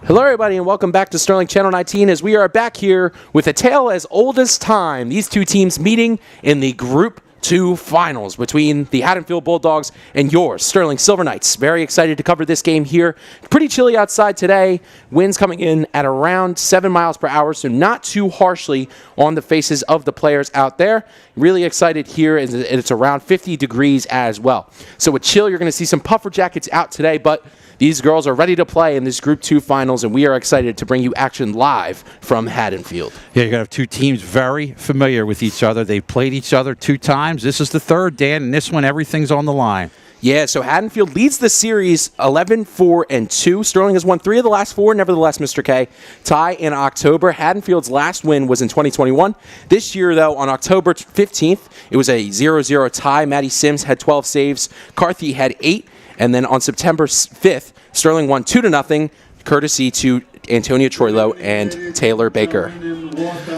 Hello everybody and welcome back to Sterling Channel 19 as we are back here with a tale as old as time. These two teams meeting in the Group 2 finals between the Haddonfield Bulldogs and your Sterling Silver Knights. Very excited to cover this game here. Pretty chilly outside today. Winds coming in at around 7 miles per hour, so not too harshly on the faces of the players out there. Really excited here, and it's around 50 degrees as well. So with chill, you're going to see some puffer jackets out today, but these girls are ready to play in this Group 2 finals, and we are excited to bring you action live from Haddonfield. Yeah, you're going to have two teams very familiar with each other. They've played each other 2 times. This is the third, Dan, and this one, everything's on the line. Yeah, so Haddonfield leads the series 11-4-2. Sterling has won 3 of the last 4, nevertheless, Mr. K. Tie in October. Haddonfield's last win was in 2021. This year, though, on October 15th, it was a 0-0 tie. Maddie Sims had 12 saves. Carthy had 8. And then on September 5th, Sterling won 2-0, courtesy to Antonia Troilo and Taylor Baker.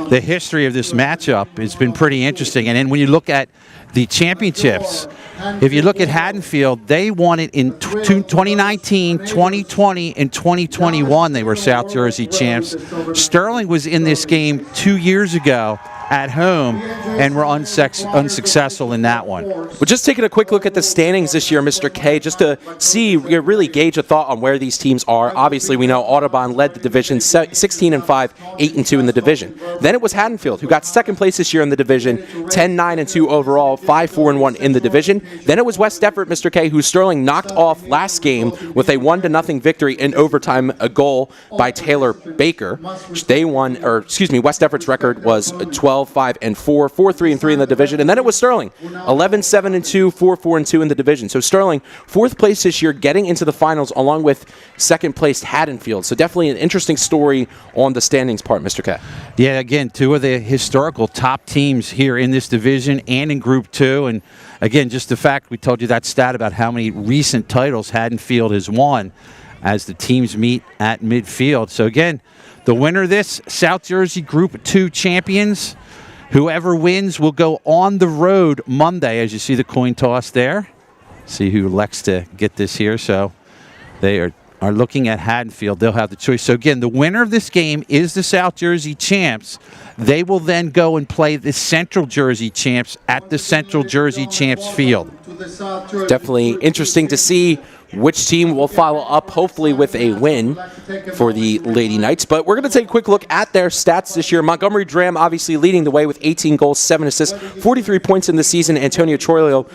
The history of this matchup has been pretty interesting. And then when you look at the championships, if you look at Haddonfield, they won it in 2019, 2020, and 2021. They were South Jersey champs. Sterling was in this game 2 years ago at home and were unsuccessful in that one. Well, just taking a quick look at the standings this year, Mr. K, just to see, really gauge a thought on where these teams are. Obviously, we know Audubon led the division, 16-5, 8-2 in the division. Then it was Haddonfield, who got second place this year in the division, 10-9-2 overall, 5-4-1 in the division. Then it was West Effort, Mr. K, who Sterling knocked off last game with a 1-0 victory in overtime, a goal by Taylor Baker. They won, or excuse me, West Effort's record was 12-5-4, 4-3-3 in the division. And then it was Sterling, 11-7-2, 4-4-2 in the division. So Sterling, 4th place this year, getting into the finals along with second place Haddonfield. So definitely an interesting story on the standings part, Mr. K. Yeah, again, 2 of the historical top teams here in this division and in Group 2. And again, just the fact we told you that stat about how many recent titles Haddonfield has won as the teams meet at midfield. So again, the winner of this, South Jersey Group 2 champions. Whoever wins will go on the road Monday, as you see the coin toss there. See who elects to get this here. So they are looking at Haddonfield. They'll have the choice. So again, the winner of this game is the South Jersey champs. They will then go and play the Central Jersey champs at the Central Jersey champs field. Definitely interesting to see which team will follow up, hopefully with a win for the Lady Knights. But we're going to take a quick look at their stats this year. Montgomery Dram obviously leading the way with 18 goals, 7 assists, 43 points in the season. Antonia Troilo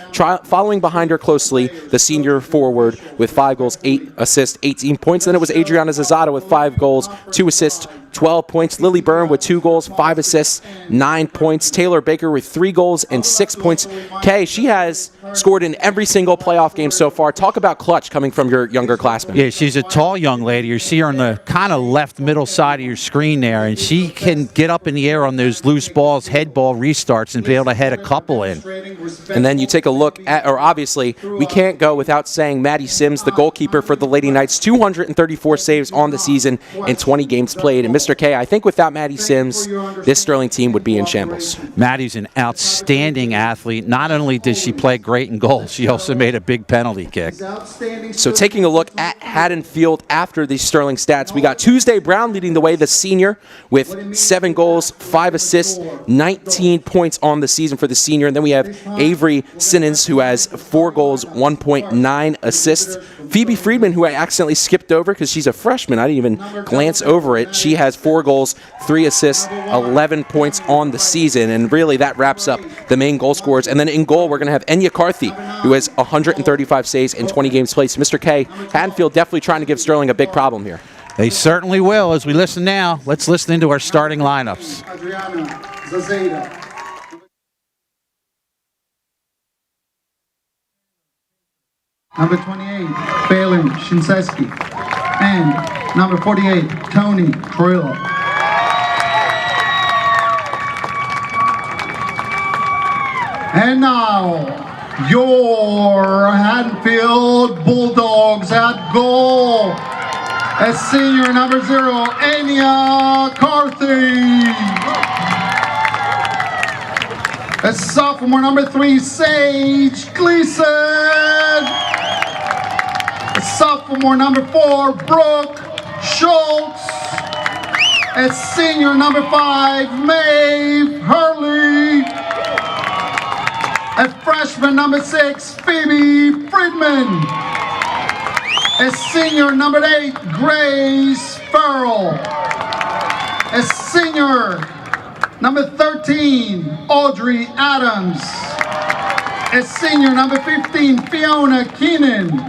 following behind her closely, the senior forward with 5 goals, 8 assists, 18 points. Then it was Adriana Zazada with 5 goals, 2 assists, 12 points. Lily Byrne with 2 goals, 5 assists, 9 points. Taylor Baker with 3 goals and 6 points. Kay, she has scored in every single playoff game so far. Talk about clutch coming from your younger classmen. Yeah, she's a tall young lady. You see her on the kind of left middle side of your screen there, and she can get up in the air on those loose balls, head ball restarts, and be able to head a couple in. And then you take a look at, or obviously, we can't go without saying Maddie Sims, the goalkeeper for the Lady Knights, 234 saves on the season and 20 games played. And Mr. K, I think without Maddie Sims, this Sterling team would be in shambles. Maddie's an outstanding athlete. Not only did she play great in goal, she also made a big penalty kick. So taking a look at Haddonfield after these Sterling stats, we got Tuesday Brown leading the way, the senior, with 7 goals, 5 assists, 19 points on the season for the senior. And then we have Avery Simmons, who has 4 goals, 1.9 assists. Phoebe Friedman, who I accidentally skipped over because she's a freshman. I didn't even glance over it. She has 4 goals, 3 assists, 11 points on the season. And really, that wraps up the main goal scorers. And then in goal, we're going to have Enya Carthy, who has 135 saves in 20 games played. So Mr. K, Haddonfield definitely trying to give Sterling a big problem here. They certainly will. As we listen now, let's listen into our starting lineups. Adriana Zazeda. Number 28, Phelan Shinseski. And number 48, Tony Troilo. And now, your Haddonfield Bulldogs at goal. As senior number 0, Enya Carthy. As sophomore number 3, Sage Gleason. As sophomore number 4, Brooke Schultz. At senior number 5, Maeve Hurley. At freshman number 6, Phoebe Friedman. At senior number 8, Grace Farrell. At senior number 13, Audrey Adams. At senior number 15, Fiona Keenan.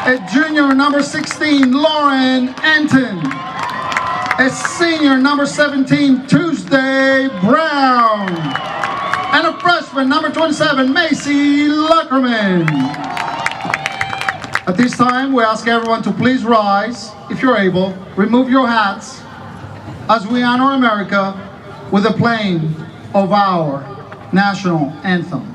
At junior number 16, Lauren Anton. At senior number 17, Tuesday Brown. And a freshman number 27, Macy Luckerman. At this time, we ask everyone to please rise, if you're able, remove your hats, as we honor America with the playing of our national anthem.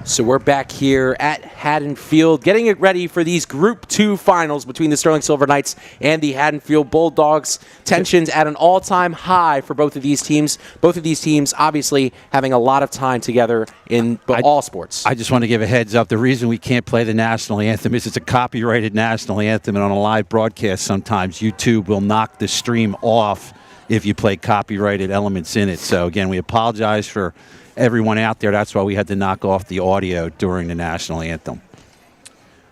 So we're back here at Haddonfield, getting it ready for these Group 2 finals between the Sterling Silver Knights and the Haddonfield Bulldogs. Tensions at an all-time high for both of these teams. Both of these teams obviously having a lot of time together in all sports. I just want to give a heads up. The reason we can't play the national anthem is it's a copyrighted national anthem, and on a live broadcast sometimes YouTube will knock the stream off if you play copyrighted elements in it. So again, we apologize for everyone out there. That's why we had to knock off the audio during the national anthem.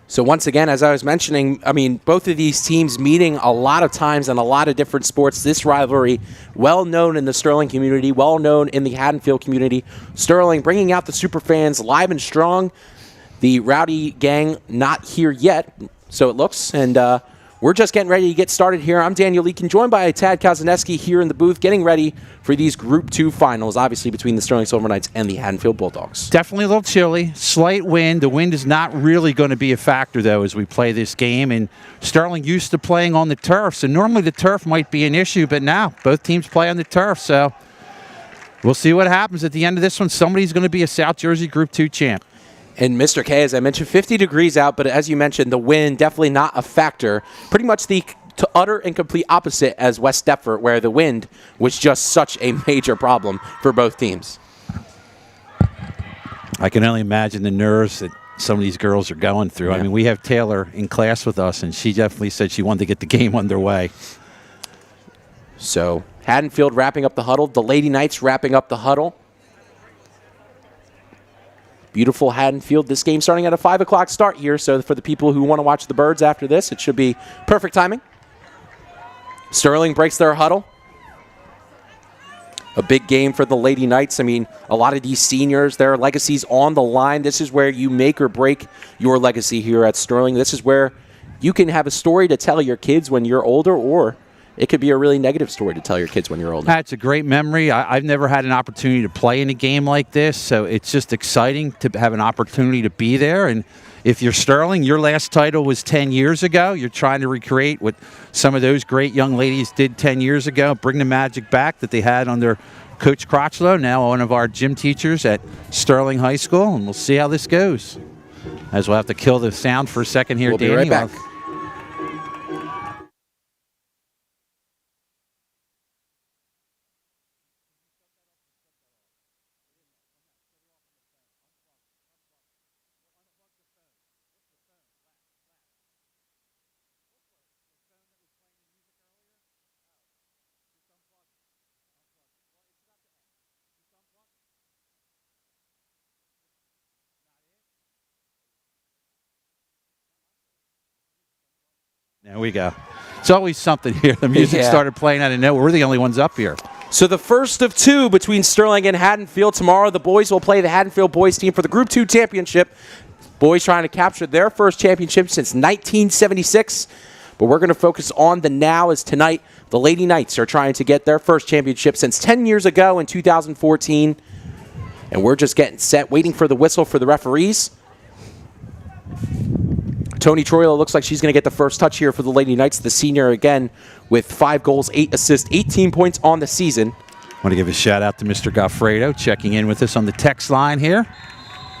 So once again, as I was mentioning, I mean, both of these teams meeting a lot of times in a lot of different sports. This rivalry, well known in the Sterling community, well known in the Haddonfield community. Sterling bringing out the super fans live and strong. The Rowdy gang not here yet, so it looks, and we're just getting ready to get started here. I'm Daniel Leakin, joined by Tad Kazaneski here in the booth, getting ready for these Group 2 finals, obviously between the Sterling Silver Knights and the Haddonfield Bulldogs. Definitely a little chilly, slight wind. The wind is not really going to be a factor, though, as we play this game. And Sterling used to playing on the turf, so normally the turf might be an issue, but now both teams play on the turf, so we'll see what happens at the end of this one. Somebody's going to be a South Jersey Group 2 champ. And Mr. K, as I mentioned, 50 degrees out, but as you mentioned, the wind definitely not a factor. Pretty much the utter and complete opposite as West Deptford, where the wind was just such a major problem for both teams. I can only imagine the nerves that some of these girls are going through. Yeah. I mean, we have Taylor in class with us, and she definitely said she wanted to get the game underway. So Haddonfield wrapping up the huddle. The Lady Knights wrapping up the huddle. Beautiful Haddonfield. This game starting at a 5 o'clock start here, so for the people who want to watch the Birds after this, it should be perfect timing. Sterling breaks their huddle. A big game for the Lady Knights. I mean, a lot of these seniors, their legacies on the line. This is where you make or break your legacy here at Sterling. This is where you can have a story to tell your kids when you're older, or it could be a really negative story to tell your kids when you're older. That's a great memory. I've never had an opportunity to play in a game like this, so it's just exciting to have an opportunity to be there. And if you're Sterling, your last title was 10 years ago. You're trying to recreate what some of those great young ladies did 10 years ago, bring the magic back that they had under Coach Crotchlow, now one of our gym teachers at Sterling High School, and we'll see how this goes. As we'll have to kill the sound for a second here, Danny. We'll be right back. There we go. It's always something here. The music started playing out of nowhere. We're the only ones up here. So the first of two between Sterling and Haddonfield. Tomorrow the boys will play the Haddonfield boys team for the Group 2 championship. Boys trying to capture their first championship since 1976. But we're going to focus on the now, as tonight the Lady Knights are trying to get their first championship since 10 years ago in 2014. And we're just getting set, waiting for the whistle for the referees. Toni Troilo looks like she's going to get the first touch here for the Lady Knights. The senior, again, with 5 goals, 8 assists, 18 points on the season. I want to give a shout out to Mr. Goffredo checking in with us on the text line here.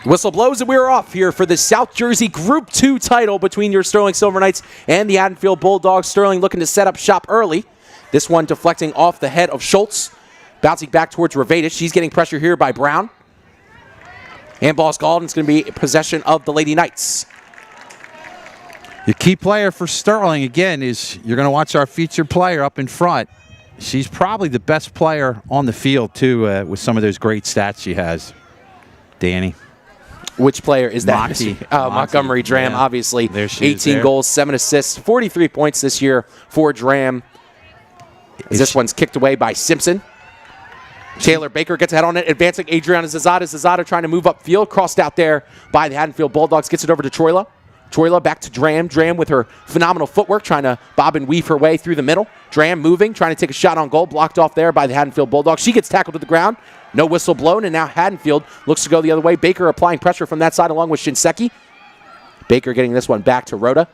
Whistle blows and we're off here for the South Jersey Group 2 title between your Sterling Silver Knights and the Haddonfield Bulldogs. Sterling looking to set up shop early. This one deflecting off the head of Schultz. Bouncing back towards Revatis. She's getting pressure here by Brown. Handball's called, and it's going to be possession of the Lady Knights. The key player for Sterling, again, is you're going to watch our featured player up in front. She's probably the best player on the field, too, with some of those great stats she has. Danny. Which player is that? Monty. Montgomery Dram, obviously. There she is 18 there. goals, 7 assists, 43 points this year for Dram. This one's kicked away by Simpson. Taylor Baker gets a head on it, advancing Adriana Zazada. Zazada trying to move upfield, crossed out there by the Haddonfield Bulldogs, gets it over to Troilo. Troilo back to Dram. Dram with her phenomenal footwork, trying to bob and weave her way through the middle. Dram moving, trying to take a shot on goal, blocked off there by the Haddonfield Bulldogs. She gets tackled to the ground. No whistle blown, and now Haddonfield looks to go the other way. Baker applying pressure from that side along with Shinseki. Baker getting this one back to Rhoda.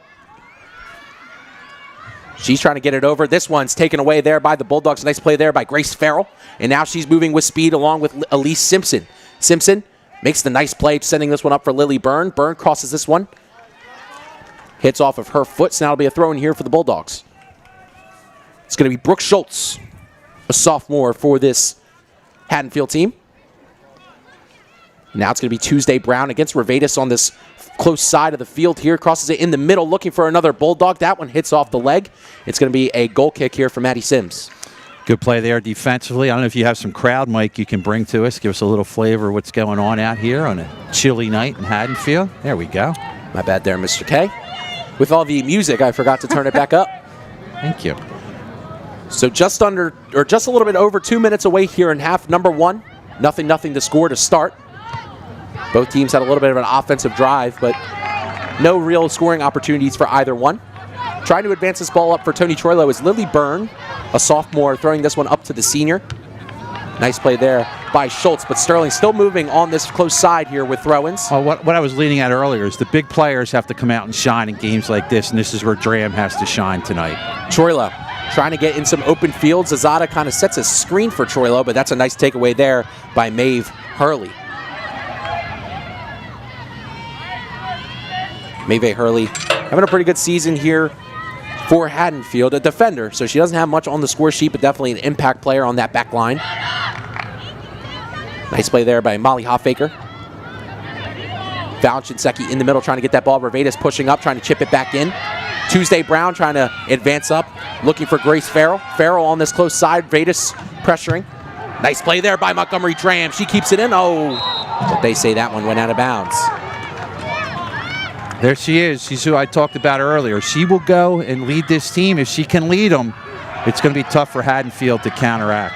She's trying to get it over. This one's taken away there by the Bulldogs. Nice play there by Grace Farrell. And now she's moving with speed along with Elise Simpson. Simpson makes the nice play, sending this one up for Lily Byrne. Byrne crosses this one. Hits off of her foot, so now it'll be a throw in here for the Bulldogs. It's going to be Brooke Schultz, a sophomore for this Haddonfield team. Now it's going to be Tuesday Brown against Revatis on this close side of the field here. Crosses it in the middle, looking for another Bulldog. That one hits off the leg. It's going to be a goal kick here for Maddie Sims. Good play there defensively. I don't know if you have some crowd mic you can bring to us. Give us a little flavor of what's going on out here on a chilly night in Haddonfield. There we go. My bad there, Mr. K. With all the music, I forgot to turn it back up. Thank you. So just a little bit over 2 minutes away here in half number 1. Nothing to score to start. Both teams had a little bit of an offensive drive, but no real scoring opportunities for either one. Trying to advance this ball up for Toni Troilo is Lily Byrne, a sophomore, throwing this one up to the senior. Nice play there by Schultz, but Sterling still moving on this close side here with throw-ins. Well, what I was leaning at earlier is the big players have to come out and shine in games like this, and this is where Dram has to shine tonight. Troilo trying to get in some open fields. Zazada kind of sets a screen for Troilo, but that's a nice takeaway there by Maeve Hurley. Maeve Hurley having a pretty good season here for Haddonfield, a defender, so she doesn't have much on the score sheet, but definitely an impact player on that back line. Nice play there by Molly Hoffaker. Val Shinseki in the middle trying to get that ball. Revatis pushing up, trying to chip it back in. Tuesday Brown trying to advance up, looking for Grace Farrell. Farrell on this close side, Revatis pressuring. Nice play there by Montgomery Dram. She keeps it in. Oh, but they say that one went out of bounds. There she is. She's who I talked about earlier. She will go and lead this team. If she can lead them, it's going to be tough for Haddonfield to counteract.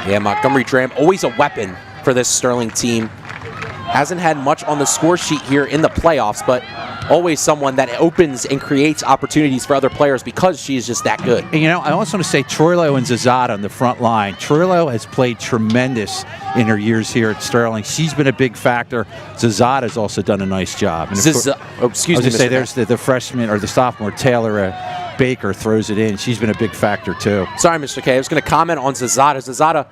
Yeah, Montgomery Dram, always a weapon for this Sterling team. Hasn't had much on the score sheet here in the playoffs, but always someone that opens and creates opportunities for other players because she is just that good. And, you know, I also want to say Troilo and Zazada on the front line. Troilo has played tremendous in her years here at Sterling. She's been a big factor. Zazada has also done a nice job. And Excuse me. I was going to say there's the freshman or the sophomore, Taylor Baker, throws it in. She's been a big factor too. Sorry, Mr. K. I was going to comment on Zazada. Zazada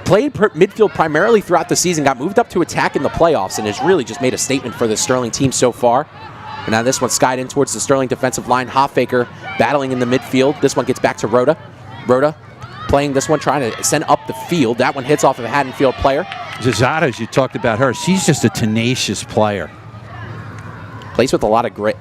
played midfield primarily throughout the season, got moved up to attack in the playoffs, and has really just made a statement for the Sterling team so far. And now this one skied in towards the Sterling defensive line. Hoffaker battling in the midfield. This one gets back to Rhoda. Rhoda playing this one, trying to send up the field. That one hits off of a Haddonfield player. Zazada, as you talked about her, she's just a tenacious player. Plays with a lot of grit.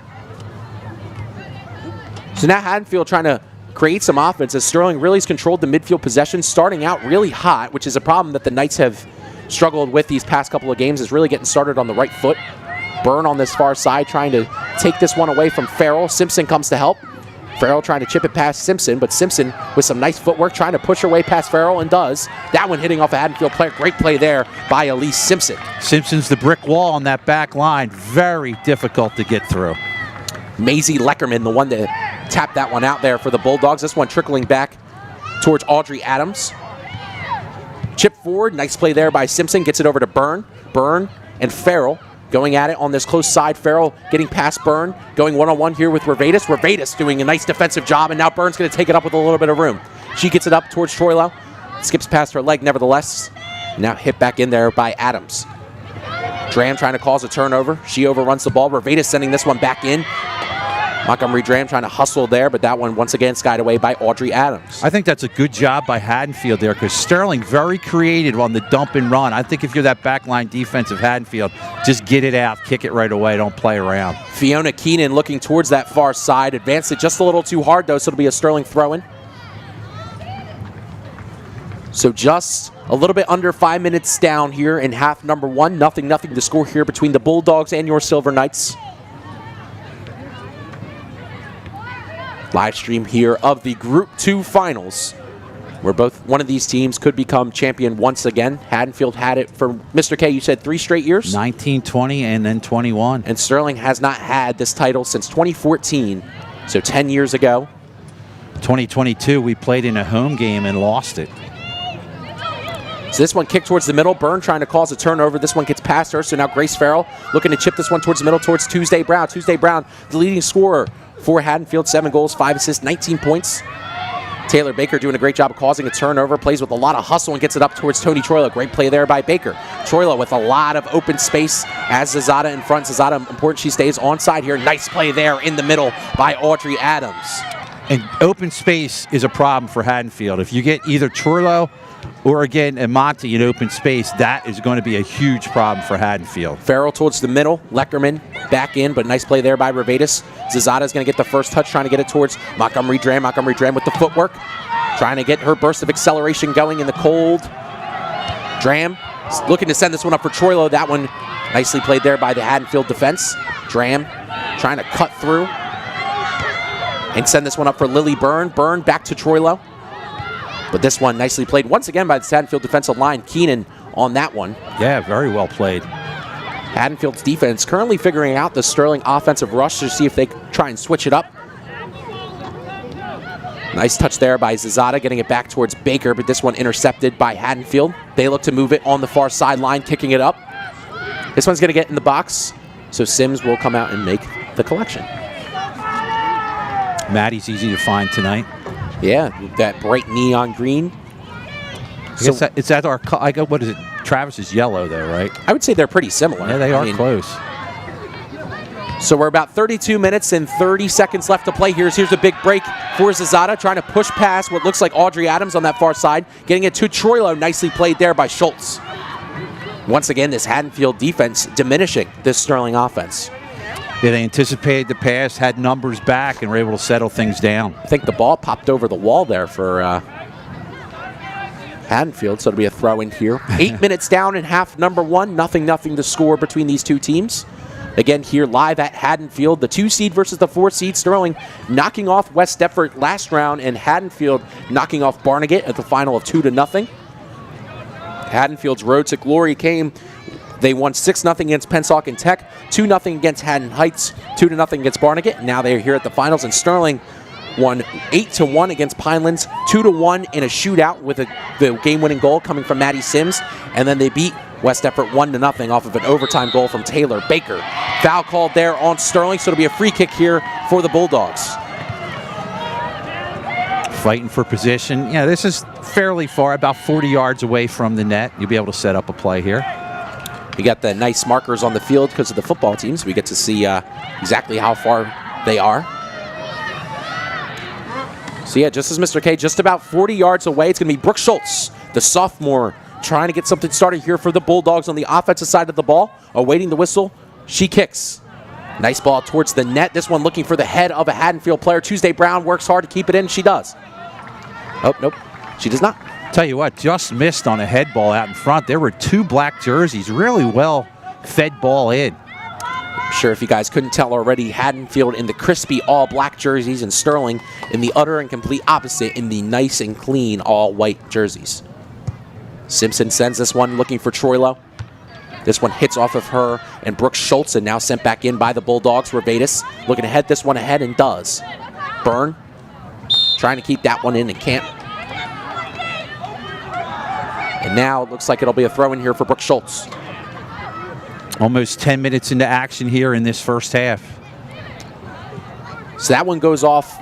So now Haddonfield trying to create some offense as Sterling really has controlled the midfield possession, starting out really hot, which is a problem that the Knights have struggled with these past couple of games, is really getting started on the right foot. Byrne on this far side trying to take this one away from Farrell. Simpson comes to help. Farrell trying to chip it past Simpson, but Simpson with some nice footwork trying to push her way past Farrell and does. That one hitting off a Haddonfield player. Great play there by Elise Simpson. Simpson's the brick wall on that back line. Very difficult to get through. Maisie Leckerman, the one to tap that one out there for the Bulldogs. This one trickling back towards Audrey Adams. Chip forward, nice play there by Simpson. Gets it over to Byrne. Byrne and Farrell going at it on this close side. Farrell getting past Byrne, going one-on-one here with Revatus. Revatus doing a nice defensive job, and now Byrne's going to take it up with a little bit of room. She gets it up towards Troilo. Skips past her leg, nevertheless. Now hit back in there by Adams. Dram trying to cause a turnover. She overruns the ball. Revatus sending this one back in. Montgomery Dram trying to hustle there, but that one once again skied away by Audrey Adams. I think that's a good job by Haddonfield there, because Sterling very creative on the dump and run. I think if you're that backline defense of Haddonfield, just get it out, kick it right away, don't play around. Fiona Keenan looking towards that far side. Advanced it just a little too hard, though, so it'll be a Sterling throw-in. So just a little bit under 5 minutes down here in half number one. Nothing to score here between the Bulldogs and your Silver Knights. Live stream here of the Group 2 finals, where one of these teams could become champion once again. Haddonfield had it for, Mr. K, you said 3 straight years? 19, 20, and then 21. And Sterling has not had this title since 2014, so 10 years ago. 2022, we played in a home game and lost it. So this one kicked towards the middle. Byrne trying to cause a turnover. This one gets past her, so now Grace Farrell looking to chip this one towards the middle, towards Tuesday Brown. Tuesday Brown, the leading scorer for Haddonfield, 7 goals, 5 assists, 19 points. Taylor Baker doing a great job of causing a turnover, plays with a lot of hustle and gets it up towards Tony Troilo. Great play there by Baker. Troilo with a lot of open space as Zazada in front. Zazada, important she stays onside here. Nice play there in the middle by Audrey Adams. And open space is a problem for Haddonfield. If you get either Troilo or again Monty in open space, that is going to be a huge problem for Haddonfield. Farrell towards the middle. Leckerman back in, but nice play there by Revatus. Zazada is going to get the first touch, trying to get it towards Montgomery Dram. Montgomery Dram with the footwork, trying to get her burst of acceleration going in the cold. Dram looking to send this one up for Troilo. That one nicely played there by the Haddonfield defense. Dram trying to cut through and send this one up for Lily Byrne. Byrne back to Troilo. But this one nicely played once again by the Haddonfield defensive line. Keenan on that one. Yeah, very well played. Haddonfield's defense currently figuring out the Sterling offensive rush to see if they try and switch it up. Nice touch there by Zazada, getting it back towards Baker, but this one intercepted by Haddonfield. They look to move it on the far sideline, kicking it up. This one's going to get in the box, so Sims will come out and make the collection. Maddie's easy to find tonight. Yeah, that bright neon green. It's at our, what is it? Travis is yellow though, right? I would say they're pretty similar. Yeah, they are close. So we're about 32 minutes and 30 seconds left to play. Here's a big break for Zazada, trying to push past what looks like Audrey Adams on that far side, getting it to Troilo. Nicely played there by Schultz. Once again, this Haddonfield defense diminishing this Sterling offense. Yeah, they anticipated the pass, had numbers back, and were able to settle things down. I think the ball popped over the wall there for Haddonfield, so it'll be a throw in here. 8 minutes down in half number one. Nothing to score between these two teams. Again, here live at Haddonfield, the 2 seed versus the 4 seed. Sterling knocking off West Deptford last round, and Haddonfield knocking off Barnegat at the final of 2-0. Haddonfield's road to glory came. They won 6-0 against Pennsauken Tech, 2-0 against Haddon Heights, 2-0 against Barnegat. Now they're here at the finals, and Sterling won 8-1 against Pinelands, 2-1 in a shootout with the game-winning goal coming from Maddie Sims, and then they beat West Deptford 1-0 off of an overtime goal from Taylor Baker. Foul called there on Sterling, so it'll be a free kick here for the Bulldogs. Fighting for position. Yeah, this is fairly far, about 40 yards away from the net. You'll be able to set up a play here. We got the nice markers on the field because of the football teams. We get to see exactly how far they are. So yeah, just as Mr. K, just about 40 yards away. It's going to be Brooke Schultz, the sophomore, trying to get something started here for the Bulldogs on the offensive side of the ball. Awaiting the whistle, she kicks. Nice ball towards the net. This one looking for the head of a Haddonfield player. Tuesday Brown works hard to keep it in. She does. Oh, nope. She does not. Tell you what, just missed on a head ball out in front. There were 2 black jerseys. Really well fed ball in. sure if you guys couldn't tell already, Haddonfield in the crispy all-black jerseys and Sterling in the utter and complete opposite in the nice and clean all-white jerseys. Simpson sends this one looking for Troilo. This one hits off of her and Brooke Schultz, and now sent back in by the Bulldogs. Revatus looking to head this one ahead and does. Byrne trying to keep that one in and can't. And now it looks like it'll be a throw in here for Brooke Schultz. Almost 10 minutes into action here in this first half. So that one goes off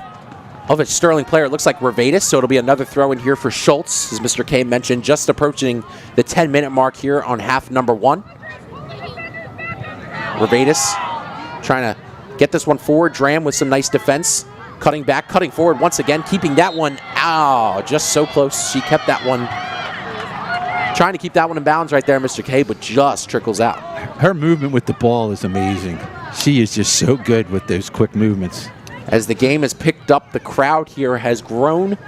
of a Sterling player. It looks like Revatus, so it'll be another throw in here for Schultz, as Mr. K mentioned, just approaching the 10-minute mark here on half number 1. Revatus trying to get this one forward. Dram with some nice defense. Cutting back, cutting forward once again, keeping that one, just so close. She kept that one, trying to keep that one in bounds right there, Mr. K, but just trickles out. Her movement with the ball is amazing. She is just so good with those quick movements. As the game has picked up, the crowd here has grown.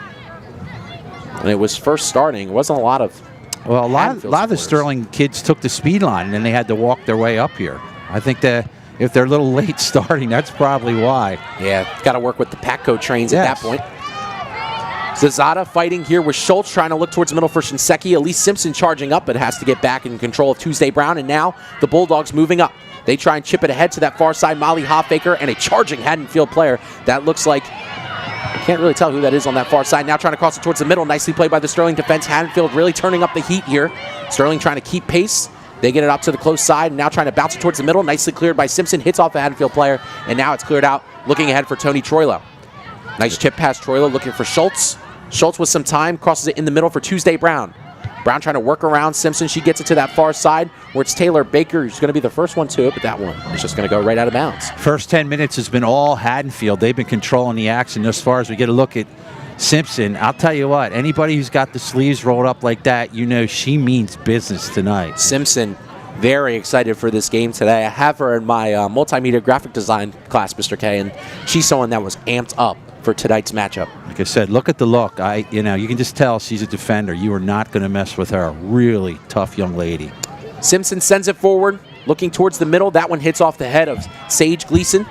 And it was first starting. It wasn't a lot of Well, a lot of the Sterling kids took the speed line, and then they had to walk their way up here. I think that if they're a little late starting, that's probably why. Yeah, got to work with the Patco trains at that point. Zazada fighting here with Schultz, trying to look towards the middle for Shinseki. Elise Simpson charging up, but has to get back in control of Tuesday Brown. And now the Bulldogs moving up. They try and chip it ahead to that far side. Molly Hoffaker and a charging Haddonfield player. That looks like, I can't really tell who that is on that far side. Now trying to cross it towards the middle. Nicely played by the Sterling defense. Haddonfield really turning up the heat here. Sterling trying to keep pace. They get it up to the close side, and now trying to bounce it towards the middle. Nicely cleared by Simpson. Hits off a Haddonfield player, and now it's cleared out. Looking ahead for Tony Troilo. Nice chip past Troilo, looking for Schultz. Schultz with some time, crosses it in the middle for Tuesday Brown. Brown trying to work around Simpson. She gets it to that far side where it's Taylor Baker who's going to be the first one to it, but that one is just going to go right out of bounds. First 10 minutes has been all Haddonfield. They've been controlling the action as far as we get a look at Simpson. I'll tell you what, anybody who's got the sleeves rolled up like that, you know she means business tonight. Simpson, very excited for this game today. I have her in my multimedia graphic design class, Mr. K, and she's someone that was amped up for tonight's matchup. Like I said, look at the look. You can just tell she's a defender. You are not going to mess with her. Really tough young lady. Simpson sends it forward, looking towards the middle. That one hits off the head of Sage Gleason.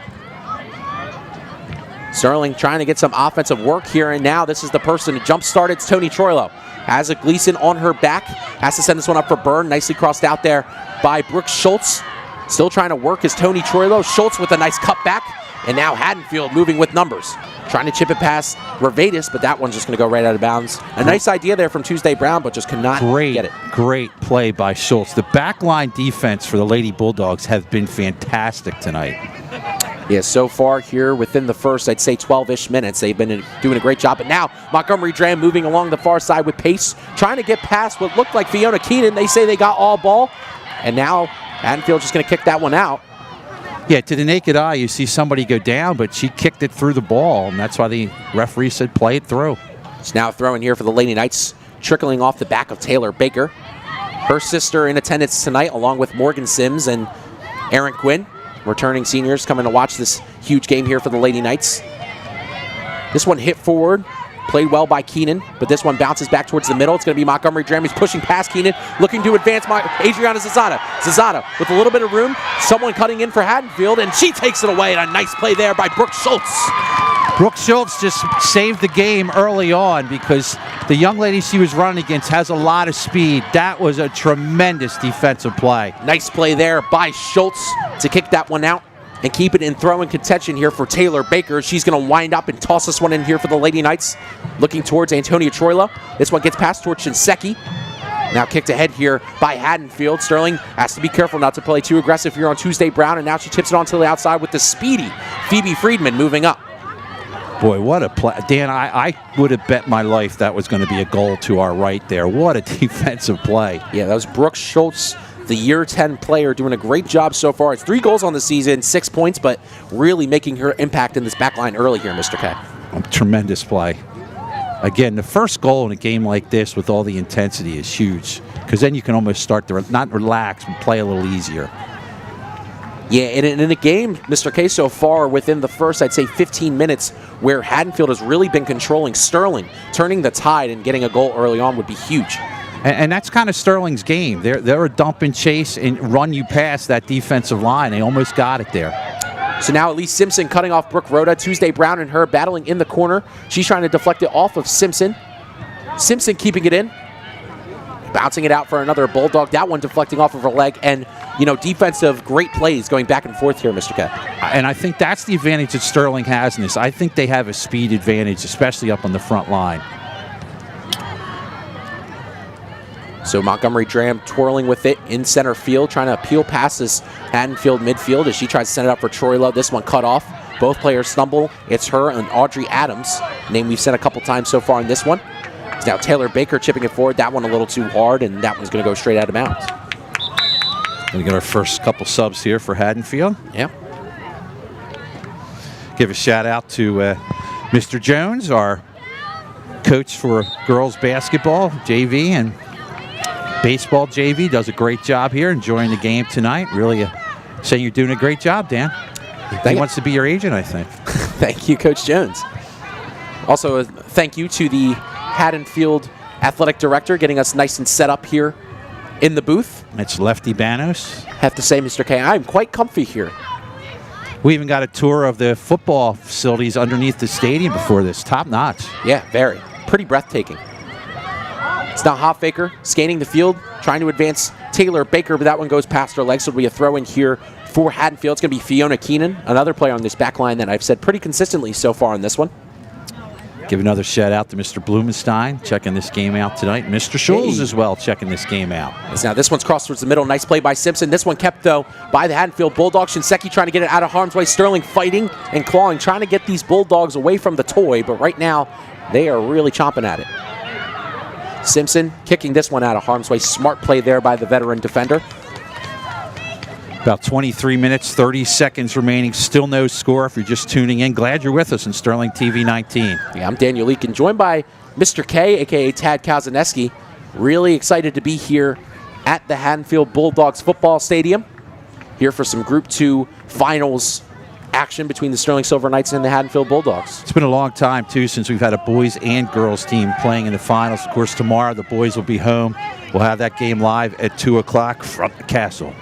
Sterling trying to get some offensive work here, and now this is the person to jump start. It's Tony Troilo. Has a Gleason on her back. Has to send this one up for Byrne. Nicely crossed out there by Brooke Schultz. Still trying to work is Tony Troilo. Schultz with a nice cutback. And now Haddonfield moving with numbers. Trying to chip it past Revatus, but that one's just going to go right out of bounds. A nice idea there from Tuesday Brown, but just cannot get it. Great play by Schultz. The backline defense for the Lady Bulldogs have been fantastic tonight. Yeah, so far here within the first, I'd say 12-ish minutes, they've been doing a great job. But now Montgomery Dram moving along the far side with pace, trying to get past what looked like Fiona Keenan. They say they got all ball, and now Haddonfield just going to kick that one out. Yeah, to the naked eye, you see somebody go down, but she kicked it through the ball, and that's why the referee said play it through. It's now throwing here for the Lady Knights, trickling off the back of Taylor Baker. Her sister in attendance tonight, along with Morgan Sims and Aaron Quinn, returning seniors coming to watch this huge game here for the Lady Knights. This one hit forward, played well by Keenan, but this one bounces back towards the middle. It's going to be Montgomery Dram. He's pushing past Keenan, looking to advance Adriana Zazada. Zazada with a little bit of room, someone cutting in for Haddonfield, and she takes it away. And a nice play there by Brooke Schultz. Brooke Schultz just saved the game early on because the young lady she was running against has a lot of speed. That was a tremendous defensive play. Nice play there by Schultz to kick that one out and keep it in throwing contention here for Taylor Baker. She's going to wind up and toss this one in here for the Lady Knights, looking towards Antonia Troilo. This one gets past towards Shinseki. Now kicked ahead here by Haddonfield. Sterling has to be careful not to play too aggressive here on Tuesday Brown, and now she tips it on to the outside with the speedy Phoebe Friedman moving up. Boy, what a play. Dan, I would have bet my life that was going to be a goal to our right there. What a defensive play. Yeah, that was Brooke Schultz, the year 10 player, doing a great job so far. It's 3 goals on the season, 6 points, but really making her impact in this back line early here, Mr. K. Tremendous play. Again, the first goal in a game like this with all the intensity is huge because then you can almost start to not relax and play a little easier. Yeah, and in a game, Mr. K, so far within the first, I'd say 15 minutes, where Haddonfield has really been controlling Sterling, turning the tide and getting a goal early on would be huge. And that's kind of Sterling's game. They're a dump and chase and run you past that defensive line. They almost got it there. So now Elise Simpson cutting off Brooke Rhoda. Tuesday Brown and her battling in the corner. She's trying to deflect it off of Simpson. Simpson keeping it in. Bouncing it out for another Bulldog. That one deflecting off of her leg. And, defensive great plays going back and forth here, Mr. K. And I think that's the advantage that Sterling has in this. I think they have a speed advantage, especially up on the front line. So Montgomery Dram twirling with it in center field, trying to peel past this Haddonfield midfield as she tries to send it up for Troilo. This one cut off. Both players stumble. It's her and Audrey Adams, name we've said a couple times so far in this one. It's now Taylor Baker chipping it forward. That one a little too hard, and that one's going to go straight out of bounds. Going to get our first couple subs here for Haddonfield. Yeah. Give a shout out to Mr. Jones, our coach for girls basketball, JV, and baseball JV. Does a great job here, enjoying the game tonight. Really saying you're doing a great job, Dan. He wants to be your agent, I think. Thank you, Coach Jones. Also, a thank you to the Haddonfield athletic director getting us nice and set up here in the booth. It's Lefty Banos. Have to say, Mr. K, I'm quite comfy here. We even got a tour of the football facilities underneath the stadium before this. Top notch. Yeah, very. Pretty breathtaking. It's now Hoffaker scanning the field, trying to advance Taylor Baker, but that one goes past her legs. So it'll be a throw in here for Haddonfield. It's going to be Fiona Keenan, another player on this back line that I've said pretty consistently so far in this one. Give another shout out to Mr. Blumenstein checking this game out tonight. Mr. Schulz as well checking this game out. Now this one's crossed towards the middle. Nice play by Simpson. This one kept, though, by the Haddonfield Bulldogs. Shinseki trying to get it out of harm's way. Sterling fighting and clawing, trying to get these Bulldogs away from the toy, but right now they are really chomping at it. Simpson kicking this one out of harm's way. Smart play there by the veteran defender. About 23 minutes, 30 seconds remaining. Still no score if you're just tuning in. Glad you're with us in Sterling TV 19. Yeah, I'm Daniel Leakin, joined by Mr. K, a.k.a. Tad Kazaneski. Really excited to be here at the Haddonfield Bulldogs football stadium. Here for some Group 2 finals action between the Sterling Silver Knights and the Haddonfield Bulldogs. It's been a long time, too, since we've had a boys and girls team playing in the finals. Of course, tomorrow the boys will be home. We'll have that game live at 2 o'clock from the castle.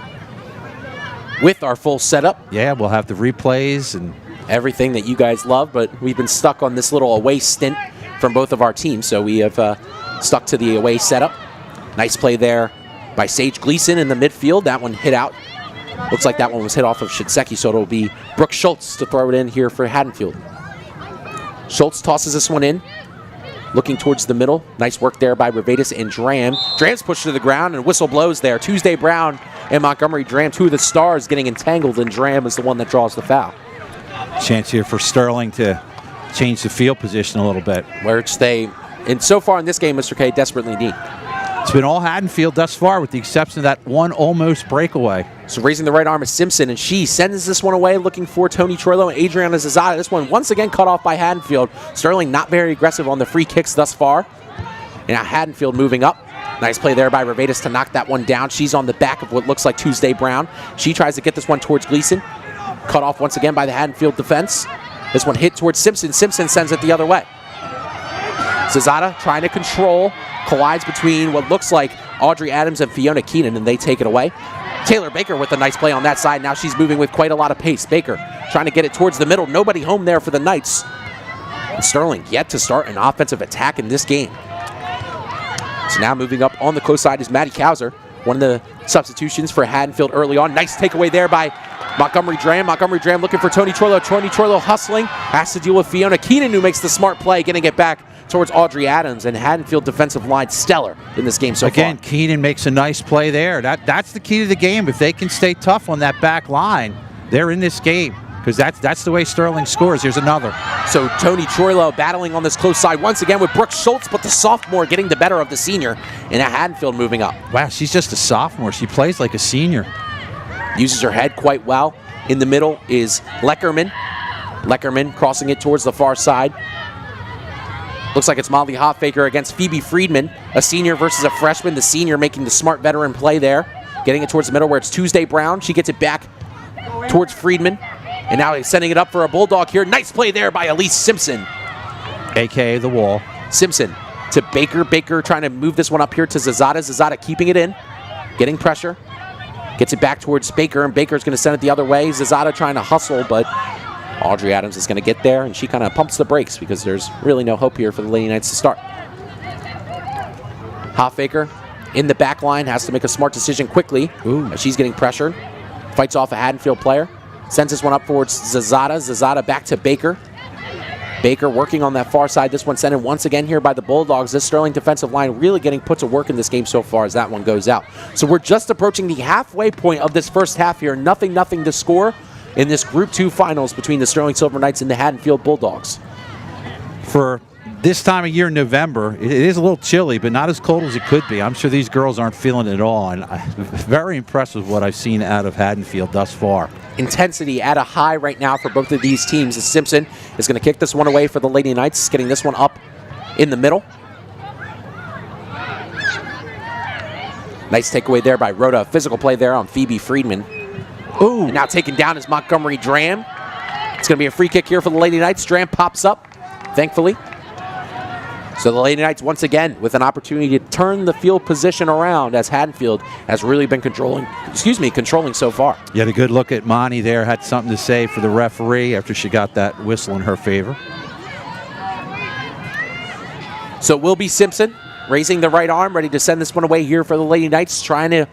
With our full setup. Yeah, we'll have the replays and everything that you guys love, but we've been stuck on this little away stint from both of our teams, so we have stuck to the away setup. Nice play there by Sage Gleason in the midfield. That one hit out. Looks like that one was hit off of Shinseki, so it'll be Brooke Schultz to throw it in here for Haddonfield. Schultz tosses this one in, looking towards the middle. Nice work there by Revatus and Dram. Dram's pushed to the ground, and whistle blows there. Tuesday Brown and Montgomery Dram, two of the stars, getting entangled, and Dram is the one that draws the foul. Chance here for Sterling to change the field position a little bit. Which they, and so far in this game, Mr. K, desperately need. It's been all Haddonfield thus far, with the exception of that one almost breakaway. So raising the right arm is Simpson, and she sends this one away, looking for Tony Troilo and Adriana Zazada. This one once again cut off by Haddonfield. Sterling not very aggressive on the free kicks thus far. And now Haddonfield moving up. Nice play there by Revatus to knock that one down. She's on the back of what looks like Tuesday Brown. She tries to get this one towards Gleason. Cut off once again by the Haddonfield defense. This one hit towards Simpson. Simpson sends it the other way. Zazada trying to control. Collides between what looks like Audrey Adams and Fiona Keenan, and they take it away. Taylor Baker with a nice play on that side. Now she's moving with quite a lot of pace. Baker trying to get it towards the middle. Nobody home there for the Knights. And Sterling yet to start an offensive attack in this game. So now moving up on the close side is Maddie Kauser, one of the substitutions for Haddonfield early on. Nice takeaway there by Montgomery Dram. Montgomery Dram looking for Tony Troilo. Tony Troilo hustling. Has to deal with Fiona Keenan, who makes the smart play, getting it back towards Audrey Adams. And Haddonfield defensive line stellar in this game so far. Again, Keenan makes a nice play there. That's the key to the game. If they can stay tough on that back line, they're in this game, because that's the way Sterling scores. Here's another. So Tony Troilo battling on this close side once again with Brooke Schultz, but the sophomore getting the better of the senior, and Haddonfield moving up. Wow, she's just a sophomore. She plays like a senior. Uses her head quite well. In the middle is Leckerman. Leckerman crossing it towards the far side. Looks like it's Molly Hoffaker against Phoebe Friedman, a senior versus a freshman. The senior making the smart veteran play there. Getting it towards the middle where it's Tuesday Brown. She gets it back towards Friedman. And now he's sending it up for a Bulldog here. Nice play there by Elise Simpson. AKA the wall. Simpson to Baker. Baker trying to move this one up here to Zazada. Zazada keeping it in, getting pressure. Gets it back towards Baker, and Baker's going to send it the other way. Zazada trying to hustle, but Audrey Adams is going to get there, and she kind of pumps the brakes because there's really no hope here for the Lady Knights to start. Hoffaker in the back line has to make a smart decision quickly. As she's getting pressured. Fights off a Haddonfield player. Sends this one up towards Zazada. Zazada back to Baker. Baker working on that far side. This one sent in once again here by the Bulldogs. This Sterling defensive line really getting put to work in this game so far as that one goes out. So we're just approaching the halfway point of this first half here. Nothing to score in this Group 2 finals between the Sterling Silver Knights and the Haddonfield Bulldogs. For this time of year in November, it is a little chilly, but not as cold as it could be. I'm sure these girls aren't feeling it at all, and I'm very impressed with what I've seen out of Haddonfield thus far. Intensity at a high right now for both of these teams. As Simpson is going to kick this one away for the Lady Knights, getting this one up in the middle. Nice takeaway there by Rhoda. Physical play there on Phoebe Friedman. Ooh. And now taken down is Montgomery Dram. It's going to be a free kick here for the Lady Knights. Dram pops up, thankfully. So the Lady Knights once again with an opportunity to turn the field position around as Haddonfield has really been controlling so far. You had a good look at Monty there, had something to say for the referee after she got that whistle in her favor. So it will be Simpson raising the right arm, ready to send this one away here for the Lady Knights, trying to,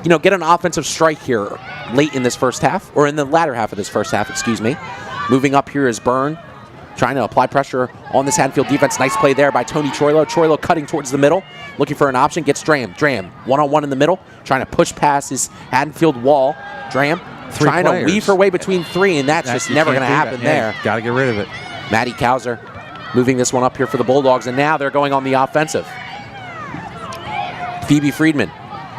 get an offensive strike here late in this first half, or in the latter half of this first half, excuse me. Moving up here is Byrne, trying to apply pressure on this Haddonfield defense. Nice play there by Tony Troilo. Troilo cutting towards the middle, looking for an option, gets Dram. Dram, one-on-one in the middle, trying to push past his Haddonfield wall. Dram trying to weave her way between three, and that's just never going to happen there. Got to get rid of it. Maddie Kauser moving this one up here for the Bulldogs, and now they're going on the offensive. Phoebe Friedman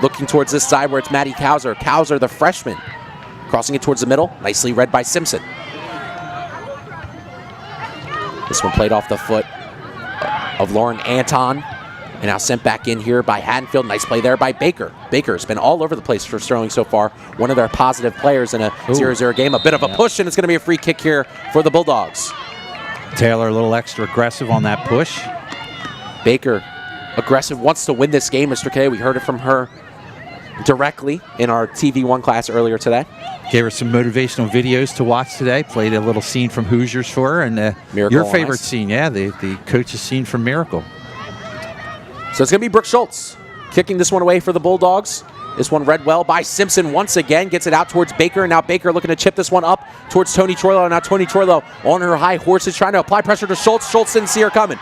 looking towards this side where it's Maddie Kauser. Kauser, the freshman, crossing it towards the middle. Nicely read by Simpson. This one played off the foot of Lauren Anton, and now sent back in here by Haddonfield. Nice play there by Baker. Baker's been all over the place for Sterling so far. One of their positive players in a 0-0 game. A bit of a push, and it's going to be a free kick here for the Bulldogs. Taylor a little extra aggressive on that push. Baker, aggressive, wants to win this game, Mr. K. We heard it from her directly in our TV1 class earlier today. Gave her some motivational videos to watch today. Played a little scene from Hoosiers for her. And your favorite scene, the coach's scene from Miracle. So it's going to be Brooke Schultz kicking this one away for the Bulldogs. This one read well by Simpson once again. Gets it out towards Baker. And now Baker looking to chip this one up towards Tony Troilo. And now Tony Troilo on her high horses trying to apply pressure to Schultz. Schultz didn't see her coming.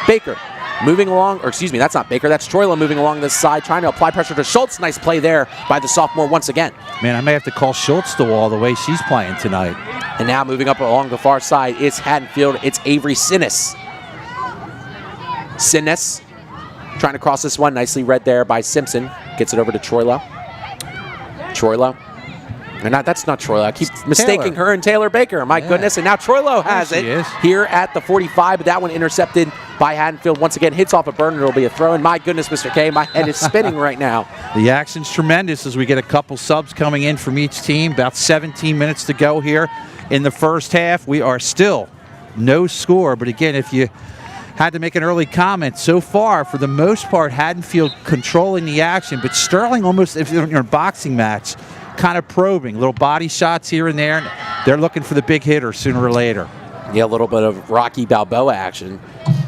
Baker moving along, or excuse me, that's not Baker. That's Troilo moving along this side, trying to apply pressure to Schultz. Nice play there by the sophomore once again. Man, I may have to call Schultz the wall the way she's playing tonight. And now moving up along the far side, it's Haddonfield. It's Avery Sinnes. Sinnes trying to cross this one. Nicely read there by Simpson. Gets it over to Troilo. Troilo. And that's not Troilo. I keep mistaking her and Taylor Baker. My goodness. And now Troilo has it here at the 45. But that one intercepted by Haddonfield. Once again, hits off a burner. It'll be a throw. And my goodness, Mr. K, my head is spinning right now. The action's tremendous as we get a couple subs coming in from each team. About 17 minutes to go here in the first half. We are still no score. But again, if you had to make an early comment, so far, for the most part, Haddonfield controlling the action. But Sterling almost, if you're in a boxing match, kind of probing, little body shots here and there. And they're looking for the big hitter sooner or later. Yeah, a little bit of Rocky Balboa action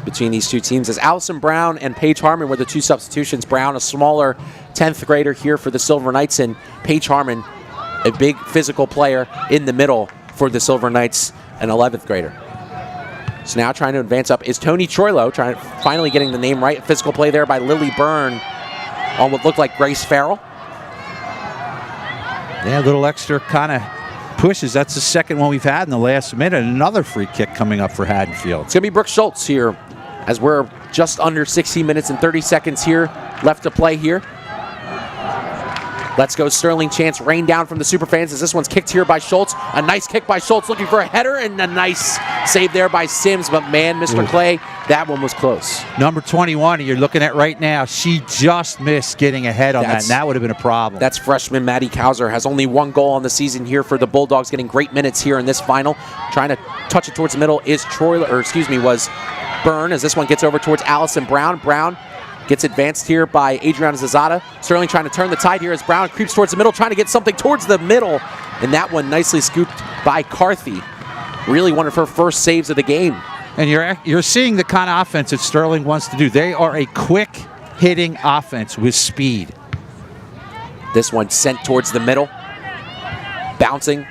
between these two teams as Allison Brown and Paige Harmon were the two substitutions. Brown, a smaller 10th grader here for the Silver Knights, and Paige Harmon, a big physical player in the middle for the Silver Knights, an 11th grader. So now trying to advance up is Tony Troilo, finally getting the name right. Physical play there by Lily Byrne on what looked like Grace Farrell. Yeah, a little extra kind of pushes. That's the second one we've had in the last minute. Another free kick coming up for Haddonfield. It's going to be Brooke Schultz here as we're just under 16 minutes and 30 seconds here left to play here. Let's go Sterling chants rain down from the Superfans as this one's kicked here by Schultz. A nice kick by Schultz looking for a header, and a nice save there by Sims. But man, Mr. Clay, that one was close. Number 21 you're looking at right now, she just missed getting ahead on that, and that would have been a problem. That's freshman Maddie Kauser, has only one goal on the season here for the Bulldogs, getting great minutes here in this final. Trying to touch it towards the middle is was Byrne as this one gets over towards Allison Brown. Brown gets advanced here by Adriana Zazada. Sterling trying to turn the tide here as Brown creeps towards the middle, trying to get something towards the middle. And that one nicely scooped by Carthy. Really one of her first saves of the game. And you're seeing the kind of offense that Sterling wants to do. They are a quick-hitting offense with speed. This one sent towards the middle. Bouncing.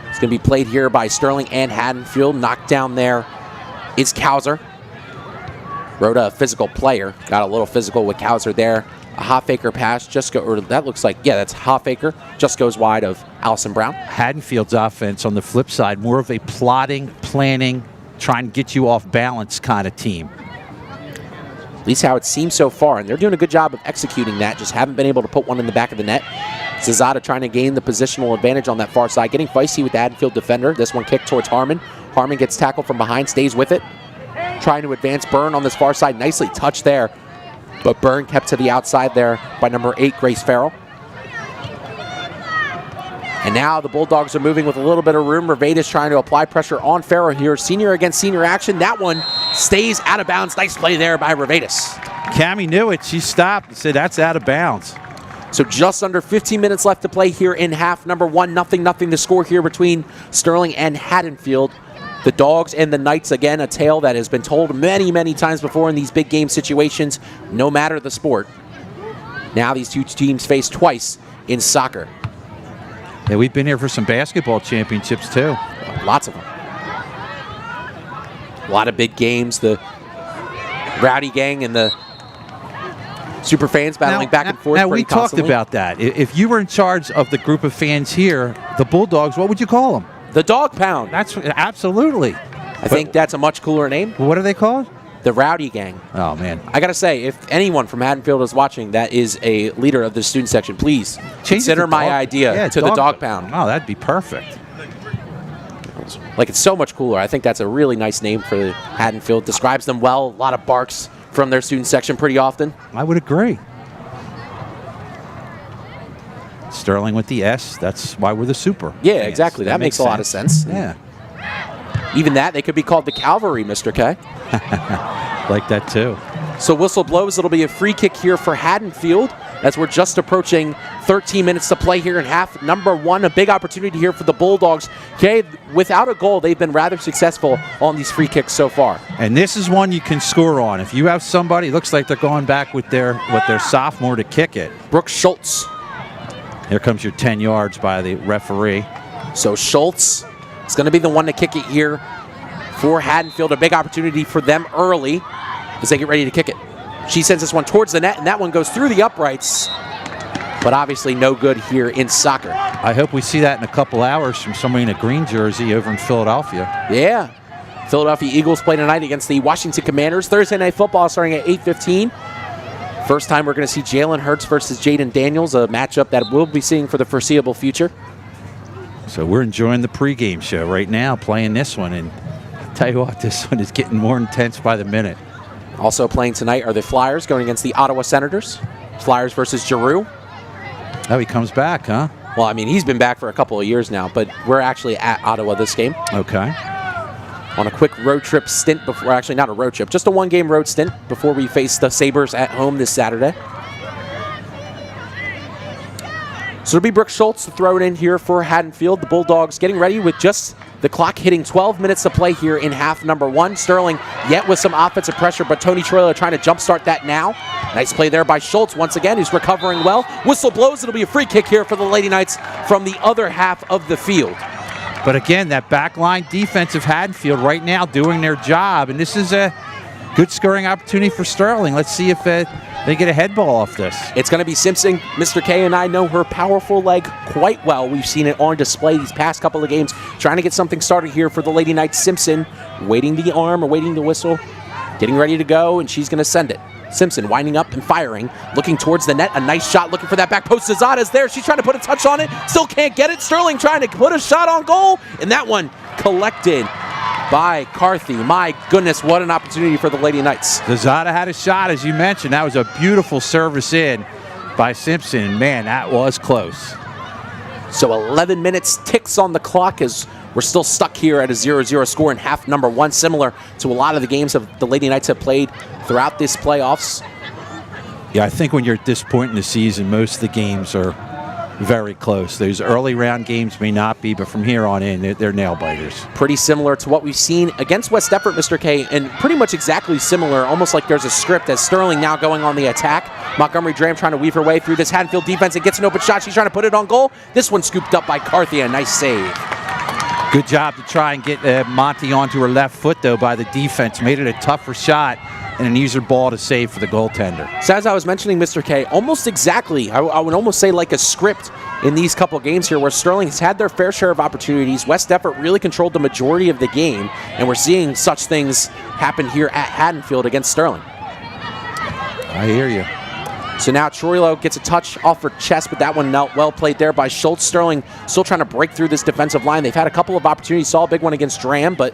It's going to be played here by Sterling and Haddonfield. Knocked down there is Kauser. Rhoda, a physical player. Got a little physical with Kauser there. A Hoffaker pass just go, or that looks like, yeah, that's Hoffaker. Just goes wide of Allison Brown. Haddonfield's offense on the flip side, more of a plotting, planning, trying to get you off balance kind of team. At least how it seems so far, and they're doing a good job of executing that. Just haven't been able to put one in the back of the net. Zazada trying to gain the positional advantage on that far side, getting feisty with the Haddonfield defender. This one kicked towards Harmon. Harmon gets tackled from behind, stays with it. Trying to advance Byrne on this far side. Nicely touched there, but Byrne kept to the outside there by number 8, Grace Farrell. And now the Bulldogs are moving with a little bit of room. Revada's trying to apply pressure on Farrell here. Senior against senior action. That one stays out of bounds. Nice play there by Revadis. Cammie knew it. She stopped and said, that's out of bounds. So just under 15 minutes left to play here in half number 1. Nothing the score here between Sterling and Haddonfield. The Dogs and the Knights, again, a tale that has been told many, many times before in these big game situations, no matter the sport. Now these two teams face twice in soccer. Yeah, we've been here for some basketball championships, too. Lots of them. A lot of big games. The Rowdy Gang and the Super Fans battling back and forth. Now, we constantly. talked about that. If you were in charge of the group of fans here, the Bulldogs, what would you call them? The Dog Pound. That's absolutely. I think that's a much cooler name. What are they called? The Rowdy Gang. Oh, man. I got to say, if anyone from Haddonfield is watching that is a leader of the student section, please consider my idea to the Dog Pound. Oh, that'd be perfect. Like, it's so much cooler. I think that's a really nice name for Haddonfield. Describes them well. A lot of barks from their student section pretty often. I would agree. Sterling with the S. That's why we're the Super. Yeah, exactly. That makes a lot of sense. Yeah. Even that, they could be called the Cavalry, Mr. K. Like that, too. So whistle blows. It'll be a free kick here for Haddonfield as we're just approaching 13 minutes to play here in half number 1. A big opportunity here for the Bulldogs. Okay, without a goal, they've been rather successful on these free kicks so far. And this is one you can score on. If you have somebody, it looks like they're going back with their sophomore to kick it. Brooke Schultz. Here comes your 10 yards by the referee. So Schultz is going to be the one to kick it here for Haddonfield. A big opportunity for them early as they get ready to kick it. She sends this one towards the net, and that one goes through the uprights, but obviously no good here in soccer. I hope we see that in a couple hours from somebody in a green jersey over in Philadelphia. Yeah. Philadelphia Eagles play tonight against the Washington Commanders. Thursday Night Football starting at 8:15. First time we're going to see Jalen Hurts versus Jaden Daniels, a matchup that we'll be seeing for the foreseeable future. So we're enjoying the pregame show right now, playing this one, and I'll tell you what, this one is getting more intense by the minute. Also playing tonight are the Flyers going against the Ottawa Senators. Flyers versus Giroux. Oh, he comes back, huh? Well, I mean, he's been back for a couple of years now, but we're actually at Ottawa this game. Okay. On a quick road trip stint before, actually not a road trip, just a one-game road stint before we face the Sabres at home this Saturday. So it'll be Brooke Schultz to throw it in here for Haddonfield. The Bulldogs getting ready with just the clock hitting 12 minutes to play here in half number 1. Sterling yet with some offensive pressure, but Tony Troilo trying to jumpstart that now. Nice play there by Schultz once again, who's recovering well. Whistle blows, it'll be a free kick here for the Lady Knights from the other half of the field. But again, that backline defense of Haddonfield right now doing their job, and this is a good scoring opportunity for Sterling. Let's see if they get a head ball off this. It's going to be Simpson. Mr. K and I know her powerful leg quite well. We've seen it on display these past couple of games. Trying to get something started here for the Lady Knights. Simpson waiting the arm or waiting the whistle, getting ready to go, and she's going to send it. Simpson winding up and firing, looking towards the net. A nice shot, looking for that back post. Zazada's there. She's trying to put a touch on it. Still can't get it. Sterling trying to put a shot on goal, and that one collected by Carthy. My goodness, what an opportunity for the Lady Knights. Zazada had a shot, as you mentioned. That was a beautiful service in by Simpson. Man, that was close. So 11 minutes ticks on the clock as we're still stuck here at a 0-0 score in half number 1, similar to a lot of the games the Lady Knights have played throughout this playoffs. Yeah, I think when you're at this point in the season, most of the games are very close. Those early round games may not be, but from here on in, they're nail biters. Pretty similar to what we've seen against West Effort, Mr. K, and pretty much exactly similar, almost like there's a script, as Sterling now going on the attack. Montgomery Dram trying to weave her way through this Haddonfield defense and gets an open shot. She's trying to put it on goal. This one scooped up by Carthia. Nice save. Good job to try and get Monty onto her left foot, though, by the defense. Made it a tougher shot and an easier ball to save for the goaltender. So as I was mentioning, Mr. K, almost exactly, I would almost say like a script in these couple games here, where Sterling has had their fair share of opportunities. West Effort really controlled the majority of the game, and we're seeing such things happen here at Haddonfield against Sterling. I hear you. So now Troilo gets a touch off her chest, but that one well played there by Schultz. Sterling still trying to break through this defensive line. They've had a couple of opportunities. Saw a big one against Dram, but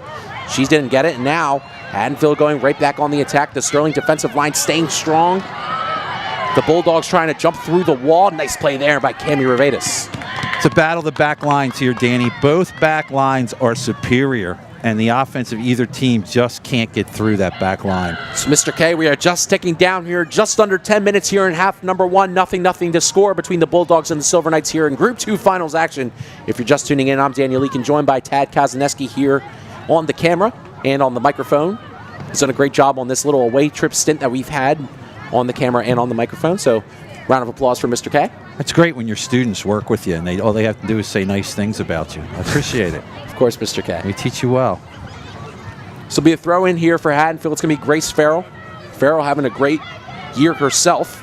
she didn't get it. And now Haddonfield going right back on the attack. The Sterling defensive line staying strong. The Bulldogs trying to jump through the wall. Nice play there by Cami Rivedas. It's a battle of the back lines here, Danny. Both back lines are superior, and the offense of either team just can't get through that back line. So, Mr. K, we are just ticking down here, just under 10 minutes here in half number 1. Nothing to score between the Bulldogs and the Silver Knights here in Group 2 finals action. If you're just tuning in, I'm Daniel Leakin, joined by Tad Kazaneski here on the camera and on the microphone. He's done a great job on this little away trip stint that we've had on the camera and on the microphone. So, round of applause for Mr. K. It's great when your students work with you and all they have to do is say nice things about you. I appreciate it. Of course, Mr. K. We teach you well. So it'll be a throw in here for Haddonfield. It's going to be Grace Farrell. Farrell having a great year herself,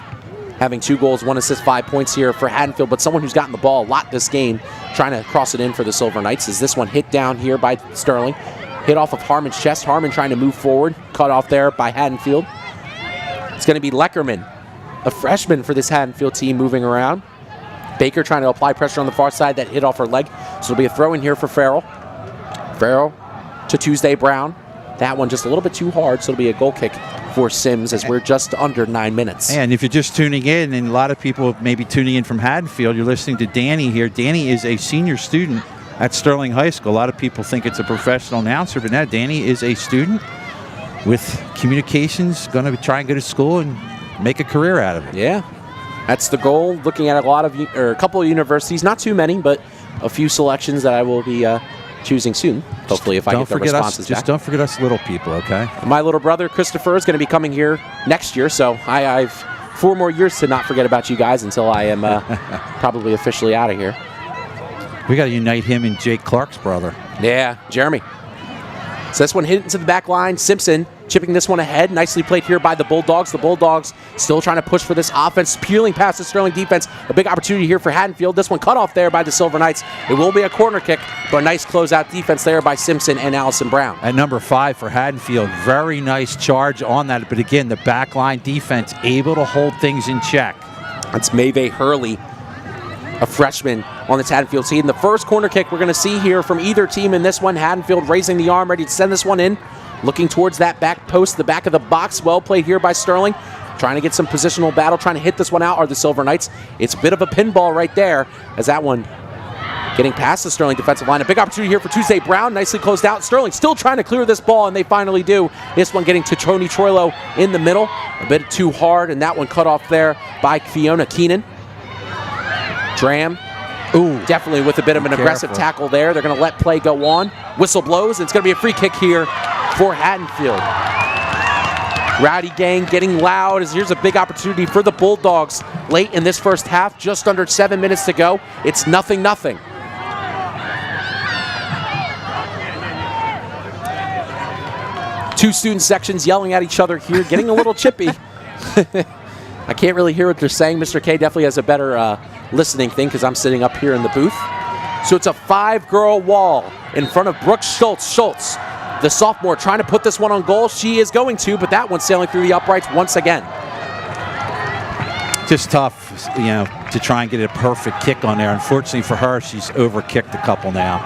having 2 goals, 1 assist, 5 points here for Haddonfield, but someone who's gotten the ball a lot this game, trying to cross it in for the Silver Knights. Is this one hit down here by Sterling? Hit off of Harmon's chest. Harmon trying to move forward. Cut off there by Haddonfield. It's going to be Leckerman, a freshman for this Haddonfield team, moving around. Baker trying to apply pressure on the far side. That hit off her leg. So it'll be a throw in here for Farrell. Farrell to Tuesday Brown. That one just a little bit too hard, so it'll be a goal kick for Sims as we're just under 9 minutes. And if you're just tuning in, and a lot of people may be tuning in from Haddonfield, you're listening to Danny here. Danny is a senior student at Sterling High School. A lot of people think it's a professional announcer, but now Danny is a student with communications, going to try and go to school and make a career out of it. Yeah, that's the goal. Looking at a couple of universities, not too many, but a few selections that I will be choosing soon, hopefully, if I get the responses back. Just don't forget us little people, okay? My little brother, Christopher, is going to be coming here next year, so I've 4 more years to not forget about you guys until I am probably officially out of here. We got to unite him and Jake Clark's brother. Yeah, Jeremy. So this one hit into the back line. Simpson chipping this one ahead. Nicely played here by the Bulldogs. The Bulldogs still trying to push for this offense. Peeling past the Sterling defense. A big opportunity here for Haddonfield. This one cut off there by the Silver Knights. It will be a corner kick, but a nice closeout defense there by Simpson and Allison Brown. At number 5 for Haddonfield. Very nice charge on that. But again, the backline defense able to hold things in check. That's Maeve Hurley, a freshman on this Haddonfield team. The first corner kick we're going to see here from either team in this one. Haddonfield raising the arm, ready to send this one in. Looking towards that back post, the back of the box. Well played here by Sterling. Trying to get some positional battle, trying to hit this one out are the Silver Knights. It's a bit of a pinball right there as that one getting past the Sterling defensive line. A big opportunity here for Tuesday Brown. Nicely closed out. Sterling still trying to clear this ball, and they finally do. This one getting to Tony Troilo in the middle. A bit too hard, and that one cut off there by Fiona Keenan. Dram. Ooh, definitely with a bit of an aggressive tackle there. They're going to let play go on. Whistle blows, and it's going to be a free kick here for Haddonfield. Rowdy Gang getting loud as here's a big opportunity for the Bulldogs late in this first half. Just under 7 minutes to go. It's 0-0. Two student sections yelling at each other here, getting a little chippy. I can't really hear what they're saying. Mr. K definitely has a better listening thing because I'm sitting up here in the booth. So it's a 5-girl wall in front of Brooke Schultz. Schultz, the sophomore, trying to put this one on goal. She is going to, but that one's sailing through the uprights once again. Just tough, to try and get a perfect kick on there. Unfortunately for her, she's overkicked a couple now.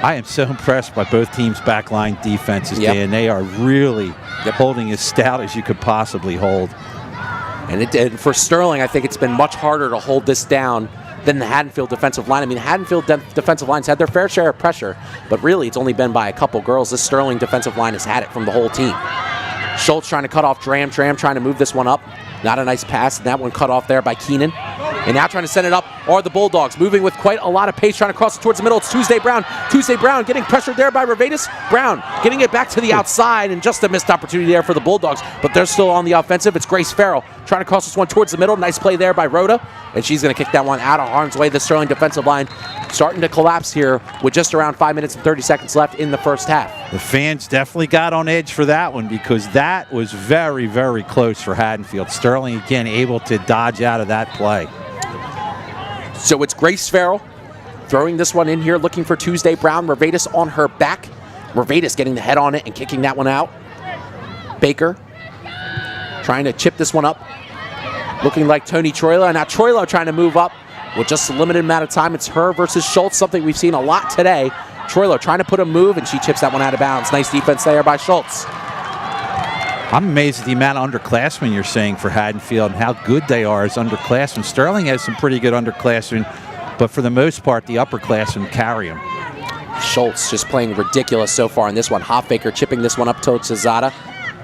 I am so impressed by both teams' backline defenses, Dan. They are really holding as stout as you could possibly hold. And for Sterling, I think it's been much harder to hold this down than the Haddonfield defensive line. I mean, the Haddonfield defensive line's had their fair share of pressure, but really it's only been by a couple girls. This Sterling defensive line has had it from the whole team. Schultz trying to cut off Dram. Dram trying to move this one up. Not a nice pass. And that one cut off there by Keenan. And now trying to send it up are the Bulldogs, moving with quite a lot of pace, trying to cross it towards the middle. It's Tuesday Brown. Tuesday Brown getting pressured there by Revatus. Brown getting it back to the outside, and just a missed opportunity there for the Bulldogs. But they're still on the offensive. It's Grace Farrell trying to cross this one towards the middle. Nice play there by Rhoda. And she's going to kick that one out of harm's way. The Sterling defensive line starting to collapse here with just around 5 minutes and 30 seconds left in the first half. The fans definitely got on edge for that one because that was very, very close for Haddonfield. Sterling, again, able to dodge out of that play. So it's Grace Farrell throwing this one in here, looking for Tuesday Brown. Revatus on her back. Revatus getting the head on it and kicking that one out. Baker trying to chip this one up. Looking like Tony Troilo. Now Troilo trying to move up with just a limited amount of time. It's her versus Schultz, something we've seen a lot today. Troilo trying to put a move, and she chips that one out of bounds. Nice defense there by Schultz. I'm amazed at the amount of underclassmen you're saying for Haddonfield and how good they are as underclassmen. Sterling has some pretty good underclassmen, but for the most part, the upperclassmen carry them. Schultz just playing ridiculous so far in this one. Hofbaker chipping this one up towards Zazada.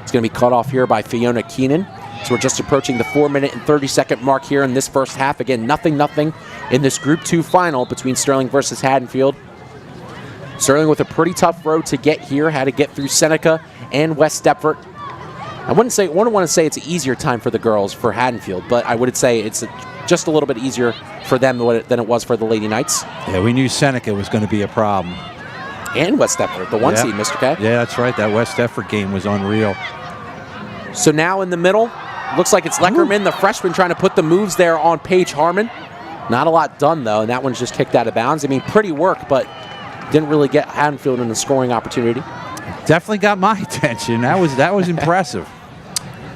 It's going to be cut off here by Fiona Keenan. So we're just approaching the 4 minute and 30 second mark here in this first half. Again, nothing in this Group 2 final between Sterling versus Haddonfield. Sterling with a pretty tough road to get here. Had to get through Seneca and West Deptford. I wouldn't want to say it's an easier time for the girls for Haddonfield, but I would say it's just a little bit easier for them than it was for the Lady Knights. Yeah, we knew Seneca was going to be a problem. And West Deptford, the one seed, Mr. K. Yeah, that's right. That West Deptford game was unreal. So now in the middle, looks like it's Leckerman, the freshman, trying to put the moves there on Paige Harmon. Not a lot done, though, and that one's just kicked out of bounds. I mean, pretty work, but didn't really get Haddonfield in the scoring opportunity. Definitely got my attention. That was impressive.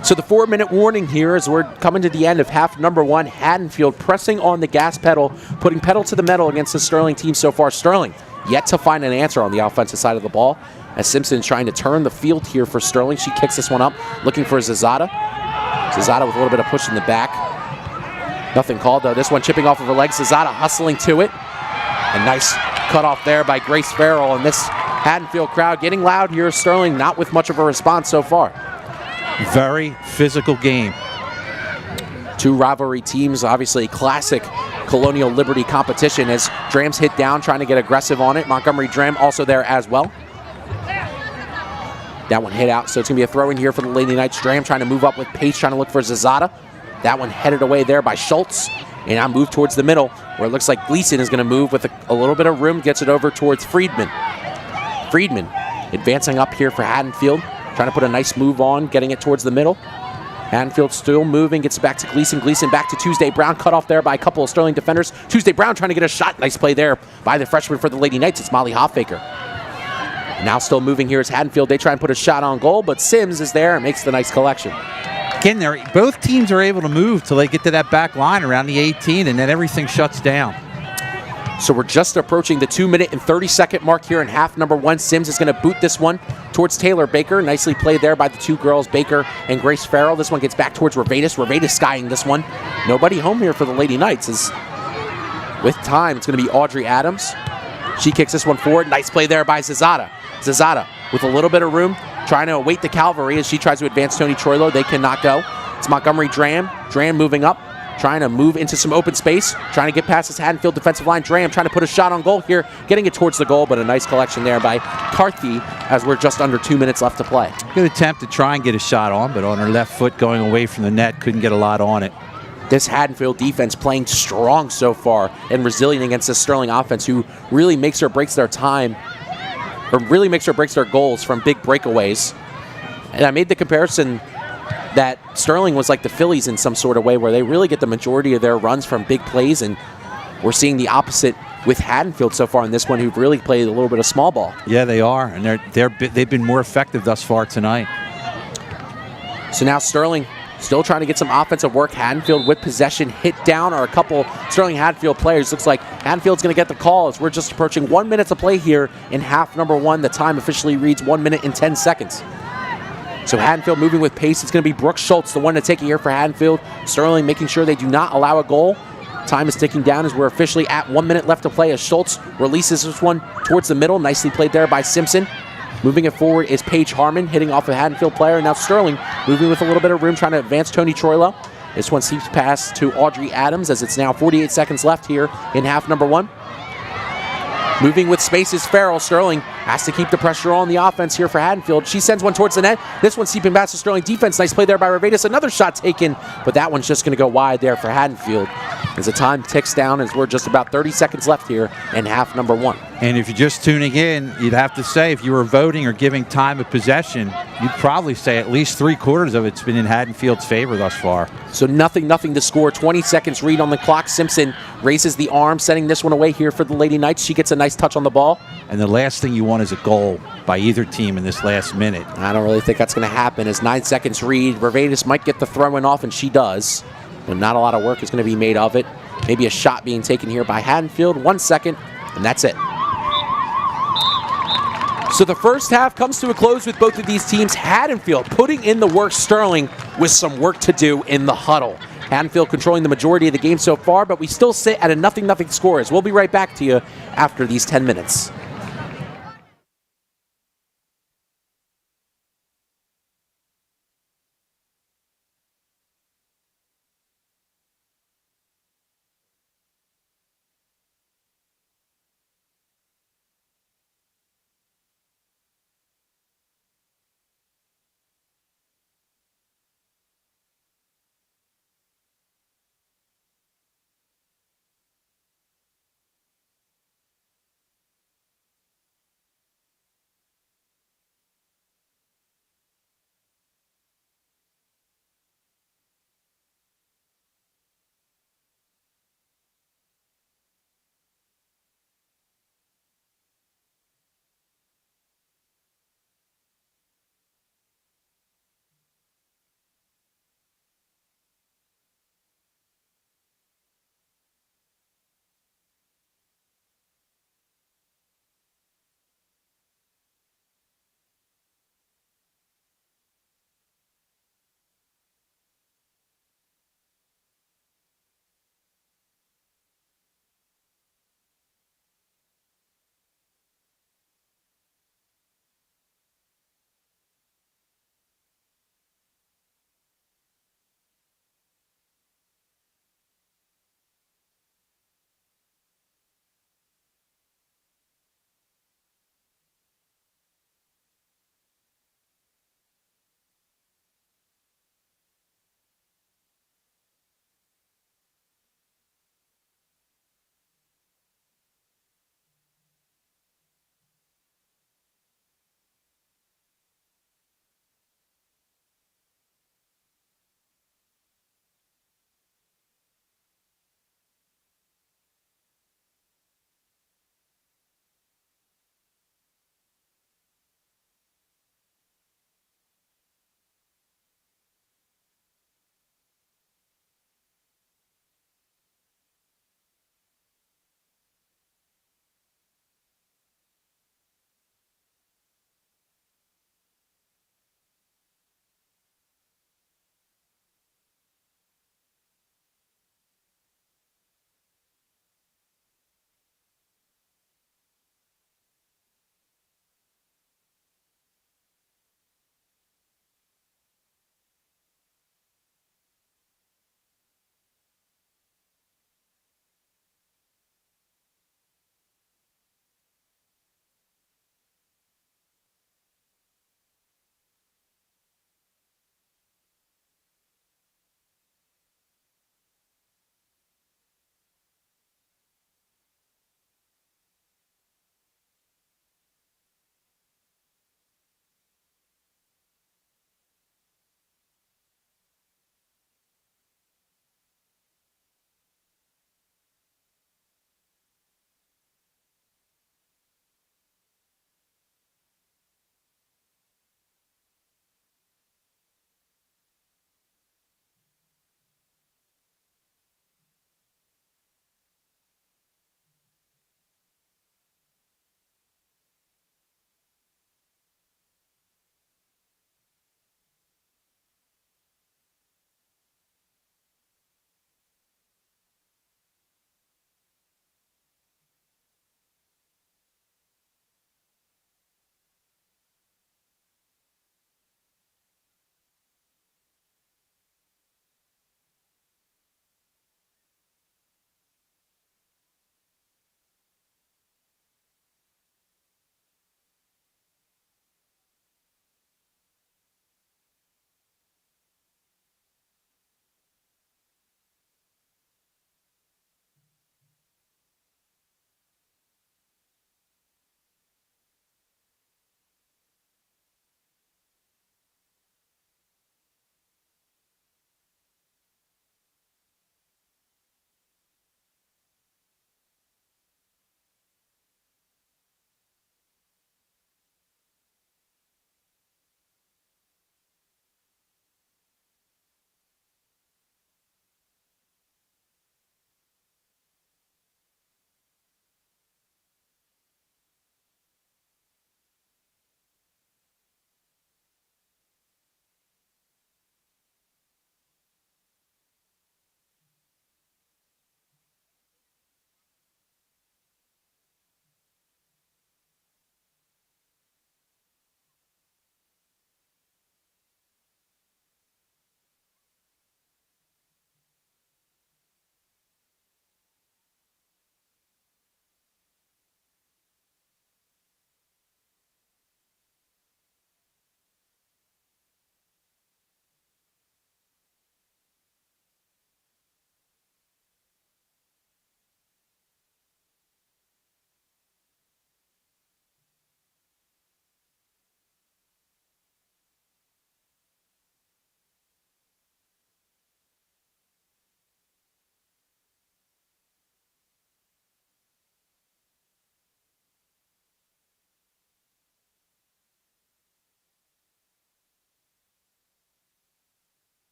So the 4 minute warning here as we're coming to the end of half number one. Haddonfield pressing on the gas pedal, putting pedal to the metal against the Sterling team so far. Sterling yet to find an answer on the offensive side of the ball as Simpson's trying to turn the field here for Sterling. She kicks this one up, looking for Zazada. Zazada with a little bit of push in the back. Nothing called, though. This one chipping off of her legs. Zazada hustling to it. A nice cut off there by Grace Farrell. And this Haddonfield crowd getting loud here. Sterling not with much of a response so far. Very physical game. Two rivalry teams, obviously classic Colonial Liberty competition as Dram's hit down, trying to get aggressive on it. Montgomery Dram also there as well. That one hit out, so it's going to be a throw in here for the Lady Knights. Dram trying to move up with pace, trying to look for Zazada. That one headed away there by Schultz. And now move towards the middle, where it looks like Gleason is going to move with a little bit of room, gets it over towards Friedman. Friedman advancing up here for Haddonfield. Trying to put a nice move on, getting it towards the middle. Haddonfield still moving, gets it back to Gleason. Gleason back to Tuesday Brown, cut off there by a couple of Sterling defenders. Tuesday Brown trying to get a shot. Nice play there by the freshman for the Lady Knights. It's Molly Hofbaker. Now still moving here is Haddonfield. They try and put a shot on goal, but Sims is there and makes the nice collection. Again, both teams are able to move till they get to that back line around the 18, and then everything shuts down. So we're just approaching the 2 minute and 30 second mark here in half number one. Sims is going to boot this one towards Taylor Baker. Nicely played there by the two girls, Baker and Grace Farrell. This one gets back towards Revatus. Revatus skying this one. Nobody home here for the Lady Knights. With time, it's going to be Audrey Adams. She kicks this one forward. Nice play there by Zazada. Zazada with a little bit of room, trying to await the cavalry as she tries to advance Tony Troilo. They cannot go. It's Montgomery Dram. Dram moving up, trying to move into some open space, trying to get past this Haddonfield defensive line. Dram trying to put a shot on goal here, getting it towards the goal, but a nice collection there by Carthy as we're just under 2 minutes left to play. Good attempt to try and get a shot on, but on her left foot going away from the net, couldn't get a lot on it. This Haddonfield defense playing strong so far and resilient against this Sterling offense who really makes or breaks their time, or really makes or breaks their goals from big breakaways. And I made the comparison that Sterling was like the Phillies in some sort of way where they really get the majority of their runs from big plays, and we're seeing the opposite with Haddonfield so far in this one, who've really played a little bit of small ball. Yeah, they are, and they've been more effective thus far tonight. So now Sterling still trying to get some offensive work. Haddonfield with possession, hit down are a couple Sterling Haddonfield players. Looks like Haddonfield's going to get the call as we're just approaching 1 minute to play here in half number one. The time officially reads 1 minute and 10 seconds. So Haddonfield moving with pace. It's going to be Brooke Schultz, the one to take it here for Haddonfield. Sterling making sure they do not allow a goal. Time is ticking down as we're officially at 1 minute left to play as Schultz releases this one towards the middle. Nicely played there by Simpson. Moving it forward is Paige Harmon, hitting off a Haddonfield player. And now Sterling moving with a little bit of room, trying to advance Tony Troilo. This one seeps past to Audrey Adams as it's now 48 seconds left here in half number 1. Moving with space is Farrell. Sterling has to keep the pressure on the offense here for Haddonfield. She sends one towards the net. This one seeping past to Sterling. Defense, nice play there by Revedas. Another shot taken, but that one's just going to go wide there for Haddonfield as the time ticks down as we're just about 30 seconds left here in half number 1. And if you're just tuning in, you'd have to say if you were voting or giving time of possession, you'd probably say at least 3/4 of it's been in Haddonfield's favor thus far. So nothing to score. 20 seconds read on the clock. Simpson raises the arm, sending this one away here for the Lady Knights. She gets a nice touch on the ball. And the last thing you want is a goal by either team in this last minute. I don't really think that's going to happen as 9 seconds read. Revedas might get the throw-in off, and she does. But not a lot of work is going to be made of it. Maybe a shot being taken here by Haddonfield. 1 second, and that's it. So the first half comes to a close with both of these teams. Haddonfield putting in the work. Sterling with some work to do in the huddle. Haddonfield controlling the majority of the game so far, but we still sit at a 0-0 score. We'll be right back to you after these 10 minutes.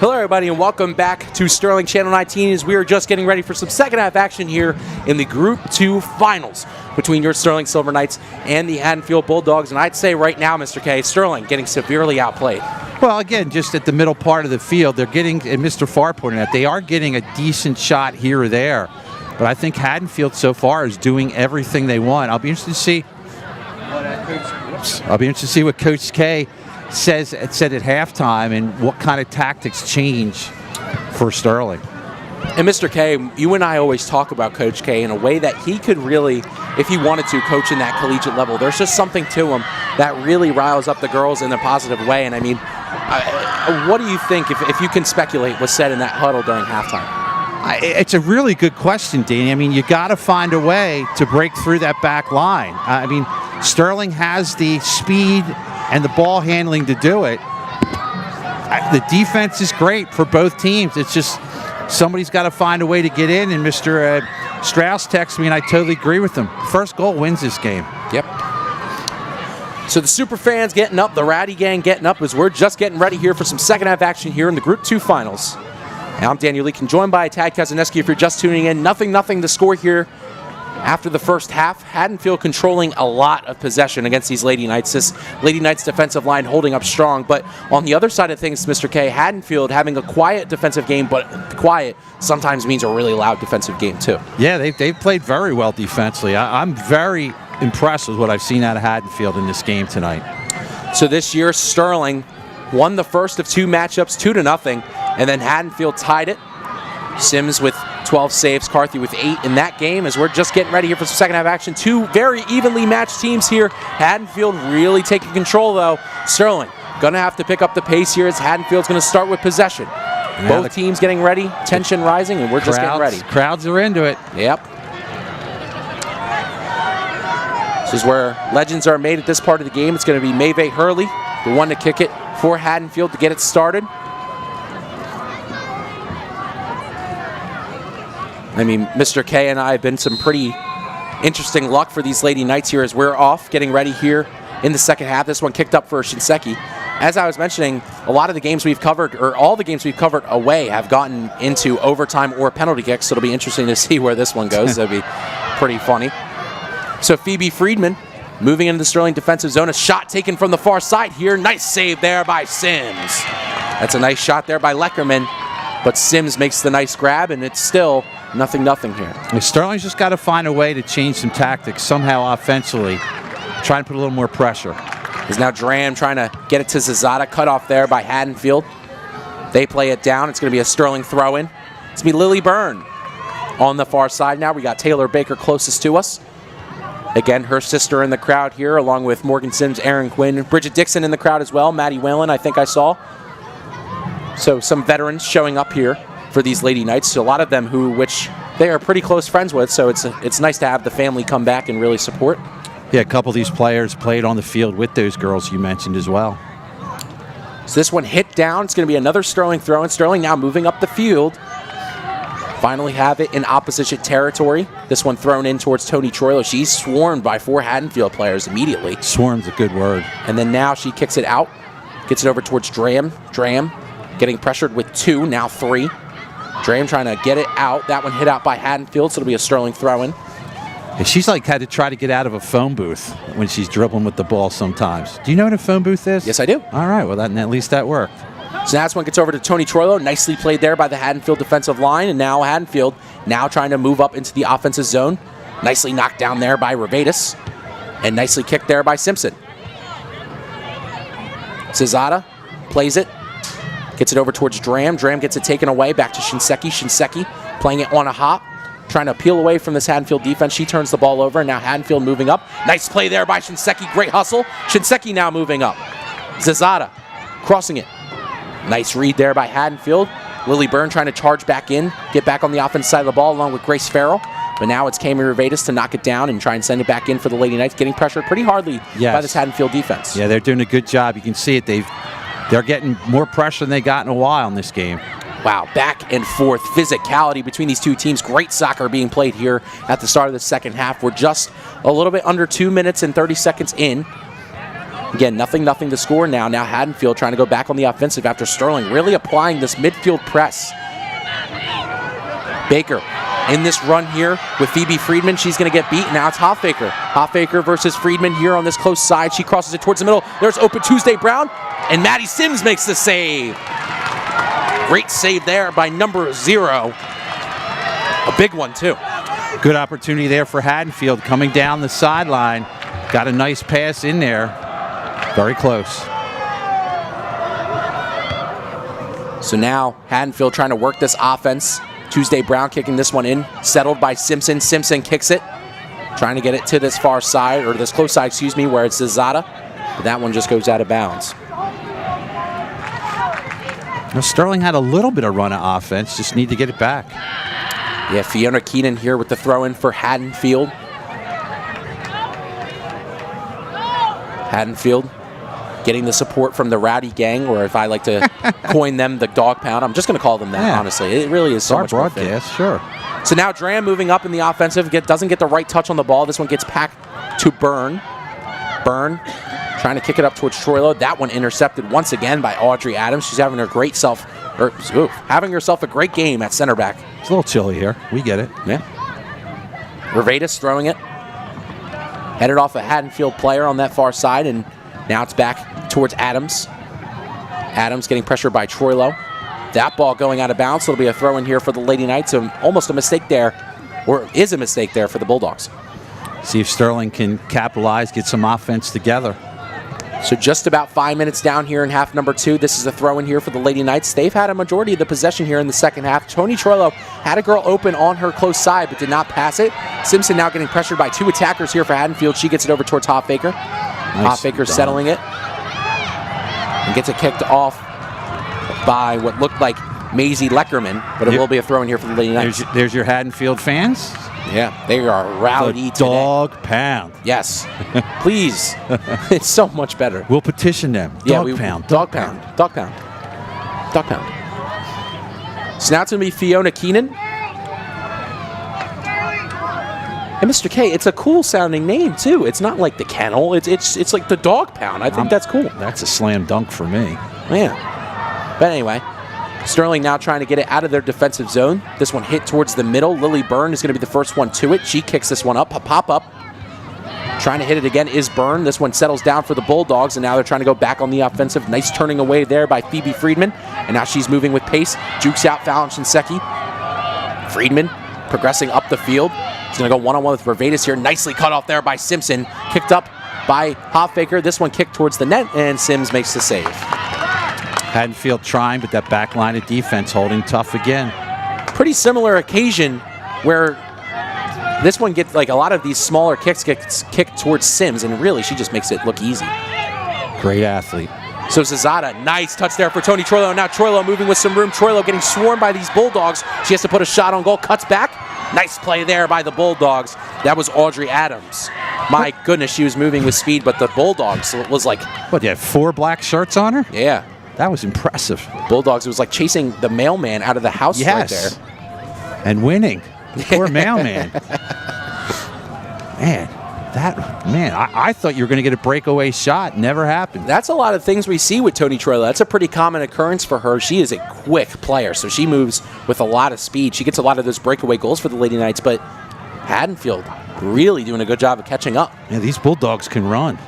Hello, everybody, and welcome back to Sterling Channel 19 as we are just getting ready for some second half action here in the Group 2 finals between your Sterling Silver Knights and the Haddonfield Bulldogs. And I'd say right now, Mr. K, Sterling getting severely outplayed. Well, again, just at the middle part of the field, they're getting, and Mr. Farr pointed out, they are getting a decent shot here or there. But I think Haddonfield so far is doing everything they want. I'll be interested to see what Coach K said at halftime and what kind of tactics change for Sterling. And Mr. K, you and I always talk about Coach K in a way that he could really, if he wanted to, coach in that collegiate level. There's just something to him that really riles up the girls in a positive way. And I mean, what do you think, if you can speculate, was said in that huddle during halftime? It's a really good question, Danny. I mean, you got to find a way to break through that back line. I mean, Sterling has the speed and the ball handling to do it. The defense is great for both teams. It's just somebody's got to find a way to get in, and Mr. Strauss texts me, and I totally agree with him. First goal wins this game. Yep. So the super fans getting up, the Ratty gang getting up as we're just getting ready here for some second half action here in the Group 2 finals. And I'm Daniel Leakin, joined by Tad Kazaneski. If you're just tuning in, 0-0 the score here after the first half. Haddonfield controlling a lot of possession against these Lady Knights. This Lady Knights defensive line holding up strong. But on the other side of things, Mr. K, Haddonfield having a quiet defensive game, but quiet sometimes means a really loud defensive game too. Yeah, they've played very well defensively. I'm very impressed with what I've seen out of Haddonfield in this game tonight. So this year, Sterling won the first of two matchups 2-0, and then Haddonfield tied it. Sims with 12 saves, Carthy with 8 in that game as we're just getting ready here for some second half action. Two very evenly matched teams here. Haddonfield really taking control though. Sterling going to have to pick up the pace here as Haddonfield's going to start with possession. Both teams getting ready, tension rising, and we're just getting ready. Crowds are into it. Yep. This is where legends are made at this part of the game. It's going to be Maeve Hurley, the one to kick it for Haddonfield to get it started. I mean, Mr. K and I have been some pretty interesting luck for these Lady Knights here as we're off getting ready here in the second half. This one kicked up for Shinseki. As I was mentioning, a lot of the games we've covered, or all the games we've covered away, have gotten into overtime or penalty kicks, so it'll be interesting to see where this one goes. That'd be pretty funny. So Phoebe Friedman moving into the Sterling defensive zone. A shot taken from the far side here. Nice save there by Sims. That's a nice shot there by Leckerman, but Sims makes the nice grab, and it's still 0-0 here. Sterling's just got to find a way to change some tactics somehow offensively, try and put a little more pressure. Is now Dram trying to get it to Zazada, cut off there by Haddonfield. They play it down. It's going to be a Sterling throw-in. It's going to be Lily Byrne on the far side now. We got Taylor Baker closest to us. Again, her sister in the crowd here, along with Morgan Sims, Aaron Quinn, Bridget Dixon in the crowd as well. Maddie Whalen, I think I saw. So some veterans showing up here for these Lady Knights. So a lot of them which they are pretty close friends with. So it's nice to have the family come back and really support. Yeah, a couple of these players played on the field with those girls you mentioned as well. So this one hit down. It's going to be another Sterling throw, and Sterling now moving up the field. Finally have it in opposition territory. This one thrown in towards Tony Troilo. She's swarmed by 4 Haddonfield players immediately. Swarm's a good word. And then now she kicks it out, gets it over towards Dram. Dram getting pressured with 2, now 3. Dram trying to get it out. That one hit out by Haddonfield, so it'll be a Sterling throw-in. Yeah, she's like had to try to get out of a phone booth when she's dribbling with the ball sometimes. Do you know what a phone booth is? Yes, I do. All right, well, at least that worked. So now this one gets over to Tony Troilo. Nicely played there by the Haddonfield defensive line. And now Haddonfield now trying to move up into the offensive zone. Nicely knocked down there by Revadis. And nicely kicked there by Simpson. Cesada plays it. Gets it over towards Dram. Dram gets it taken away. Back to Shinseki. Shinseki playing it on a hop. Trying to peel away from this Haddonfield defense. She turns the ball over. And now Haddonfield moving up. Nice play there by Shinseki. Great hustle. Shinseki now moving up. Zazada crossing it. Nice read there by Haddonfield. Lily Byrne trying to charge back in, get back on the offense side of the ball along with Grace Farrell. But now it's Kami Revadis to knock it down and try and send it back in for the Lady Knights, getting pressured pretty hardly by this Haddonfield defense. Yeah, they're doing a good job. You can see it. They're getting more pressure than they got in a while in this game. Wow, back and forth physicality between these two teams. Great soccer being played here at the start of the second half. We're just a little bit under 2 minutes and 30 seconds in. Again, nothing to score now. Now Haddonfield trying to go back on the offensive after Sterling really applying this midfield press. Baker in this run here with Phoebe Friedman. She's going to get beat. Now it's Hoffaker. Hoffaker versus Friedman here on this close side. She crosses it towards the middle. There's open Tuesday Brown, and Maddie Sims makes the save. Great save there by number 0. A big one, too. Good opportunity there for Haddonfield coming down the sideline. Got a nice pass in there. Very close. So now Haddonfield trying to work this offense. Tuesday Brown kicking this one in. Settled by Simpson. Simpson kicks it. Trying to get it to this far side, or this close side, excuse me, where it's Zazada. But that one just goes out of bounds. Now Sterling had a little bit of run of offense. Just need to get it back. Yeah, Fiona Keenan here with the throw-in for Haddonfield. Haddonfield getting the support from the Rowdy Gang, or if I like to coin them, the Dog Pound. I'm just going to call them that, honestly. It really is so much more fun. Broadcast, sure. So now Dram moving up in the offensive, doesn't get the right touch on the ball. This one gets packed to Byrne. Byrne trying to kick it up towards Troilo. That one intercepted once again by Audrey Adams. She's having having herself a great game at center back. It's a little chilly here. We get it. Yeah. Revadis throwing it. Headed off a Haddonfield player on that far side, and now it's back towards Adams. Adams getting pressured by Troilo. That ball going out of bounds. So it'll be a throw in here for the Lady Knights. Almost a mistake there, or is a mistake there for the Bulldogs. See if Sterling can capitalize, get some offense together. So just about 5 minutes down here in half number 2. This is a throw in here for the Lady Knights. They've had a majority of the possession here in the second half. Tony Troilo had a girl open on her close side but did not pass it. Simpson now getting pressured by 2 attackers here for Haddonfield. She gets it over towards Hoffaker. Hoffaker settling it and gets it kicked off by what looked like Maisie Leckerman, but it will be a throw in here for the Lady Knights. There's your Haddonfield fans. Yeah, they are rowdy today. Dog Pound. Yes, please. It's so much better. We'll petition them. Dog Pound. Dog Pound. Dog Pound. Dog Pound. So now it's going to be Fiona Keenan. And Mr. K, it's a cool sounding name too. It's not like the kennel. It's like the Dog Pound. I think that's cool. That's a slam dunk for me. Yeah. But anyway, Sterling now trying to get it out of their defensive zone. This one hit towards the middle. Lily Byrne is going to be the first one to it. She kicks this one up. Pop up. Trying to hit it again is Byrne. This one settles down for the Bulldogs, and now they're trying to go back on the offensive. Nice turning away there by Phoebe Friedman. And now she's moving with pace. Jukes out Fallon Shinseki. Friedman progressing up the field. He's going to go one-on-one with Revadis here. Nicely cut off there by Simpson. Kicked up by Hoffaker. This one kicked towards the net, and Sims makes the save. Haddonfield trying, but that back line of defense holding tough again. Pretty similar occasion where this one gets, like, a lot of these smaller kicks gets kicked towards Sims, and really she just makes it look easy. Great athlete. So Zazada, nice touch there for Tony Troilo. Now Troilo moving with some room. Troilo getting swarmed by these Bulldogs. She has to put a shot on goal, cuts back. Nice play there by the Bulldogs. That was Audrey Adams. My goodness, she was moving with speed, but the Bulldogs was like... What, you had 4 black shirts on her? Yeah. That was impressive. Bulldogs, it was like chasing the mailman out of the house right there. And winning. Poor mailman. I thought you were going to get a breakaway shot. Never happened. That's a lot of things we see with Tony Troilo. That's a pretty common occurrence for her. She is a quick player, so she moves with a lot of speed. She gets a lot of those breakaway goals for the Lady Knights, but Haddonfield really doing a good job of catching up. Yeah, these Bulldogs can run.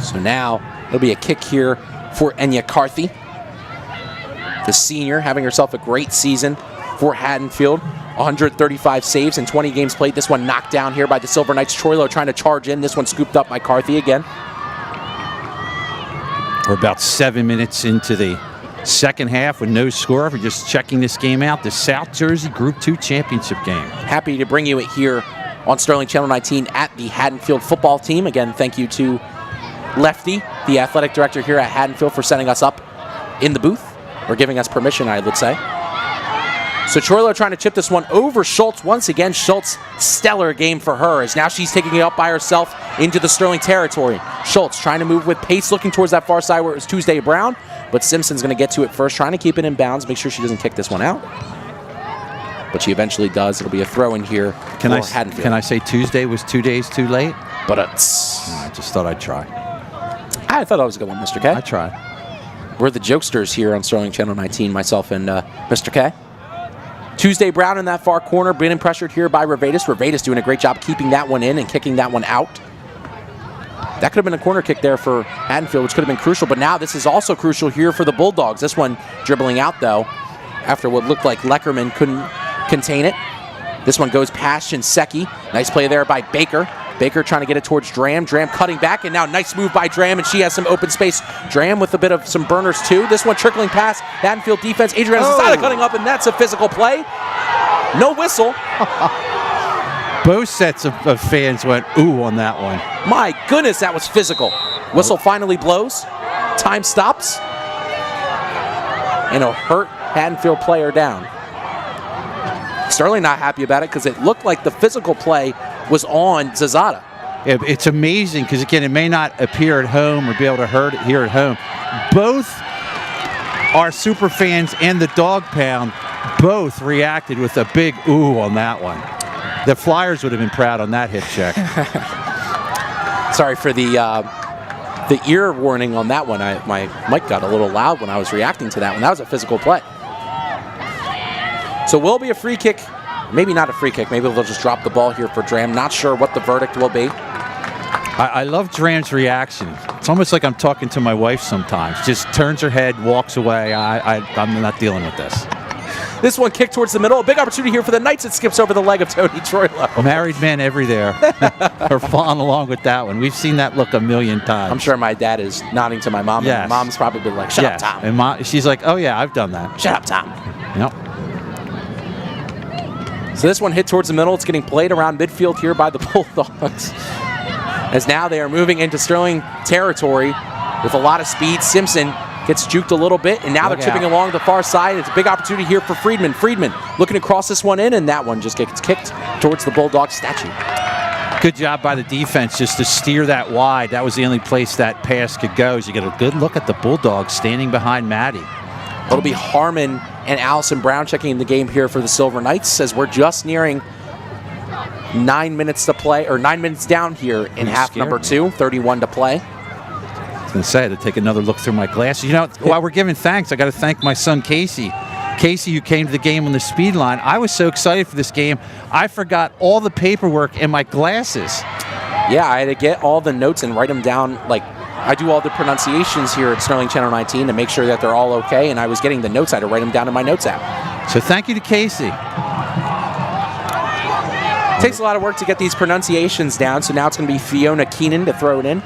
So now it'll be a kick here for Enya Carthy. The senior having herself a great season for Haddonfield. 135 saves in 20 games played. This one knocked down here by the Silver Knights. Troilo trying to charge in. This one scooped up by Carthy again. We're about 7 minutes into the second half with no score. We're just checking this game out. The South Jersey Group 2 Championship game. Happy to bring you it here on Sterling Channel 19 at the Haddonfield football team. Again, thank you to Lefty, the athletic director here at Haddonfield, for setting us up in the booth, or giving us permission, I would say. So Troilo trying to chip this one over Schultz. Once again, Schultz, stellar game for her, as now she's taking it up by herself into the Sterling territory. Schultz trying to move with pace, looking towards that far side where it was Tuesday Brown, but Simpson's going to get to it first, trying to keep it in bounds, make sure she doesn't kick this one out. but she eventually does. It'll be a throw in here for Haddonfield. Can I say Tuesday was 2 days too late? But I just thought I'd try. I thought that was a good one, Mr. K. I tried. We're the jokesters here on Sterling Channel 19, myself and Mr. K. Tuesday Brown in that far corner, being pressured here by Revatus. Revatus doing a great job keeping that one in and kicking that one out. That could have been a corner kick there for Haddonfield, which could have been crucial, but now this is also crucial here for the Bulldogs. This one dribbling out, though, after what looked like Leckerman couldn't contain it. This one goes past Shinseki. Nice play there by Baker. Baker trying to get it towards Dram. Dram cutting back, and now nice move by Dram, and she has some open space. Dram with a bit of some burners, too. This one trickling past Haddonfield defense. Adriana Zazada cutting up, and that's a physical play. No whistle. Both sets of fans went ooh on that one. My goodness, that was physical. Whistle finally blows. Time stops. And a hurt Haddonfield player down. Sterling not happy about it because it looked like the physical play was on Zazada. It's amazing because, again, it may not appear at home or be able to hear at home. Both our super fans and the Dog Pound both reacted with a big ooh on that one. The Flyers would have been proud on that hit check. Sorry for the ear warning on that one. My mic got a little loud when I was reacting to that one. That was a physical play. So will be a free kick. Maybe not a free kick. Maybe they'll just drop the ball here for Dram. Not sure what the verdict will be. I love Dram's reaction. It's almost like I'm talking to my wife sometimes. Just turns her head, walks away. I'm not dealing with this. This one kicked towards the middle. A big opportunity here for the Knights. It skips over the leg of Tony Troilo. Married men everywhere are following along with that one. We've seen that look a million times. I'm sure my dad is nodding to my mom. Yes. And my mom's probably been like, shut up, Tom. And she's like, oh, yeah, I've done that. Shut up, Tom. Yep. So this one hit towards the middle. It's getting played around midfield here by the Bulldogs. As now they are moving into Sterling territory with a lot of speed. Simpson gets juked a little bit, and now they're chipping along the far side. It's a big opportunity here for Friedman. Friedman looking to cross this one in, and that one just gets kicked towards the Bulldog statue. Good job by the defense just to steer that wide. That was the only place that pass could go. So you get a good look at the Bulldogs standing behind Maddie. It'll be Harmon and Allison Brown checking the game here for the Silver Knights as we're just nearing 9 minutes to play, or 9 minutes down here in half number 2, 31 to play. I was going to say, I had to take another look through my glasses. You know, while we're giving thanks, I got to thank my son, Casey. Casey, who came to the game on the speed line. I was so excited for this game, I forgot all the paperwork in my glasses. Yeah, I had to get all the notes and write them down. Like, I do all the pronunciations here at Sterling Channel 19 to make sure that they're all okay, and I was getting the notes. I had to write them down in my notes app. So thank you to Casey. It takes a lot of work to get these pronunciations down, so now it's going to be Fiona Keenan to throw it in.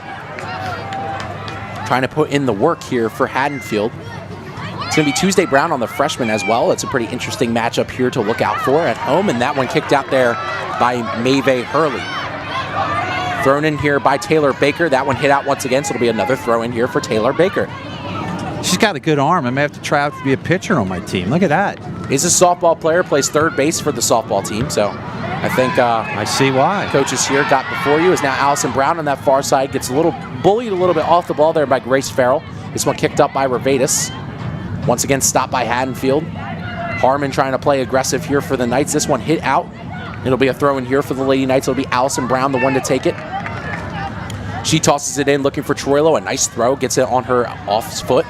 Trying to put in the work here for Haddonfield. It's going to be Tuesday Brown on the freshman as well. It's a pretty interesting matchup here to look out for at home, and that one kicked out there by Maeve Hurley. Thrown in here by Taylor Baker. That one hit out once again, so it'll be another throw in here for Taylor Baker. She's got a good arm. I may have to try out to be a pitcher on my team. Look at that. He's a softball player, plays third base for the softball team, so I think I see why. Coaches here got before you. Is now Allison Brown on that far side. Gets a little bullied a little bit off the ball there by Grace Farrell. This one kicked up by Revatus. Once again stopped by Haddonfield. Harmon trying to play aggressive here for the Knights. This one hit out. It'll be a throw in here for the Lady Knights. It'll be Allison Brown, the one to take it. She tosses it in looking for Troilo. A nice throw. Gets it on her off foot.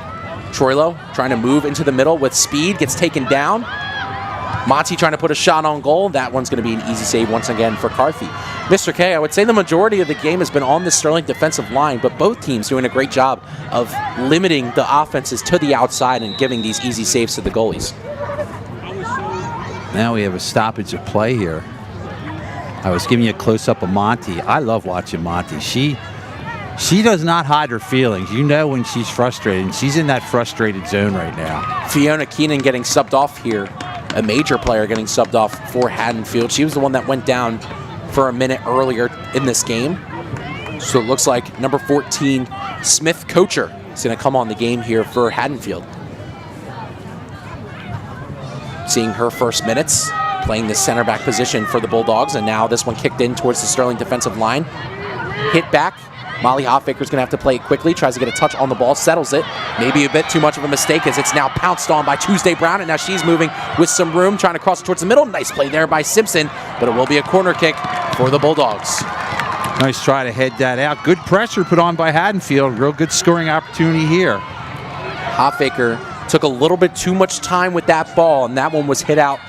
Troilo trying to move into the middle with speed. Gets taken down. Monty trying to put a shot on goal. That one's going to be an easy save once again for Carthy. Mr. K, I would say the majority of the game has been on the Sterling defensive line, but both teams doing a great job of limiting the offenses to the outside and giving these easy saves to the goalies. Now we have a stoppage of play here. I was giving you a close-up of Monty. I love watching Monty. She does not hide her feelings. You know when she's frustrated, and she's in that frustrated zone right now. Fiona Keenan getting subbed off here. A major player getting subbed off for Haddonfield. She was the one that went down for a minute earlier in this game. So it looks like number 14, Smith Kocher, is going to come on the game here for Haddonfield. Seeing her first minutes, playing the center back position for the Bulldogs, and now this one kicked in towards the Sterling defensive line. Hit back Molly Hoffaker's going to have to play it quickly, tries to get a touch on the ball, settles it. Maybe a bit too much of a mistake as it's now pounced on by Tuesday Brown, and now she's moving with some room, trying to cross it towards the middle. Nice play there by Simpson, but it will be a corner kick for the Bulldogs. Nice try to head that out. Good pressure put on by Haddonfield. Real good scoring opportunity here. Hoffaker took a little bit too much time with that ball, and that one was hit out,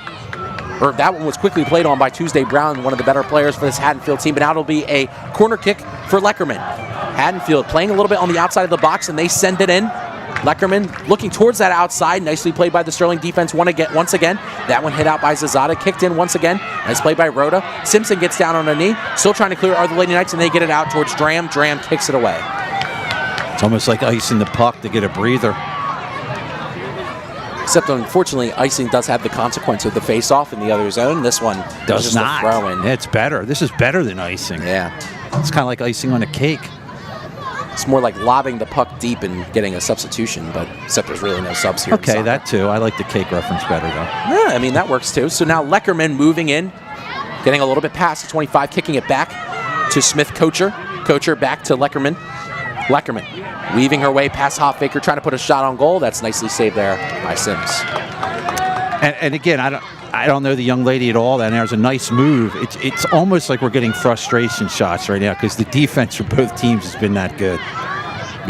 or that one was quickly played on by Tuesday Brown, one of the better players for this Haddonfield team, but now it'll be a corner kick for Leckerman. Haddonfield playing a little bit on the outside of the box, and they send it in. Leckerman looking towards that outside, nicely played by the Sterling defense once again. That one hit out by Zazada, kicked in once again. Nice play by Rhoda. Simpson gets down on a knee, still trying to clear Are the Lady Knights, and they get it out towards Dram. Dram kicks it away. It's almost like icing the puck to get a breather. Except, unfortunately, icing does have the consequence of the face-off in the other zone. This one does not. Throw-in. It's better. This is better than icing. Yeah. It's kind of like icing on a cake. It's more like lobbing the puck deep and getting a substitution, but except there's really no subs here. Okay, that too. I like the cake reference better, though. Yeah, I mean, that works too. So now Leckerman moving in, getting a little bit past the 25, kicking it back to Smith-Kocher. Kocher back to Leckerman. Leckerman weaving her way past Hoffaker, trying to put a shot on goal. That's nicely saved there by Sims. And again, I don't know the young lady at all, and there's a nice move. It's almost like we're getting frustration shots right now because the defense for both teams has been that good.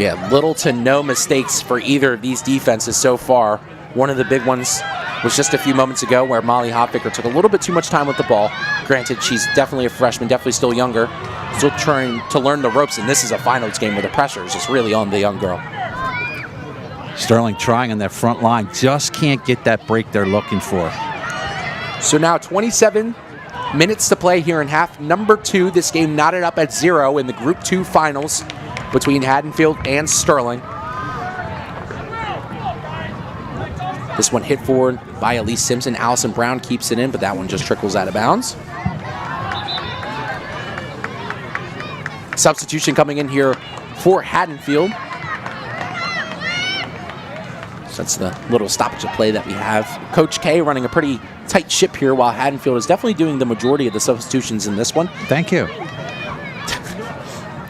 Yeah, little to no mistakes for either of these defenses so far. One of the big ones was just a few moments ago where Molly Hoffaker took a little bit too much time with the ball. Granted, she's definitely a freshman, definitely still younger, still trying to learn the ropes, and this is a finals game where the pressure is just really on the young girl. Sterling trying on that front line, just can't get that break they're looking for. So now 27 minutes to play here in half number 2. This game knotted up at 0 in the Group 2 finals between Haddonfield and Sterling. This one hit forward by Elise Simpson. Allison Brown keeps it in, but that one just trickles out of bounds. Substitution coming in here for Haddonfield. So that's the little stoppage of play that we have. Coach K running a pretty tight ship here, while Haddonfield is definitely doing the majority of the substitutions in this one. Thank you.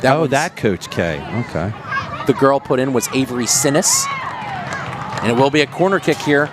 That Coach K. Okay. The girl put in was Avery Sinnis. And it will be a corner kick here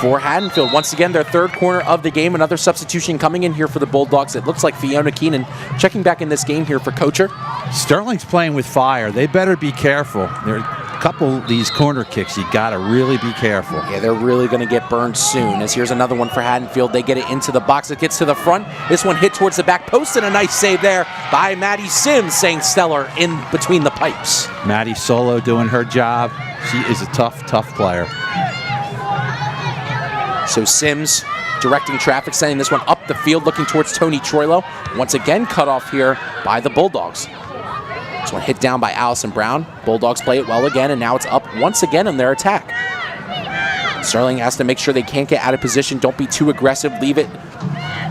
for Haddonfield. Once again, their third corner of the game. Another substitution coming in here for the Bulldogs. It looks like Fiona Keenan checking back in this game here for Kocher. Sterling's playing with fire. They better be careful. There are a couple of these corner kicks. You got to really be careful. Yeah, they're really going to get burned soon. As here's another one for Haddonfield. They get it into the box. It gets to the front. This one hit towards the back post, and a nice save there by Maddie Sims, saying stellar in between the pipes. Maddie Solo doing her job. She is a tough player. So Sims directing traffic, sending this one up the field, looking towards Tony Troilo. Once again, cut off here by the Bulldogs. This one hit down by Allison Brown. Bulldogs play it well again, and now it's up once again in their attack. Sterling has to make sure they can't get out of position. Don't be too aggressive. Leave it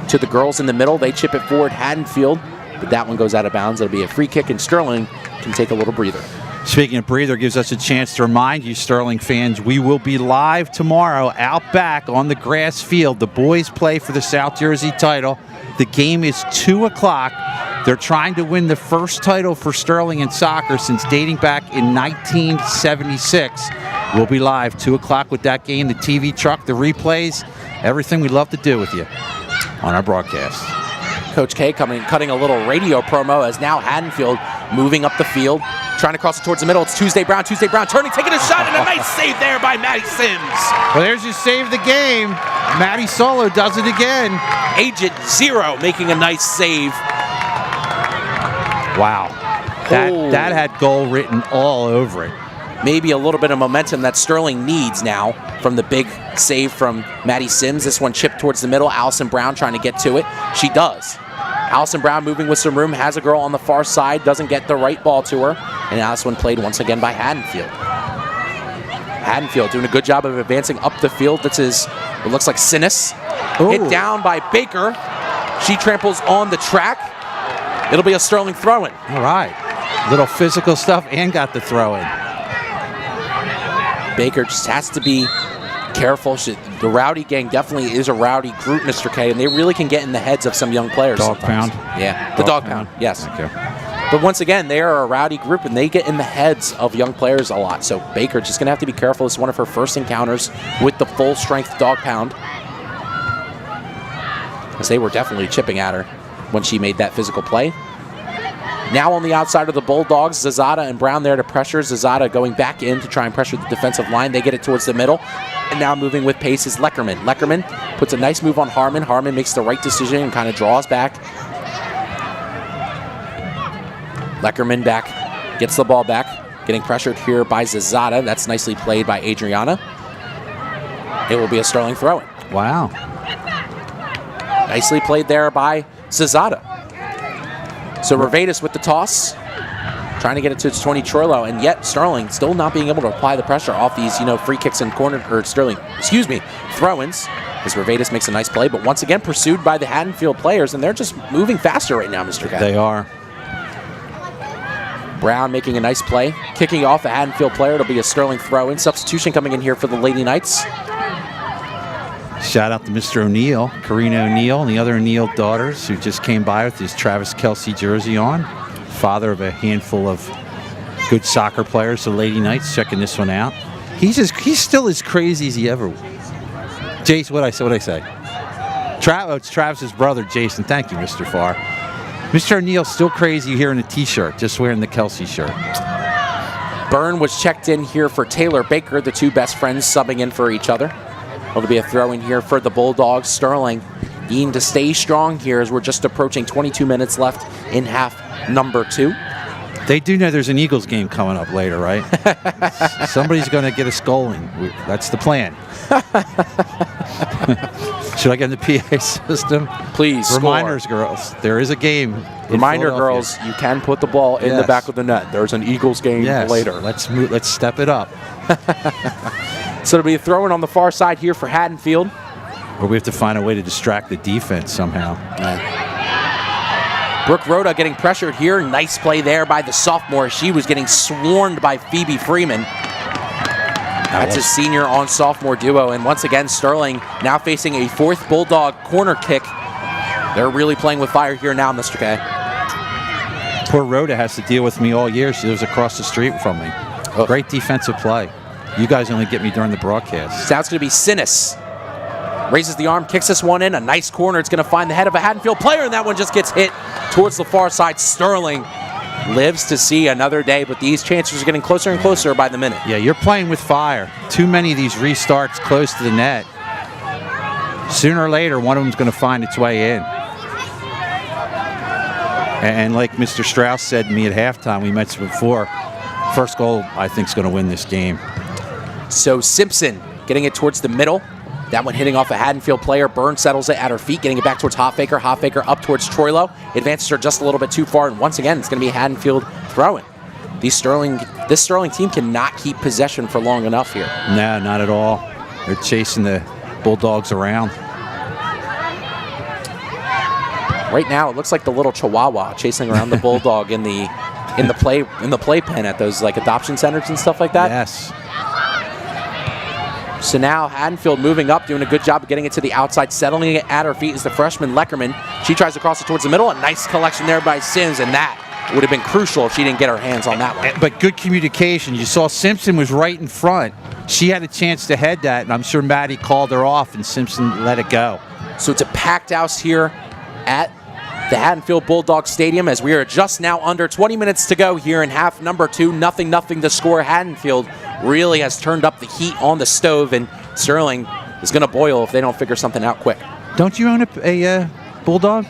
to the girls in the middle. They chip it forward, Haddonfield, but that one goes out of bounds. It'll be a free kick, and Sterling can take a little breather. Speaking of breather, gives us a chance to remind you, Sterling fans, we will be live tomorrow out back on the grass field. The boys play for the South Jersey title. The game is 2 o'clock. They're trying to win the first title for Sterling in soccer since dating back in 1976. We'll be live 2 o'clock with that game, the TV truck, the replays, everything we love to do with you on our broadcast. Coach K cutting a little radio promo as now Haddonfield moving up the field, trying to cross it towards the middle. It's Tuesday Brown turning, taking a shot, and a nice save there by Maddie Sims. Well, there's your save the game. Maddie Solo does it again. Agent Zero making a nice save. Wow. That had goal written all over it. Maybe a little bit of momentum that Sterling needs now from the big save from Maddie Sims. This one chipped towards the middle. Allison Brown trying to get to it. She does. Allison Brown moving with some room, has a girl on the far side, doesn't get the right ball to her, and now this one played once again by Haddonfield. Haddonfield doing a good job of advancing up the field. This is, it looks like Sinnis. Hit down by Baker. She tramples on the track. It'll be a Sterling throw-in. All right. Little physical stuff and got the throw-in. Baker just has to be careful. The Rowdy gang definitely is a rowdy group, Mr. K, and they really can get in the heads of some young players Dog sometimes. pound? Yeah, the dog pound. Yes. Okay. But once again, they are a rowdy group, and they get in the heads of young players a lot. So Baker just going to have to be careful. It's one of her first encounters with the full-strength dog pound, as they were definitely chipping at her when she made that physical play. Now on the outside of the Bulldogs, Zazada and Brown there to pressure. Zazada going back in to try and pressure the defensive line. They get it towards the middle. And now moving with pace is Leckerman. Leckerman puts a nice move on Harmon. Harmon makes the right decision and kind of draws back. Leckerman back, gets the ball back. Getting pressured here by Zazada. That's nicely played by Adriana. It will be a Sterling throw-in. Wow. Nicely played there by Zazada. So Revadis with the toss, trying to get it to its 20 Troilo, and yet Sterling still not being able to apply the pressure off these, free kicks and throw-ins, as Revadis makes a nice play, but once again pursued by the Haddonfield players, and they're just moving faster right now, Mr. Guy. They are. Brown making a nice play, kicking off the Haddonfield player. It'll be a Sterling throw-in. Substitution coming in here for the Lady Knights. Shout out to Mr. O'Neill, Karina O'Neill, and the other O'Neill daughters who just came by with his Travis Kelce jersey on. Father of a handful of good soccer players, the Lady Knights, checking this one out. He's still as crazy as he ever was. Jason, what'd I say? It's Travis's brother, Jason. Thank you, Mr. Farr. Mr. O'Neill still crazy here in a t-shirt, just wearing the Kelce shirt. Byrne was checked in here for Taylor Baker, the two best friends subbing in for each other. It'll be a throw in here for the Bulldogs. Sterling needing to stay strong here as we're just approaching 22 minutes left in half number 2. They do know there's an Eagles game coming up later, right? Somebody's going to get a scolding. That's the plan. Should I get in the PA system? Please, Reminders, girls. There is a game. Reminder, girls, you can put the ball in the back of the net. There's an Eagles game later. Let's move. Let's step it up. So it'll be a throw-in on the far side here for Haddonfield. Or we have to find a way to distract the defense somehow. Brooke Rhoda getting pressured here. Nice play there by the sophomore. She was getting swarmed by Phoebe Freeman. That's a senior on sophomore duo. And once again, Sterling now facing a fourth Bulldog corner kick. They're really playing with fire here now, Mr. K. Poor Rhoda has to deal with me all year. She lives across the street from me. Great defensive play. You guys only get me during the broadcast. So now it's going to be Sinnis. Raises the arm, kicks this one in. A nice corner. It's going to find the head of a Haddonfield player, and that one just gets hit towards the far side. Sterling lives to see another day, but these chances are getting closer and closer by the minute. Yeah, you're playing with fire. Too many of these restarts close to the net. Sooner or later, one of them's going to find its way in. And like Mr. Strauss said to me at halftime, we mentioned before, first goal, I think, is going to win this game. So Simpson getting it towards the middle. That one hitting off a Haddonfield player. Byrne settles it at her feet, getting it back towards Hoffaker. Hoffaker up towards Troilo. Advances her just a little bit too far, and once again, it's going to be Haddonfield throwing. This Sterling team cannot keep possession for long enough here. No, not at all. They're chasing the Bulldogs around. Right now, it looks like the little Chihuahua chasing around the Bulldog in the playpen at those like adoption centers and stuff like that. Yes. So now Haddonfield moving up, doing a good job of getting it to the outside, settling it at her feet is the freshman Leckerman. She tries to cross it towards the middle. A nice collection there by Sims, and that would have been crucial if she didn't get her hands on that one. But good communication. You saw Simpson was right in front. She had a chance to head that, and I'm sure Maddie called her off, and Simpson let it go. So it's a packed house here at the Haddonfield Bulldog Stadium as we are just now under 20 minutes to go here in half number 2. 0-0 to score. Haddonfield really has turned up the heat on the stove, and Sterling is going to boil if they don't figure something out quick. Don't you own a Bulldog?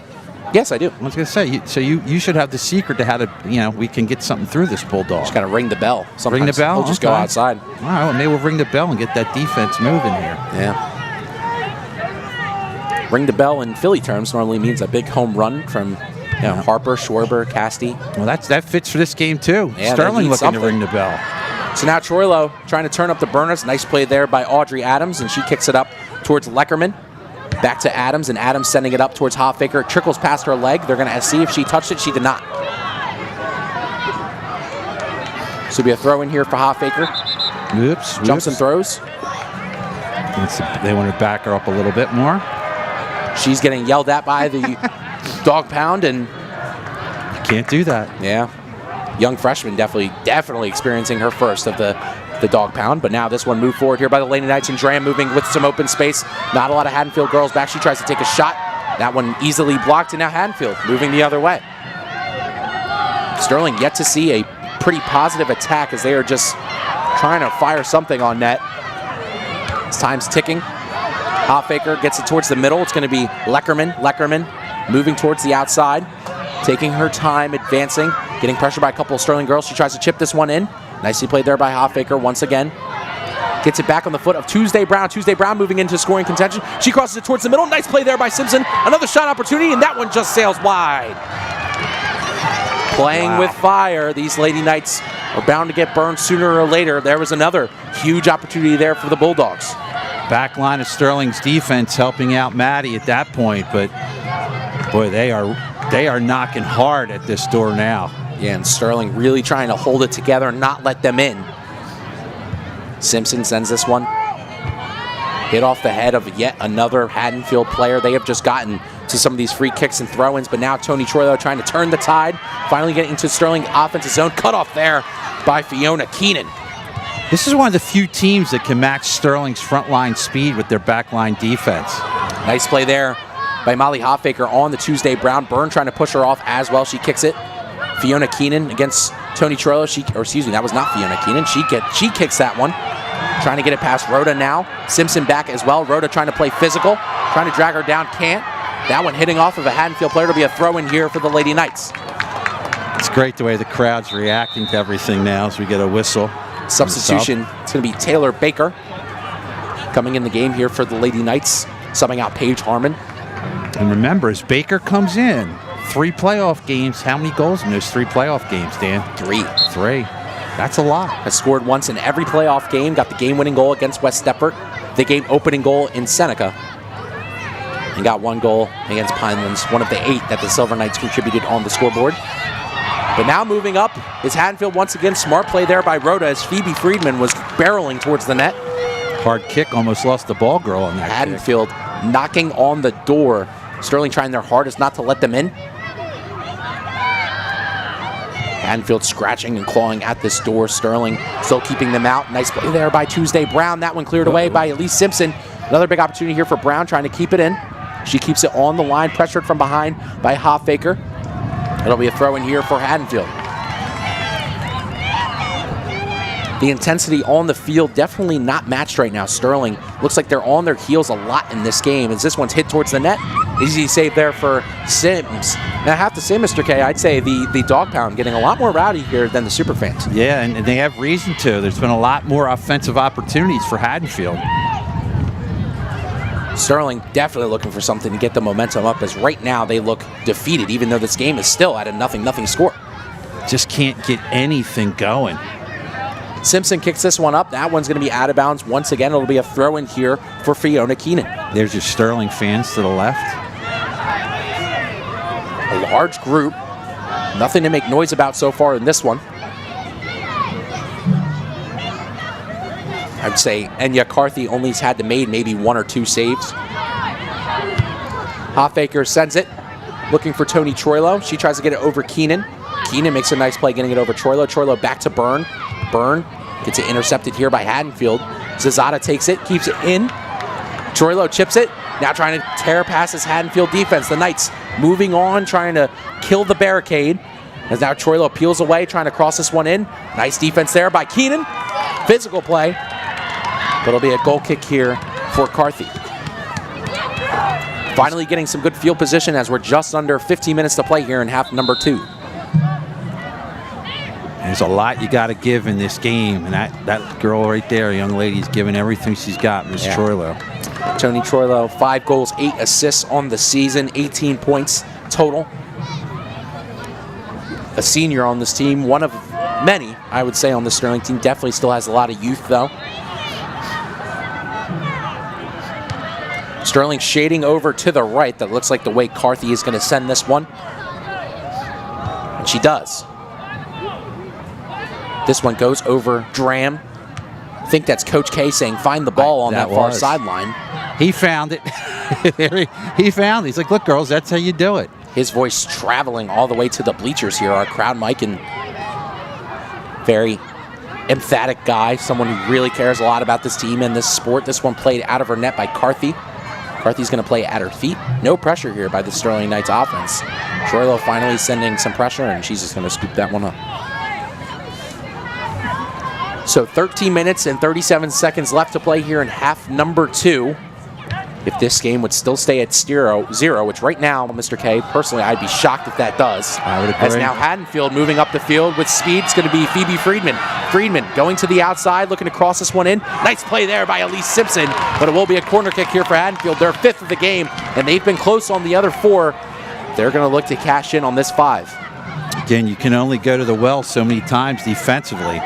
Yes, I do. I was going to say, so you should have the secret to how to, we can get something through this Bulldog. Just got to ring the bell. Sometimes ring the bell? We'll just go outside. All right, well, maybe we'll ring the bell and get that defense moving here. Yeah. Ring the bell in Philly terms normally means a big home run from Harper, Schwarber, Casti. Well, that fits for this game, too. Yeah, Sterling looking to ring the bell. So now Troilo trying to turn up the burners. Nice play there by Audrey Adams, and she kicks it up towards Leckerman. Back to Adams, and Adams sending it up towards Hoffaker. It trickles past her leg. They're going to see if she touched it. She did not. So it'll be a throw in here for Hoffaker. Oops. Jumps and throws. They want to back her up a little bit more. She's getting yelled at by the dog pound, and Can't do that. Yeah. Young freshman definitely experiencing her first of the dog pound, but now this one moved forward here by the Lady Knights, and Dram moving with some open space. Not a lot of Haddonfield girls back. She tries to take a shot. That one easily blocked, and now Haddonfield moving the other way. Sterling yet to see a pretty positive attack as they are just trying to fire something on net. As time's ticking. Hoffaker gets it towards the middle. It's going to be Leckerman. Leckerman moving towards the outside, taking her time, advancing, getting pressured by a couple of Sterling girls. She tries to chip this one in. Nicely played there by Hoffaker once again. Gets it back on the foot of Tuesday Brown. Tuesday Brown moving into scoring contention. She crosses it towards the middle. Nice play there by Simpson. Another shot opportunity, and that one just sails wide. Playing with fire. These Lady Knights are bound to get burned sooner or later. There was another huge opportunity there for the Bulldogs. Back line of Sterling's defense helping out Maddie at that point, but boy, they are knocking hard at this door now. Yeah, and Sterling really trying to hold it together and not let them in. Simpson sends this one. Hit off the head of yet another Haddonfield player. They have just gotten to some of these free kicks and throw-ins, but now Tony Troilo trying to turn the tide. Finally getting into Sterling offensive zone. Cut off there by Fiona Keenan. This is one of the few teams that can match Sterling's frontline speed with their backline defense. Nice play there by Molly Hoffaker on the Tuesday Brown. Byrne trying to push her off as well. She kicks it. Fiona Keenan against Tony Troilo. That was not Fiona Keenan. She kicks that one. Trying to get it past Rhoda now. Simpson back as well. Rhoda trying to play physical. Trying to drag her down. Can't. That one hitting off of a Haddonfield player. It'll be a throw-in here for the Lady Knights. It's great the way the crowd's reacting to everything now as we get a whistle. Substitution. It's going to be Taylor Baker coming in the game here for the Lady Knights, subbing out Paige Harmon. And remember, as Baker comes in, 3 playoff games. How many goals in those 3 playoff games, Dan? 3. 3. That's a lot. Has scored once in every playoff game. Got the game-winning goal against West Deptford, the game-opening goal in Seneca, and got 1 goal against Pinelands, one of the 8 that the Silver Knights contributed on the scoreboard. But now moving up is Haddonfield once again. Smart play there by Rhoda as Phoebe Friedman was barreling towards the net. Hard kick, almost lost the ball girl on that Haddonfield knocking on the door. Sterling trying their hardest not to let them in. Haddonfield scratching and clawing at this door. Sterling still keeping them out. Nice play there by Tuesday Brown. That one cleared away by Elise Simpson. Another big opportunity here for Brown trying to keep it in. She keeps it on the line, pressured from behind by Hoffaker. It'll be a throw in here for Haddonfield. The intensity on the field definitely not matched right now. Sterling looks like they're on their heels a lot in this game as this one's hit towards the net. Easy save there for Sims. And I have to say, Mr. K, I'd say the dog pound getting a lot more rowdy here than the super fans. Yeah, and they have reason to. There's been a lot more offensive opportunities for Haddonfield. Sterling definitely looking for something to get the momentum up as right now they look defeated, even though this game is still at a 0-0 score. Just can't get anything going. Simpson kicks this one up. That one's going to be out of bounds once again. It'll be a throw in here for Fiona Keenan. There's your Sterling fans to the left. A large group. Nothing to make noise about so far in this one. I'd say Enya Carthy only has had to made maybe 1 or 2 saves. Hoffaker sends it, looking for Tony Troilo. She tries to get it over Keenan. Keenan makes a nice play getting it over Troilo. Troilo back to Byrne. Byrne gets it intercepted here by Haddonfield. Zazada takes it, keeps it in. Troilo chips it. Now trying to tear past this Haddonfield defense. The Knights moving on, trying to kill the barricade. As now Troilo peels away, trying to cross this one in. Nice defense there by Keenan. Physical play. But it'll be a goal kick here for Carthy. Finally getting some good field position as we're just under 15 minutes to play here in half number 2. There's a lot you got to give in this game, and that girl right there, young lady's giving everything she's got, Miss Troilo. Tony Troilo, 5 goals, 8 assists on the season, 18 points total. A senior on this team, one of many, I would say, on the Sterling team. Definitely still has a lot of youth, though. Sterling shading over to the right. That looks like the way Carthy is going to send this one. And she does. This one goes over Dram. I think that's Coach K saying, find the ball on that far sideline. He found it. He found it. He's like, look, girls, that's how you do it. his voice traveling all the way to the bleachers here. Our crowd mic, and very emphatic guy, someone who really cares a lot about this team and this sport. This one played out of her net by Carthy. Carthy's going to play at her feet. No pressure here by the Sterling Knights offense. Troilo finally sending some pressure, and she's just going to scoop that one up. So 13 minutes and 37 seconds left to play here in half number 2. If this game would still stay at 0-0, which right now, Mr. K, personally, I'd be shocked if that does. I would agree. As now Haddonfield moving up the field with speed. It's going to be Phoebe Friedman. Friedman going to the outside, looking to cross this one in. Nice play there by Elise Simpson, but it will be a corner kick here for Haddonfield. They're 5th of the game, and they've been close on the other 4. They're going to look to cash in on this 5. Again, you can only go to the well so many times defensively.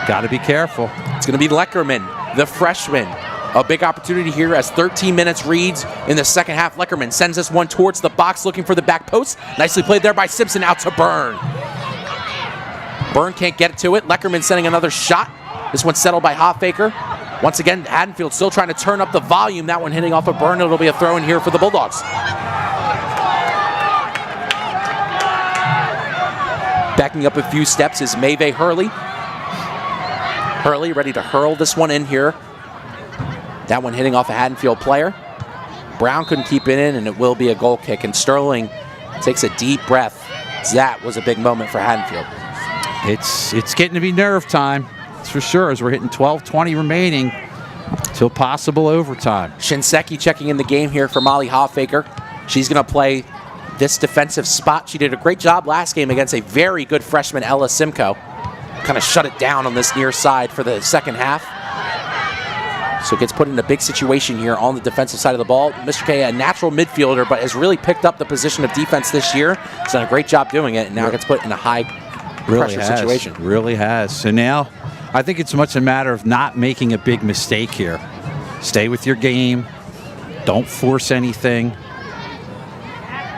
Got to be careful. It's going to be Leckerman, the freshman. A big opportunity here as 13 minutes reads in the second half. Leckerman sends this one towards the box, looking for the back post. Nicely played there by Simpson, out to Byrne. Byrne can't get to it. Leckerman sending another shot. This one settled by Hoffaker. Once again, Haddonfield still trying to turn up the volume. That one hitting off of Byrne. It'll be a throw in here for the Bulldogs. Backing up a few steps is Maeve Hurley. Hurley ready to hurl this one in here. That one hitting off a Haddonfield player. Brown couldn't keep it in, and it will be a goal kick. And Sterling takes a deep breath. That was a big moment for Haddonfield. It's getting to be nerve time, that's for sure, as we're hitting 12:20 remaining till possible overtime. Shinseki checking in the game here for Molly Hoffaker. She's going to play this defensive spot. She did a great job last game against a very good freshman, Ella Simcoe. Kind of shut it down on this near side for the second half. So gets put in a big situation here on the defensive side of the ball. Mr. K, a natural midfielder, but has really picked up the position of defense this year. He's done a great job doing it, and now gets put in a high pressure situation. Really has. So now I think it's much a matter of not making a big mistake here. Stay with your game. Don't force anything.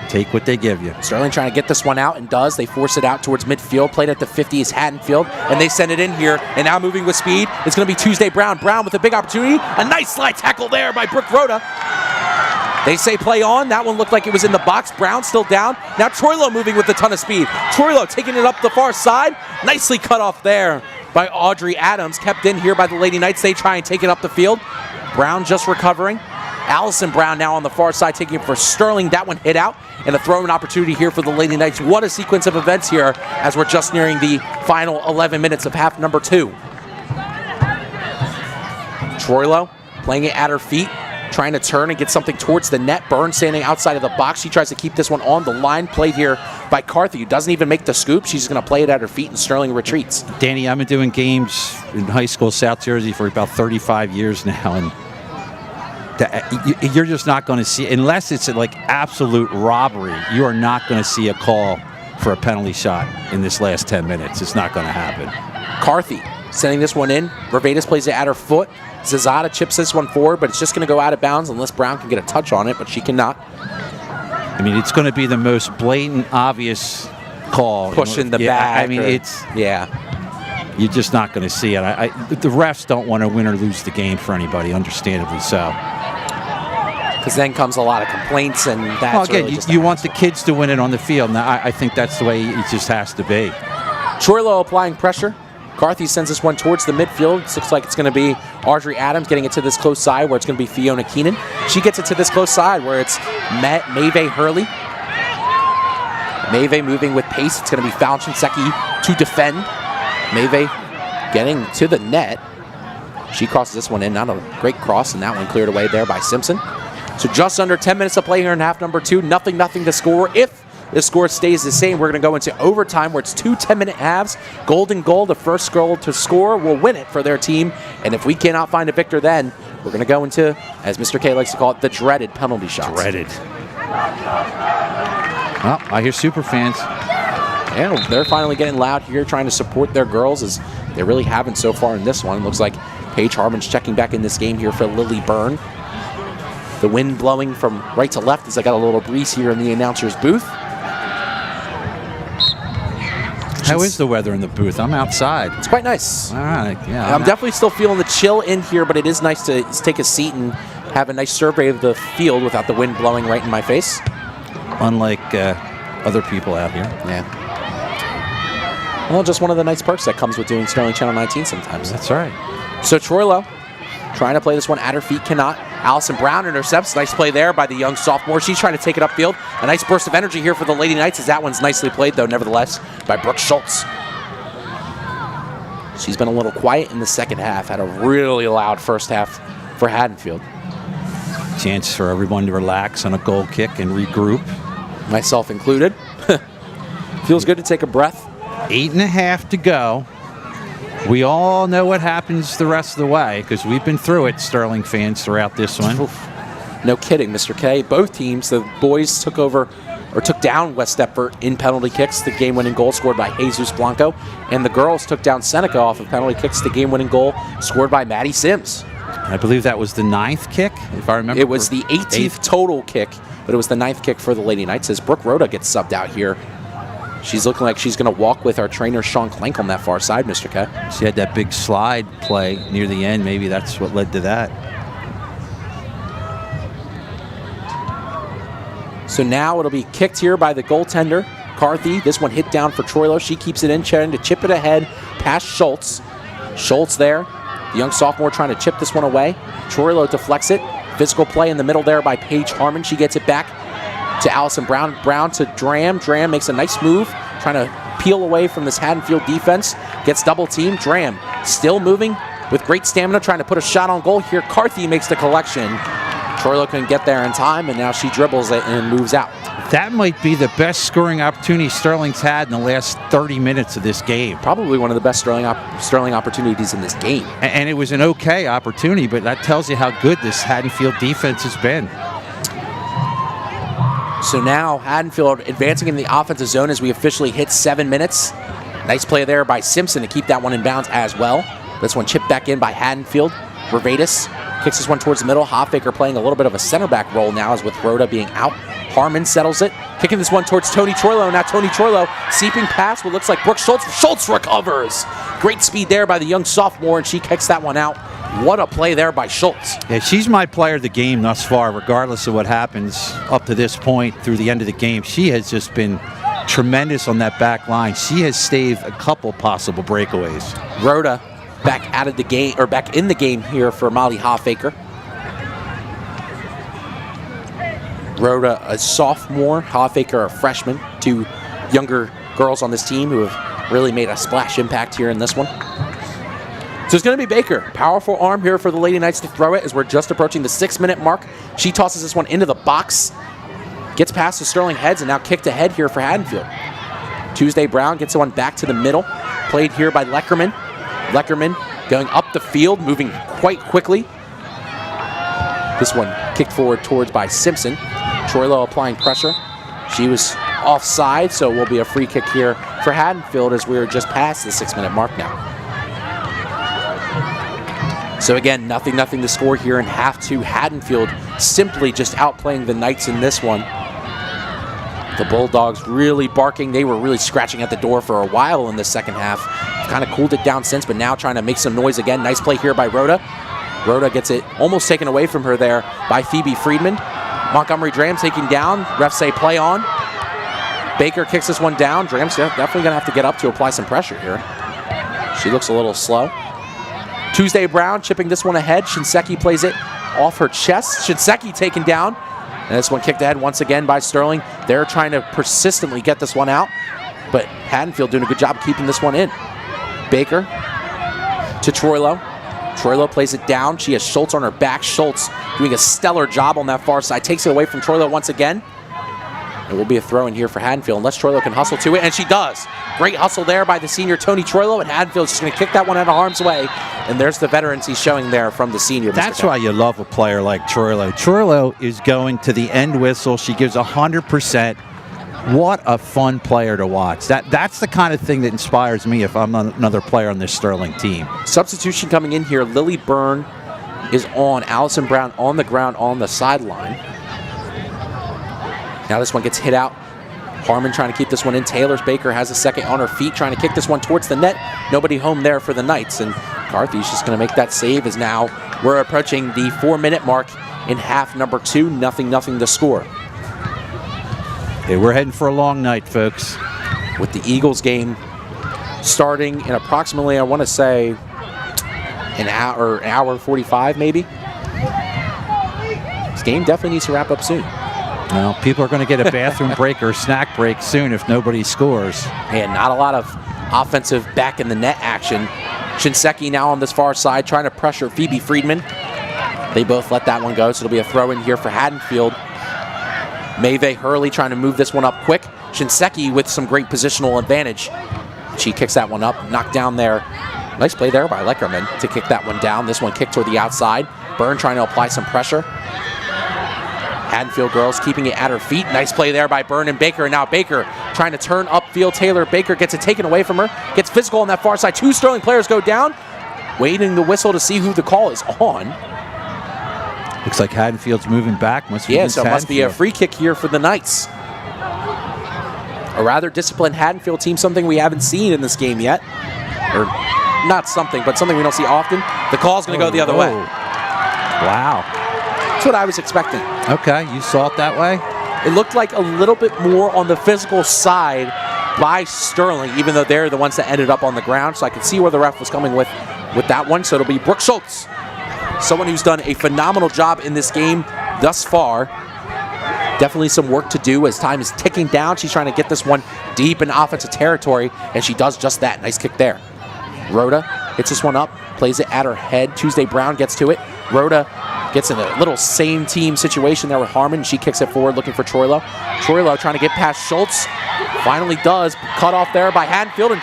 Take what they give you. Sterling trying to get this one out, and does. They force it out towards midfield. Played at the 50 is Haddonfield, and they send it in here. And now moving with speed, it's going to be Tuesday Brown. Brown with a big opportunity. A nice slide tackle there by Brooke Rhoda. They say play on. That one looked like it was in the box. Brown still down. Now Troilo moving with a ton of speed. Troilo taking it up the far side. Nicely cut off there by Audrey Adams. Kept in here by the Lady Knights. They try and take it up the field. Brown just recovering. Allison Brown now on the far side taking it for Sterling. That one hit out, and a throw-in opportunity here for the Lady Knights. What a sequence of events here as we're just nearing the final 11 minutes of half number 2. Troilo playing it at her feet, trying to turn and get something towards the net. Byrne standing outside of the box. She tries to keep this one on the line. Played here by Carthy, who doesn't even make the scoop. She's going to play it at her feet, and Sterling retreats. Danny, I've been doing games in high school, South Jersey, for about 35 years now, and you're just not going to see, unless it's like absolute robbery, you are not going to see a call for a penalty shot in this last 10 minutes. It's not going to happen. Carthy sending this one in. Vervadas plays it at her foot. Zazada chips this one forward, but it's just going to go out of bounds unless Brown can get a touch on it, but she cannot. I mean, it's going to be the most blatant, obvious call. Pushing the back. I mean, you're just not going to see it. The refs don't want to win or lose the game for anybody, understandably so. Because then comes a lot of complaints, and that's well, again, really just you want the kids to win it on the field. Now, I think that's the way it just has to be. Troilo applying pressure. Carthy sends this one towards the midfield. Looks like it's going to be Audrey Adams getting it to this close side where it's going to be Fiona Keenan. She gets it to this close side where it's Maeve Hurley. Maeve moving with pace. It's going to be Falchinseki to defend. Maeve getting to the net. She crosses this one in. Not a great cross, and that one cleared away there by Simpson. So just under 10 minutes to play here in half number 2. Nothing to score. If the score stays the same, we're going to go into overtime where it's 2 10-minute halves. Golden goal, the first goal to score will win it for their team. And if we cannot find a victor then, we're going to go into, as Mr. K likes to call it, the dreaded penalty shots. Dreaded. Well, I hear super fans. And they're finally getting loud here, trying to support their girls, as they really haven't so far in this one. It looks like Paige Harmon's checking back in this game here for Lily Byrne. The wind blowing from right to left as I got a little breeze here in the announcer's booth. How is the weather in the booth? I'm outside. It's quite nice. All right, yeah. I'm definitely still feeling the chill in here, but it is nice to take a seat and have a nice survey of the field without the wind blowing right in my face. Unlike other people out here. Yeah. Well, just one of the nice perks that comes with doing Sterling Channel 19 sometimes. That's right. So Troilo trying to play this one at her feet, cannot. Allison Brown intercepts. Nice play there by the young sophomore. She's trying to take it upfield. A nice burst of energy here for the Lady Knights as that one's nicely played, though, nevertheless, by Brooke Schultz. She's been a little quiet in the second half. Had a really loud first half for Haddonfield. Chance for everyone to relax on a goal kick and regroup. Myself included. Feels good to take a breath. 8.5 to go. We all know what happens the rest of the way because we've been through it, Sterling fans, throughout this one. Oof. No kidding, Mr. K. Both teams, the boys took down West Deptford in penalty kicks. The game-winning goal scored by Jesus Blanco. And the girls took down Seneca off of penalty kicks. The game-winning goal scored by Maddie Sims. I believe that was the 9th kick, if I remember. It was the 18th total kick, but it was the 9th kick for the Lady Knights as Brooke Rhoda gets subbed out here. She's looking like she's going to walk with our trainer, Sean Clank, on that far side, Mr. K. She had that big slide play near the end. Maybe that's what led to that. So now it'll be kicked here by the goaltender, Carthy. This one hit down for Troilo. She keeps it in, trying to chip it ahead past Schultz. Schultz there. The young sophomore trying to chip this one away. Troilo deflects it. Physical play in the middle there by Paige Harmon. She gets it back to Allison Brown. Brown to Dram. Dram makes a nice move, trying to peel away from this Haddonfield defense. Gets double teamed. Dram still moving with great stamina, trying to put a shot on goal here. Carthy makes the collection. Troilo couldn't get there in time, and now she dribbles it and moves out. That might be the best scoring opportunity Sterling's had in the last 30 minutes of this game. Probably one of the best Sterling opportunities in this game. And it was an okay opportunity, but that tells you how good this Haddonfield defense has been. So now Haddonfield advancing in the offensive zone as we officially hit 7 minutes. Nice play there by Simpson to keep that one in bounds as well. This one chipped back in by Haddonfield. Revatus kicks this one towards the middle. Hoffaker playing a little bit of a center back role now as with Rhoda being out. Harmon settles it. Kicking this one towards Tony Troilo. Now Tony Troilo seeping past what looks like Brooke Schultz. Schultz recovers. Great speed there by the young sophomore, and she kicks that one out. What a play there by Schultz. Yeah, she's my player of the game thus far, regardless of what happens up to this point through the end of the game. She has just been tremendous on that back line. She has staved a couple possible breakaways. Rhoda back out of the game, or back in the game here for Molly Hoffaker. Rhoda, a sophomore, Hoffaker, a freshman. Two younger girls on this team who have really made a splash impact here in this one. So it's going to be Baker. Powerful arm here for the Lady Knights to throw it as we're just approaching the 6-minute mark. She tosses this one into the box. Gets past the Sterling heads and now kicked ahead here for Haddonfield. Tuesday Brown gets the one back to the middle. Played here by Leckerman. Leckerman going up the field, moving quite quickly. This one kicked forward towards by Simpson. Troilo applying pressure. She was offside, so it will be a free kick here for Haddonfield as we are just past the 6-minute mark now. So again, nothing to score here in half two. Haddonfield simply just outplaying the Knights in this one. The Bulldogs really barking. They were really scratching at the door for a while in the second half. Kind of cooled it down since, but now trying to make some noise again. Nice play here by Rhoda. Rhoda gets it almost taken away from her there by Phoebe Friedman. Montgomery Dram taken down. Refs say play on. Baker kicks this one down. Dram's definitely going to have to get up to apply some pressure here. She looks a little slow. Tuesday Brown chipping this one ahead. Shinseki plays it off her chest. Shinseki taken down. And this one kicked ahead once again by Sterling. They're trying to persistently get this one out, but Haddonfield doing a good job keeping this one in. Baker to Troilo. Troilo plays it down. She has Schultz on her back. Schultz doing a stellar job on that far side. Takes it away from Troilo once again. It will be a throw in here for Haddonfield unless Troilo can hustle to it, and she does. Great hustle there by the senior Tony Troilo, and Haddonfield's just going to kick that one out of harm's way. And there's the veterans he's showing there from the senior. That's why you love a player like Troilo. Troilo is going to the end whistle. She gives 100%. What a fun player to watch. That's the kind of thing that inspires me if I'm another player on this Sterling team. Substitution coming in here. Lily Byrne is on. Allison Brown on the ground on the sideline. Now this one gets hit out. Harmon trying to keep this one in. Taylor Baker has a second on her feet, trying to kick this one towards the net. Nobody home there for the Knights, and Carthy's just going to make that save as now we're approaching the 4-minute mark in half number two. Nothing to score. Okay, we're heading for a long night, folks. With the Eagles game starting in approximately, I want to say, an hour and 45 maybe. This game definitely needs to wrap up soon. Well, people are going to get a bathroom break or a snack break soon if nobody scores. And not a lot of offensive back in the net action. Shinseki now on this far side trying to pressure Phoebe Friedman. They both let that one go, so it'll be a throw in here for Haddonfield. Maeve Hurley trying to move this one up quick. Shinseki with some great positional advantage. She kicks that one up, knocked down there. Nice play there by Leckerman to kick that one down. This one kicked toward the outside. Byrne trying to apply some pressure. Haddonfield girls keeping it at her feet. Nice play there by Byrne and Baker. And now Baker trying to turn upfield. Taylor Baker gets it taken away from her. Gets physical on that far side. 2 Sterling players go down. Waiting the whistle to see who the call is on. Looks like Haddonfield's moving back. So it must be a free kick here for the Knights. A rather disciplined Haddonfield team, something we haven't seen in this game yet. Or not something, but something we don't see often. The call's going to go the other way. Wow. That's what I was expecting. Okay, you saw it that way? It looked like a little bit more on the physical side by Sterling, even though they're the ones that ended up on the ground. So I could see where the ref was coming with that one. So it'll be Brooke Schultz, someone who's done a phenomenal job in this game thus far. Definitely some work to do as time is ticking down. She's trying to get this one deep in offensive territory, and she does just that. Nice kick there. Rhoda hits this one up, plays it at her head. Tuesday Brown gets to it. Rhoda gets in a little same team situation there with Harmon. She kicks it forward looking for Troilo. Troilo trying to get past Schultz. Finally does. Cut off there by Haddonfield, and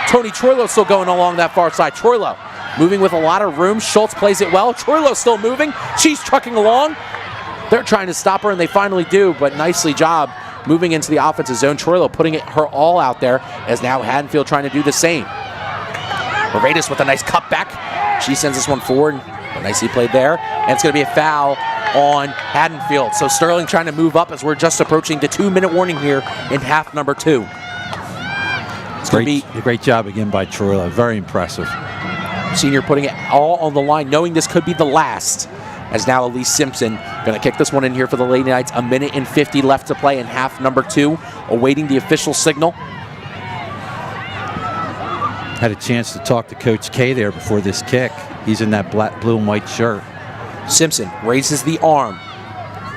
Tony Troilo still going along that far side. Troilo moving with a lot of room. Schultz plays it well. Troilo still moving. She's trucking along. They're trying to stop her, and they finally do, but nicely job moving into the offensive zone. Troilo putting her all out there, as now Haddonfield trying to do the same. Barbados with a nice cutback. She sends this one forward. Nicely played there. And it's going to be a foul on Haddonfield. So Sterling trying to move up as we're just approaching the 2-minute warning here in half number 2. Great job again by Troilo. Very impressive. Senior putting it all on the line, knowing this could be the last. As now Elise Simpson going to kick this one in here for the Lady Knights. 1:50 left to play in half number 2. Awaiting the official signal. Had a chance to talk to Coach K there before this kick. He's in that blue and white shirt. Simpson raises the arm.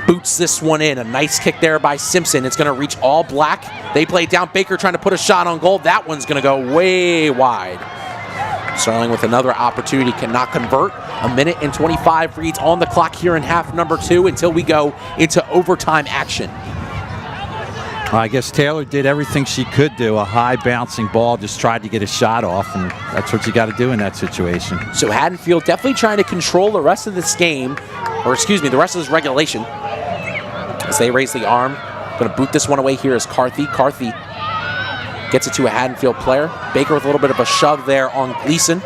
Boots this one in. A nice kick there by Simpson. It's going to reach all black. They play it down. Baker trying to put a shot on goal. That one's going to go way wide. Sterling with another opportunity, cannot convert. 1:25 reads on the clock here in half number 2 until we go into overtime action. I guess Taylor did everything she could do. A high bouncing ball, just tried to get a shot off, and that's what you got to do in that situation. So Haddonfield definitely trying to control the rest of this game, or excuse me, the rest of this regulation. As they raise the arm, going to boot this one away here is Carthy. Carthy gets it to a Haddonfield player. Baker with a little bit of a shove there on Gleason.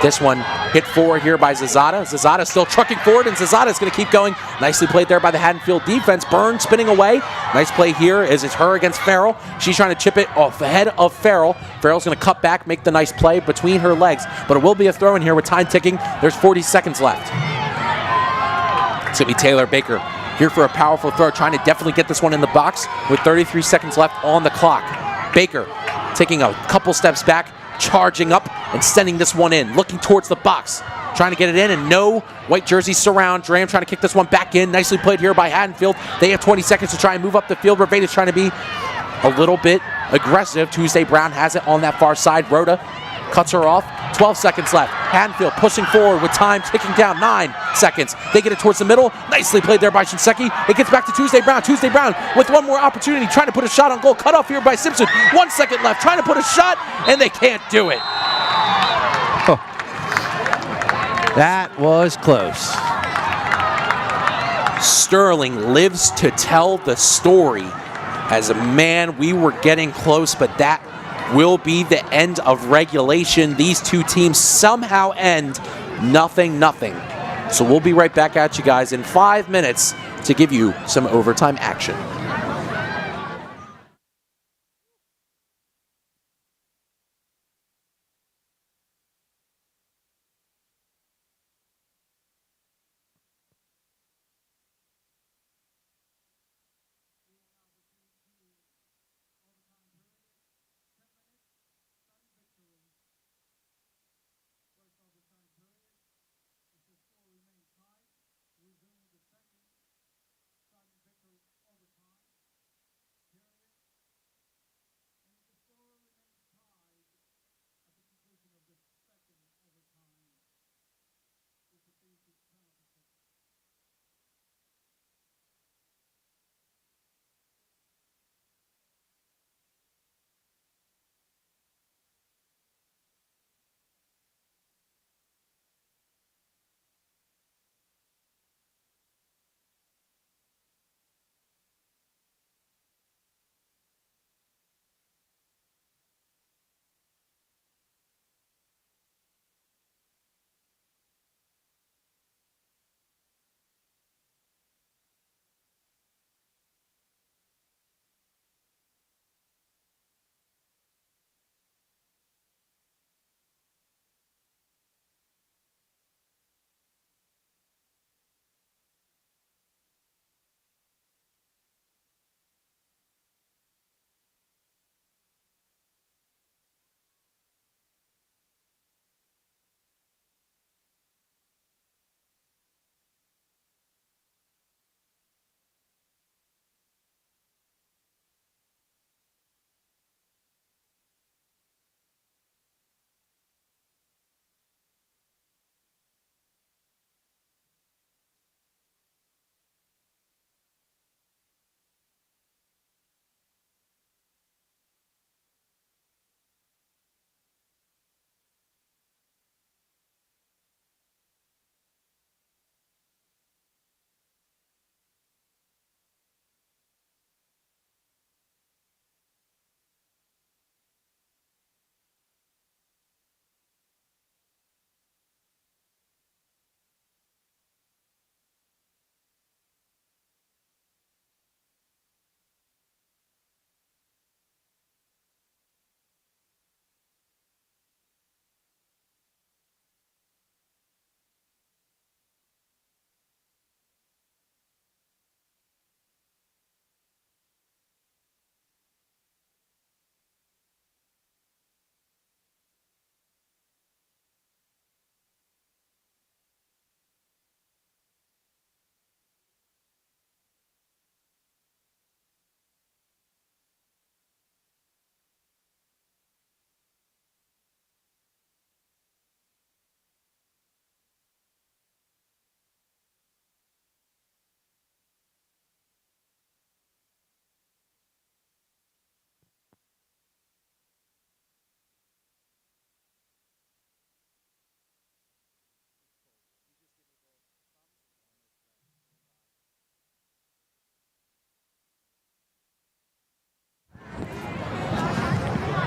This one hit forward here by Zazada. Zazada still trucking forward, and Zazada is going to keep going. Nicely played there by the Haddonfield defense. Byrne spinning away. Nice play here as it's her against Farrell. She's trying to chip it off the head of Farrell. Farrell's going to cut back, make the nice play between her legs. But it will be a throw in here with time ticking. There's 40 seconds left. It's going to be Taylor Baker here for a powerful throw, trying to definitely get this one in the box with 33 seconds left on the clock. Baker taking a couple steps back, charging up and sending this one in, looking towards the box, trying to get it in, and no white jerseys surround. Dram trying to kick this one back in. Nicely played here by Haddonfield. They have 20 seconds to try and move up the field. Revada's trying to be a little bit aggressive. Tuesday Brown has it on that far side. Rhoda cuts her off. 12 seconds left. Haddonfield pushing forward with time ticking down. 9 seconds. They get it towards the middle. Nicely played there by Shinseki. It gets back to Tuesday Brown. Tuesday Brown with one more opportunity, trying to put a shot on goal. Cut off here by Simpson. 1 second left. Trying to put a shot, and they can't do it. Oh. That was close. Sterling lives to tell the story. As a man, we were getting close, but that will be the end of regulation. These two teams somehow end 0-0. So we'll be right back at you guys in 5 minutes to give you some overtime action.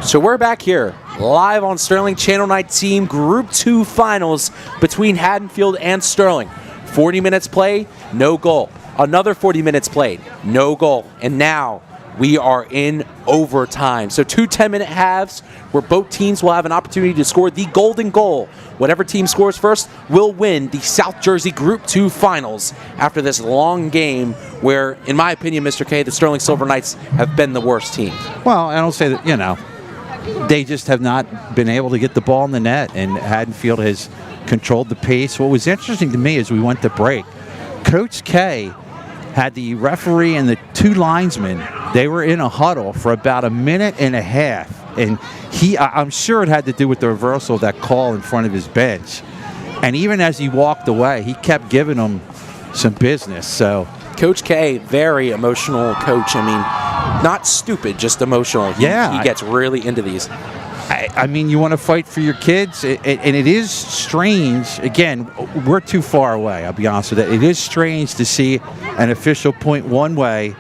So we're back here, live on Sterling Channel 19, Group 2 finals between Haddonfield and Sterling. 40 minutes played, no goal. Another 40 minutes played, no goal. And now we are in overtime. So 2 10-minute halves where both teams will have an opportunity to score the golden goal. Whatever team scores first will win the South Jersey Group 2 finals after this long game where, in my opinion, Mr. K, the Sterling Silver Knights have been the worst team. Well, I don't say that, they just have not been able to get the ball in the net, and Haddonfield has controlled the pace. What was interesting to me is we went to break. Coach K had the referee and the 2 linesmen. They were in a huddle for about a minute and a half, and I'm sure it had to do with the reversal of that call in front of his bench. And even as he walked away, he kept giving them some business. So Coach K, very emotional coach. I mean, not stupid, just emotional. He gets really into these. I mean, you want to fight for your kids, and it is strange. Again, we're too far away, I'll be honest with you. It is strange to see an official point one way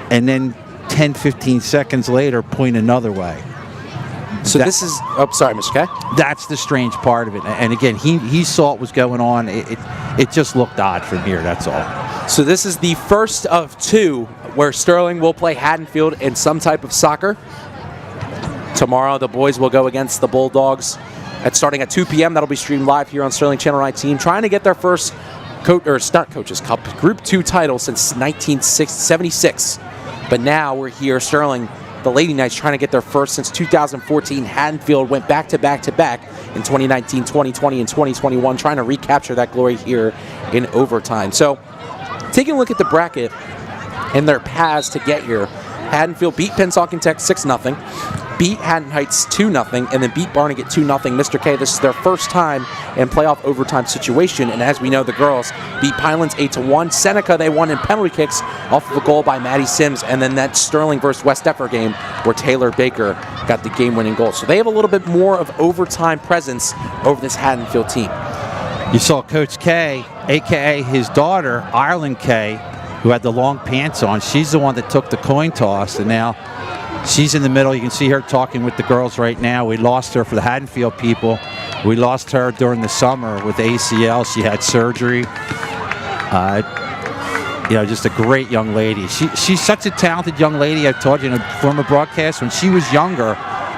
and then 10, 15 seconds later point another way. So this is, sorry, Mr. K. That's the strange part of it. And again, he saw what was going on. It just looked odd from here, that's all. So this is the first of 2 where Sterling will play Haddonfield in some type of soccer. Tomorrow, the boys will go against the Bulldogs starting at 2 p.m. That'll be streamed live here on Sterling Channel 19, trying to get their first Coaches Cup Group 2 title since 1976. But now we're here, Sterling, the Lady Knights, trying to get their first since 2014. Haddonfield went back-to-back in 2019, 2020, and 2021, trying to recapture that glory here in overtime. So, taking a look at the bracket and their paths to get here, Haddonfield beat Pennsauken Tech 6-0, beat Haddon Heights 2-0, and then beat Barnegat 2-0. Mr. K, this is their first time in playoff overtime situation, and as we know, the girls beat Pinelands 8-1. Seneca, they won in penalty kicks off of a goal by Maddie Sims, and then that Sterling versus West Deptford game where Taylor Baker got the game-winning goal. So they have a little bit more of overtime presence over this Haddonfield team. You saw Coach K, a.k.a. his daughter, Ireland K, who had the long pants on. She's the one that took the coin toss, and now she's in the middle. You can see her talking with the girls right now. We lost her for the Haddonfield people. We lost her during the summer with ACL. She had surgery. Just a great young lady. She's such a talented young lady. I've told you in a former broadcast, when she was younger,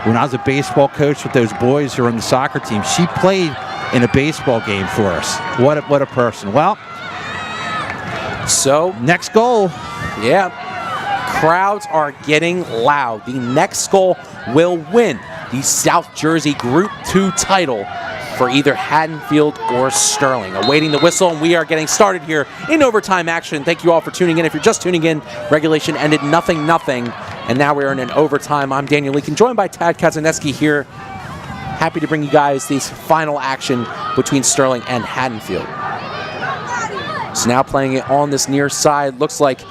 when I was a baseball coach with those boys who were on the soccer team, she played in a baseball game for us. What a person. Well, so next goal. Yeah. Crowds are getting loud. The next goal will win the South Jersey Group 2 title for either Haddonfield or Sterling. Awaiting the whistle, and we are getting started here in overtime action. Thank you all for tuning in. If you're just tuning in, regulation ended 0-0, and now we're in an overtime. I'm Daniel Leakin, joined by Tad Kazaneski here. Happy to bring you guys this final action between Sterling and Haddonfield. So now playing it on this near side, looks like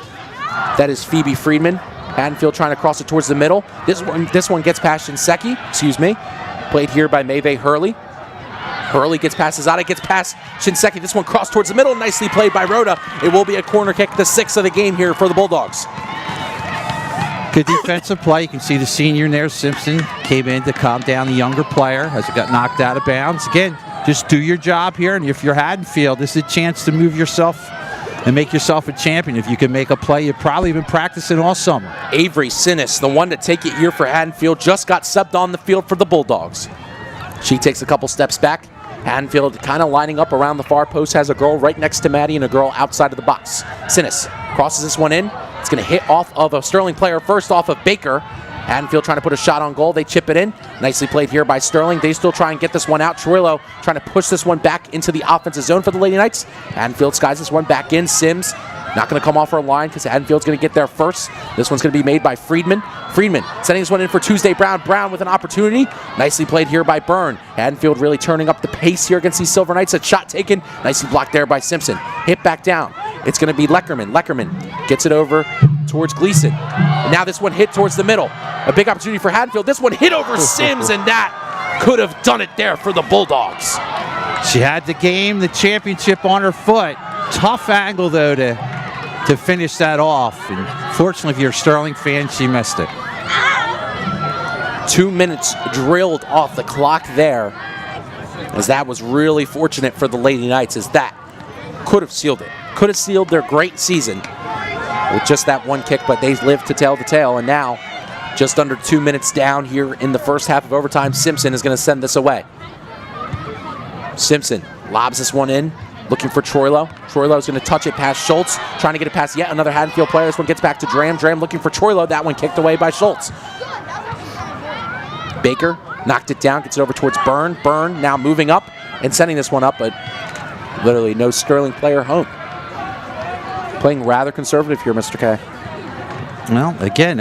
that is Phoebe Friedman. Haddonfield trying to cross it towards the middle. This one gets past Shinseki, played here by Maeve Hurley. Hurley gets past Zada, gets past Shinseki. This one crossed towards the middle, nicely played by Rhoda. It will be a corner kick, the 6th of the game here for the Bulldogs. Good defensive play. You can see the senior in there, Simpson, came in to calm down the younger player as it got knocked out of bounds. Again, just do your job here, and if you're Haddonfield, this is a chance to move yourself and make yourself a champion. If you can make a play, you've probably been practicing all summer. Avery Sinnis, the one to take it here for Haddonfield, just got subbed on the field for the Bulldogs. She takes a couple steps back. Haddonfield kind of lining up around the far post, has a girl right next to Maddie and a girl outside of the box. Sinnis crosses this one in. It's going to hit off of a Sterling player, first off of Baker. Haddonfield trying to put a shot on goal. They chip it in. Nicely played here by Sterling. They still try and get this one out. Troilo trying to push this one back into the offensive zone for the Lady Knights. Haddonfield skies this one back in. Sims not going to come off her line because Haddonfield's going to get there first. This one's going to be made by Friedman. Friedman sending this one in for Tuesday Brown. Brown with an opportunity. Nicely played here by Byrne. Haddonfield really turning up the pace here against these Silver Knights. A shot taken. Nicely blocked there by Simpson. Hit back down. It's going to be Leckerman. Leckerman gets it over towards Gleason. And now this one hit towards the middle. A big opportunity for Haddonfield. This one hit over Sims, and that could have done it there for the Bulldogs. She had the game, the championship on her foot. Tough angle, though, to finish that off. And fortunately, if you're a Sterling fan, she missed it. 2 minutes drilled off the clock there, as that was really fortunate for the Lady Knights, as that could have sealed it. Could have sealed their great season with just that one kick, but they lived to tell the tale. And now, just under 2 minutes down here in the first half of overtime, Simpson is going to send this away. Simpson lobs this one in, looking for Troilo. Troilo's going to touch it past Schultz, trying to get it past yet another Haddonfield player. This one gets back to Dram. Dram looking for Troilo. That one kicked away by Schultz. Baker knocked it down, gets it over towards Byrne. Byrne now moving up and sending this one up, but literally no Sterling player home. Playing rather conservative here, Mr. K. Well, again,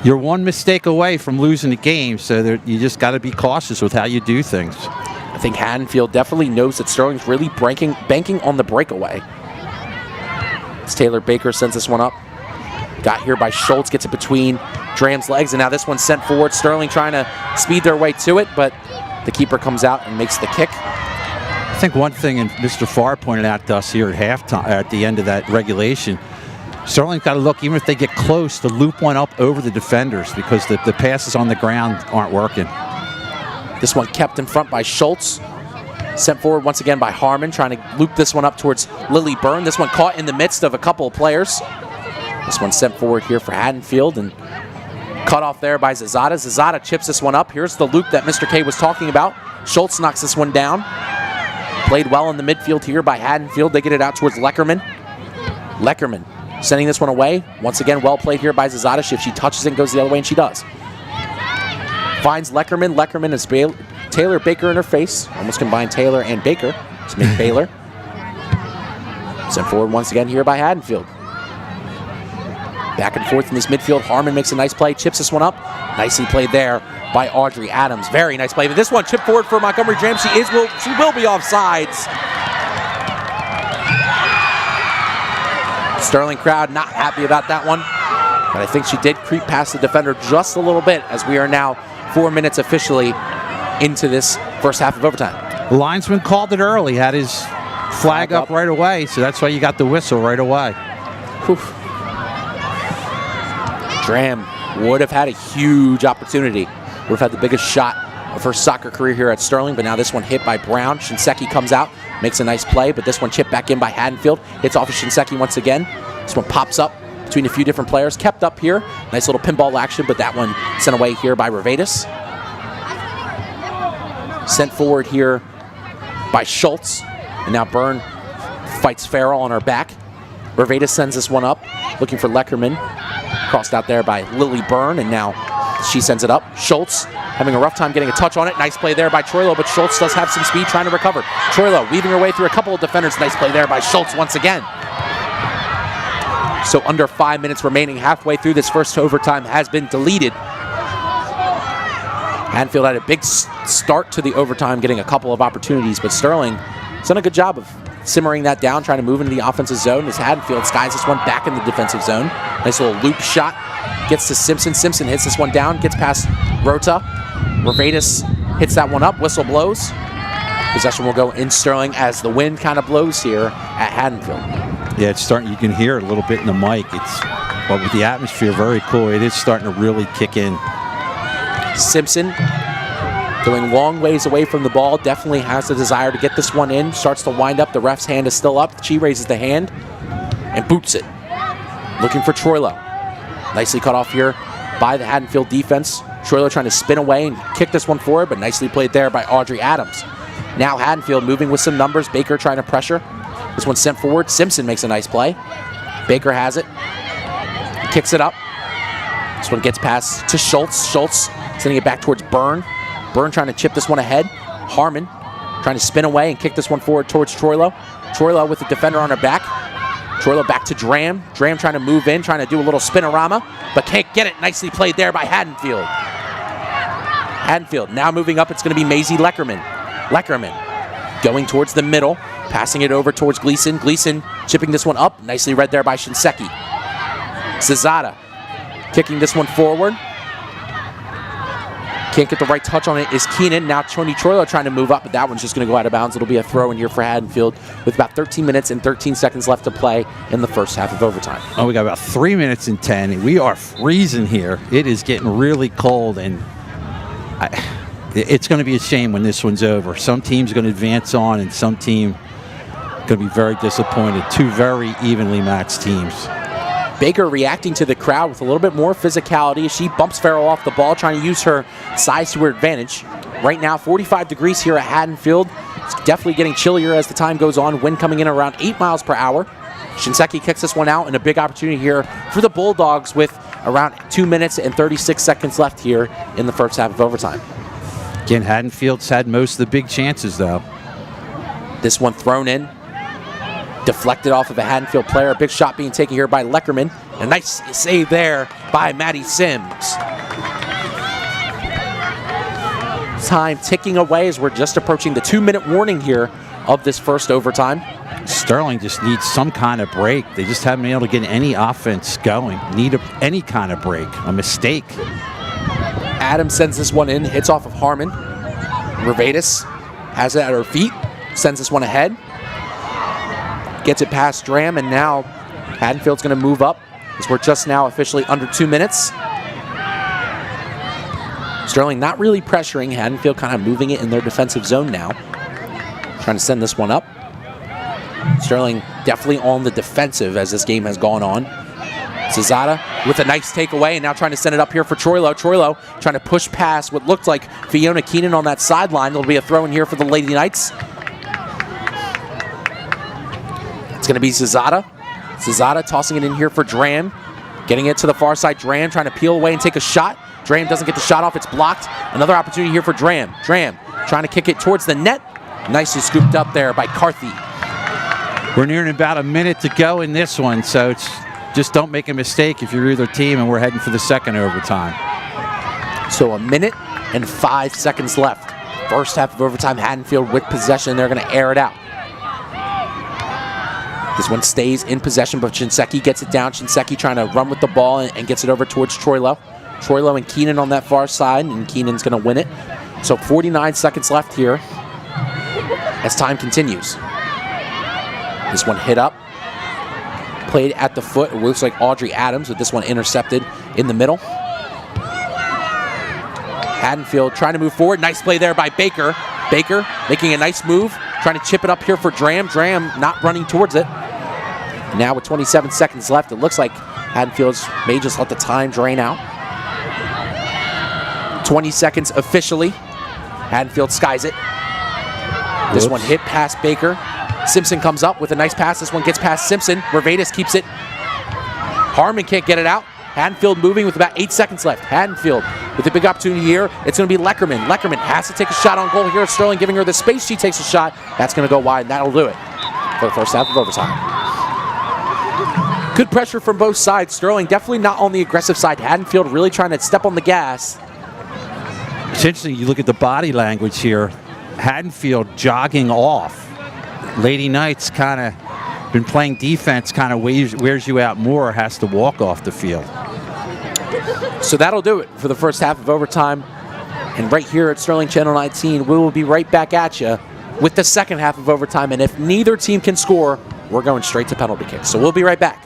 you're one mistake away from losing the game, so you just got to be cautious with how you do things. I think Haddonfield definitely knows that Sterling's really banking on the breakaway. As Taylor Baker sends this one up. Got here by Schultz, gets it between Dram's legs, and now this one's sent forward. Sterling trying to speed their way to it, but the keeper comes out and makes the kick. I think one thing, and Mr. Farr pointed out to us here at halftime, at the end of that regulation, Sterling's got to look, even if they get close, to loop one up over the defenders, because the passes on the ground aren't working. This one kept in front by Schultz. Sent forward once again by Harmon, trying to loop this one up towards Lily Byrne. This one caught in the midst of a couple of players. This one sent forward here for Haddonfield and cut off there by Zazada. Zazada chips this one up. Here's the loop that Mr. K was talking about. Schultz knocks this one down. Played well in the midfield here by Haddonfield. They get it out towards Leckerman. Leckerman sending this one away. Once again, well played here by Zazada. If she touches it, goes the other way, and she does. Finds Leckerman. Leckerman is Taylor Baker in her face. Almost combined Taylor and Baker to make Baylor. Sent forward once again here by Haddonfield. Back and forth in this midfield. Harmon makes a nice play, chips this one up. Nicely played there by Audrey Adams. Very nice play. But this one chipped forward for Montgomery Dram. She will be offsides. Sterling crowd not happy about that one. But I think she did creep past the defender just a little bit, as we are now 4 minutes officially into this first half of overtime. The linesman called it early, had his flag up right away, so that's why you got the whistle right away. Whew. Dram would have had a huge opportunity. Would have had the biggest shot of her soccer career here at Sterling, but now this one hit by Brown. Shinseki comes out, makes a nice play, but this one chipped back in by Haddonfield. Hits off of Shinseki once again. This one pops up between a few different players. Kept up here. Nice little pinball action, but that one sent away here by Revatus. Sent forward here by Schultz. And now Byrne fights Farrell on her back. Revatus sends this one up, looking for Leckerman. Crossed out there by Lily Byrne, and now she sends it up. Schultz having a rough time getting a touch on it. Nice play there by Troilo, but Schultz does have some speed trying to recover. Troilo weaving her way through a couple of defenders. Nice play there by Schultz once again. So under 5 minutes remaining, halfway through this first overtime has been deleted. Haddonfield had a big start to the overtime, getting a couple of opportunities, but Sterling has done a good job of simmering that down, trying to move into the offensive zone as Haddonfield skies this one back in the defensive zone. Nice little loop shot. Gets to Simpson. Simpson hits this one down, gets past Rota. Revatus hits that one up. Whistle blows. Possession will go in Sterling as the wind kind of blows here at Haddonfield. Yeah, it's starting. You can hear it a little bit in the mic. But with the atmosphere very cool, it is starting to really kick in. Simpson going long ways away from the ball, definitely has the desire to get this one in, starts to wind up, the ref's hand is still up, she raises the hand and boots it. Looking for Troilo. Nicely cut off here by the Haddonfield defense. Troilo trying to spin away and kick this one forward, but nicely played there by Audrey Adams. Now Haddonfield moving with some numbers, Baker trying to pressure. This one sent forward, Simpson makes a nice play. Baker has it, kicks it up. This one gets past to Schultz. Schultz sending it back towards Byrne. Byrne trying to chip this one ahead. Harmon trying to spin away and kick this one forward towards Troilo. Troilo with the defender on her back. Troilo back to Dram. Dram trying to move in, trying to do a little spinorama, but can't get it. Nicely played there by Haddonfield. Haddonfield now moving up. It's going to be Maisie Leckerman. Leckerman going towards the middle, passing it over towards Gleason. Gleason chipping this one up. Nicely read there by Shinseki. Zazada kicking this one forward. Can't get the right touch on it is Keenan. Now Tony Troilo trying to move up, but that one's just going to go out of bounds. It'll be a throw in here for Haddonfield with about 13 minutes and 13 seconds left to play in the first half of overtime. Oh, we got about 3 minutes and 10. We are freezing here. It is getting really cold, and it's going to be a shame when this one's over. Some team's going to advance on, and some team going to be very disappointed. Two very evenly matched teams. Baker reacting to the crowd with a little bit more physicality as she bumps Farrell off the ball, trying to use her size to her advantage. Right now, 45 degrees here at Haddonfield. It's definitely getting chillier as the time goes on. Wind coming in around 8 miles per hour. Shinseki kicks this one out, and a big opportunity here for the Bulldogs with around 2 minutes and 36 seconds left here in the first half of overtime. Again, Haddonfield's had most of the big chances, though. This one thrown in. Deflected off of a Haddonfield player. A big shot being taken here by Leckerman. A nice save there by Maddie Sims. Time ticking away as we're just approaching the 2-minute warning here of this first overtime. Sterling just needs some kind of break. They just haven't been able to get any offense going. Need any kind of break, a mistake. Adams sends this one in, hits off of Harmon. Rivadis has it at her feet, sends this one ahead. Gets it past Dram, and now Haddonfield's going to move up as we're just now officially under 2 minutes. Sterling not really pressuring. Haddonfield kind of moving it in their defensive zone now. Trying to send this one up. Sterling definitely on the defensive as this game has gone on. Cesada with a nice takeaway, and now trying to send it up here for Troilo. Troilo trying to push past what looked like Fiona Keenan on that sideline. There'll be a throw in here for the Lady Knights. It's going to be Cesada. Cesada tossing it in here for Dram. Getting it to the far side. Dram trying to peel away and take a shot. Dram doesn't get the shot off. It's blocked. Another opportunity here for Dram. Dram trying to kick it towards the net. Nicely scooped up there by Carthy. We're nearing about a minute to go in this one, so it's just don't make a mistake if you're either team, and we're heading for the second overtime. So a minute and 5 seconds left. First half of overtime, Haddonfield with possession. They're going to air it out. This one stays in possession, but Shinseki gets it down. Shinseki trying to run with the ball and gets it over towards Troilo. Troilo and Keenan on that far side, and Keenan's going to win it. So 49 seconds left here as time continues. This one hit up. Played at the foot. It looks like Audrey Adams with this one intercepted in the middle. Haddonfield trying to move forward. Nice play there by Baker. Baker making a nice move. Trying to chip it up here for Dram. Dram not running towards it. Now with 27 seconds left, it looks like Haddonfield's may just let the time drain out. 20 seconds officially. Haddonfield skies it. This one hit past Baker. Simpson comes up with a nice pass. This one gets past Simpson. Rivadis keeps it. Harmon can't get it out. Haddonfield moving with about 8 seconds left. Haddonfield with a big opportunity here. It's going to be Leckerman. Leckerman has to take a shot on goal here. Sterling giving her the space. She takes a shot. That's going to go wide, and that'll do it for the first half of overtime. Good pressure from both sides. Sterling definitely not on the aggressive side. Haddonfield really trying to step on the gas. It's interesting, you look at the body language here. Haddonfield jogging off. Lady Knights kind of been playing defense, kind of wears you out more, has to walk off the field. So that'll do it for the first half of overtime. And right here at Sterling Channel 19, we will be right back at you with the second half of overtime. And if neither team can score, we're going straight to penalty kicks. So we'll be right back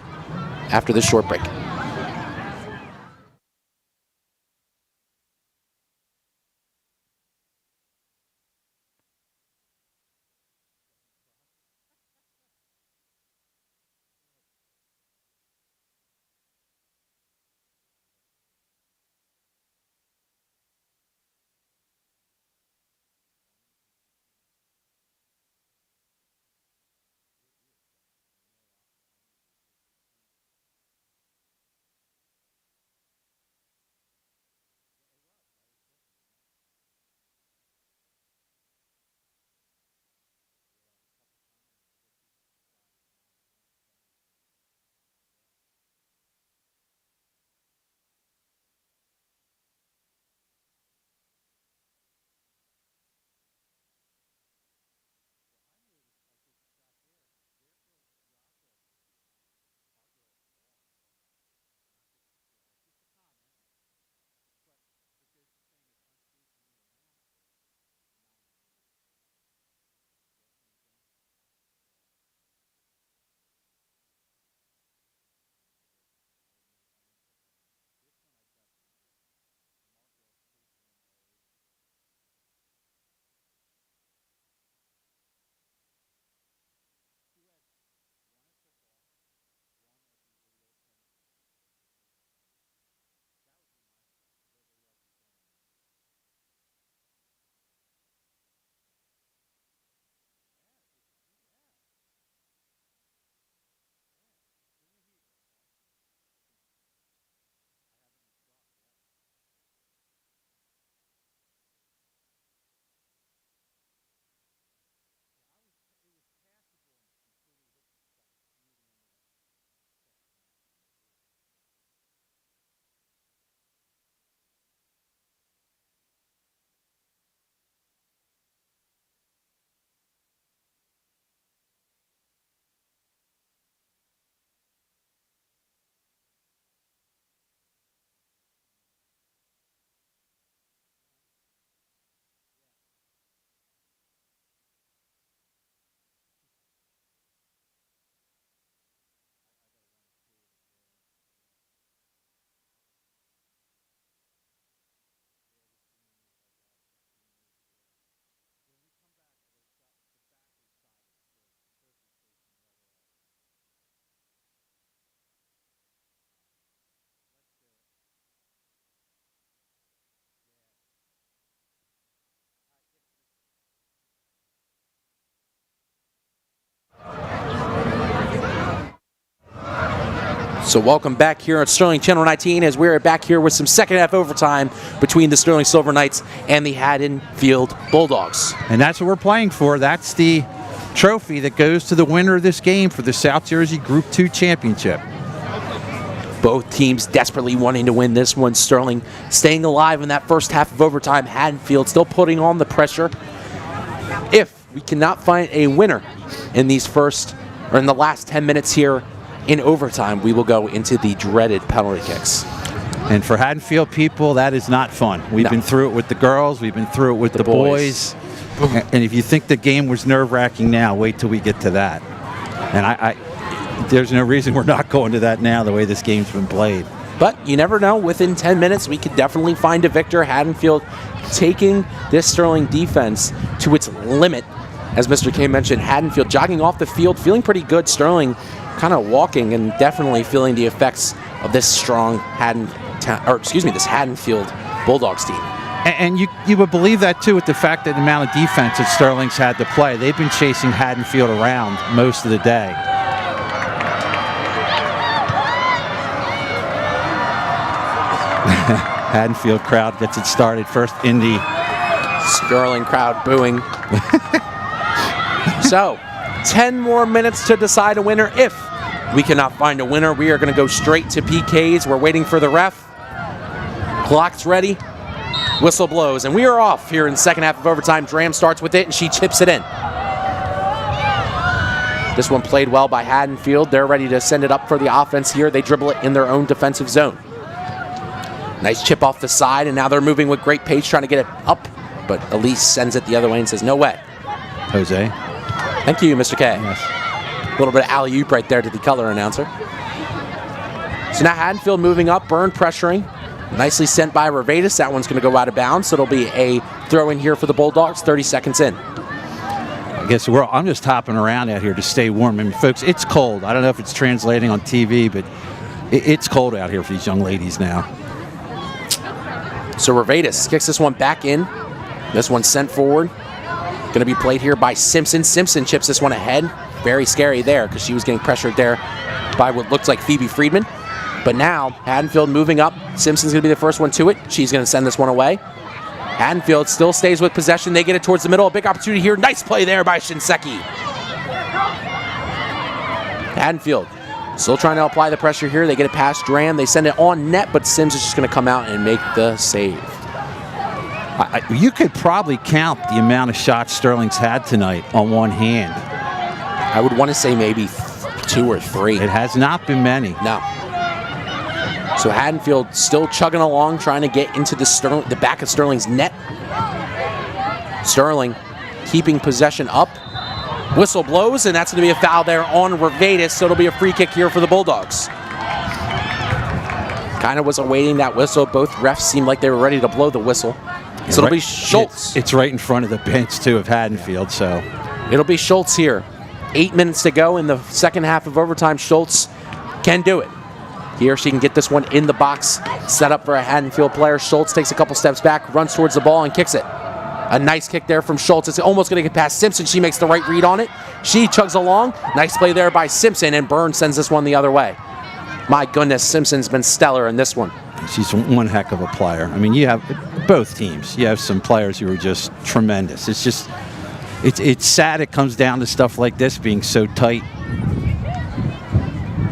after this short break. So welcome back here at Sterling Channel 19 as we're back here with some second half overtime between the Sterling Silver Knights and the Haddonfield Bulldogs. And that's what we're playing for. That's the trophy that goes to the winner of this game for the South Jersey Group 2 Championship. Both teams desperately wanting to win this one. Sterling staying alive in that first half of overtime. Haddonfield still putting on the pressure. If we cannot find a winner in these in the last 10 minutes here in overtime, we will go into the dreaded penalty kicks. And for Haddonfield people, that is not fun. We've been through it with the girls. We've been through it with the boys. And if you think the game was nerve-wracking now, wait till we get to that. And there's no reason we're not going to that now, the way this game's been played. But you never know. Within 10 minutes, we could definitely find a victor. Haddonfield taking this Sterling defense to its limit. As Mr. K mentioned, Haddonfield jogging off the field, feeling pretty good. Sterling kind of walking and definitely feeling the effects of this strong this Haddonfield Bulldogs team. And you would believe that, too, with the fact that the amount of defense that Sterling's had to play. They've been chasing Haddonfield around most of the day. Haddonfield crowd gets it started first in the Sterling crowd booing. So, 10 more minutes to decide a winner. If we cannot find a winner, we are going to go straight to PKs. We're waiting for the ref. Clock's ready. Whistle blows, and we are off here in the second half of overtime. Dram starts with it, and she chips it in. This one played well by Haddonfield. They're ready to send it up for the offense here. They dribble it in their own defensive zone. Nice chip off the side, and now they're moving with great pace, trying to get it up, but Elise sends it the other way and says, no way. Jose. Thank you, Mr. K. Yes. A little bit of alley-oop right there to the color announcer. So now Haddonfield moving up, Byrne pressuring. Nicely sent by Revatus. That one's going to go out of bounds, so it'll be a throw in here for the Bulldogs, 30 seconds in. I guess I'm just hopping around out here to stay warm. I mean, folks, it's cold. I don't know if it's translating on TV, but it's cold out here for these young ladies now. So Revatus kicks this one back in. This one's sent forward. Going to be played here by Simpson. Simpson chips this one ahead. Very scary there because she was getting pressured there by what looks like Phoebe Friedman. But now, Haddonfield moving up. Simpson's going to be the first one to it. She's going to send this one away. Haddonfield still stays with possession. They get it towards the middle. A big opportunity here. Nice play there by Shinseki. Haddonfield still trying to apply the pressure here. They get it past Dram. They send it on net, but Sims is just going to come out and make the save. You could probably count the amount of shots Sterling's had tonight on one hand. I would want to say maybe 2 or 3. It has not been many. No. So Haddonfield still chugging along, trying to get into the back of Sterling's net. Sterling keeping possession up. Whistle blows, and that's going to be a foul there on Revatus, so it'll be a free kick here for the Bulldogs. Kind of was awaiting that whistle. Both refs seemed like they were ready to blow the whistle. So it'll be Schultz. It's right in front of the bench, too, of Haddonfield, so. It'll be Schultz here. 8 minutes to go in the second half of overtime. Schultz can do it. Here she can get this one in the box, set up for a Haddonfield player. Schultz takes a couple steps back, runs towards the ball, and kicks it. A nice kick there from Schultz. It's almost going to get past Simpson. She makes the right read on it. She chugs along. Nice play there by Simpson, and Byrne sends this one the other way. My goodness, Simpson's been stellar in this one. She's one heck of a player. I mean, you have both teams. You have some players who are just tremendous. It's just, it's sad it comes down to stuff like this being so tight.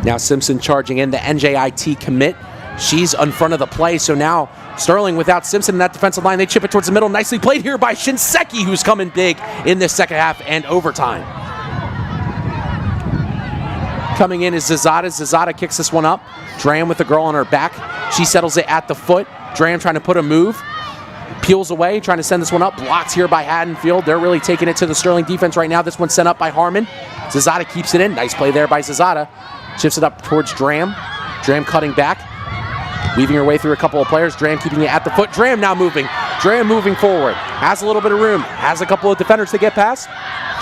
Now Simpson charging in, the NJIT commit. She's in front of the play, so now Sterling without Simpson in that defensive line. They chip it towards the middle. Nicely played here by Shinseki, who's coming big in this second half and overtime. Coming in is Zazada. Zazada kicks this one up. Dram with the girl on her back. She settles it at the foot. Dram trying to put a move. Peels away, trying to send this one up. Blocked here by Haddonfield. They're really taking it to the Sterling defense right now. This one's sent up by Harmon. Zazada keeps it in. Nice play there by Zazada. Shifts it up towards Dram. Dram cutting back. Weaving her way through a couple of players. Dram keeping it at the foot. Dram now moving. Dram moving forward. Has a little bit of room. Has a couple of defenders to get past.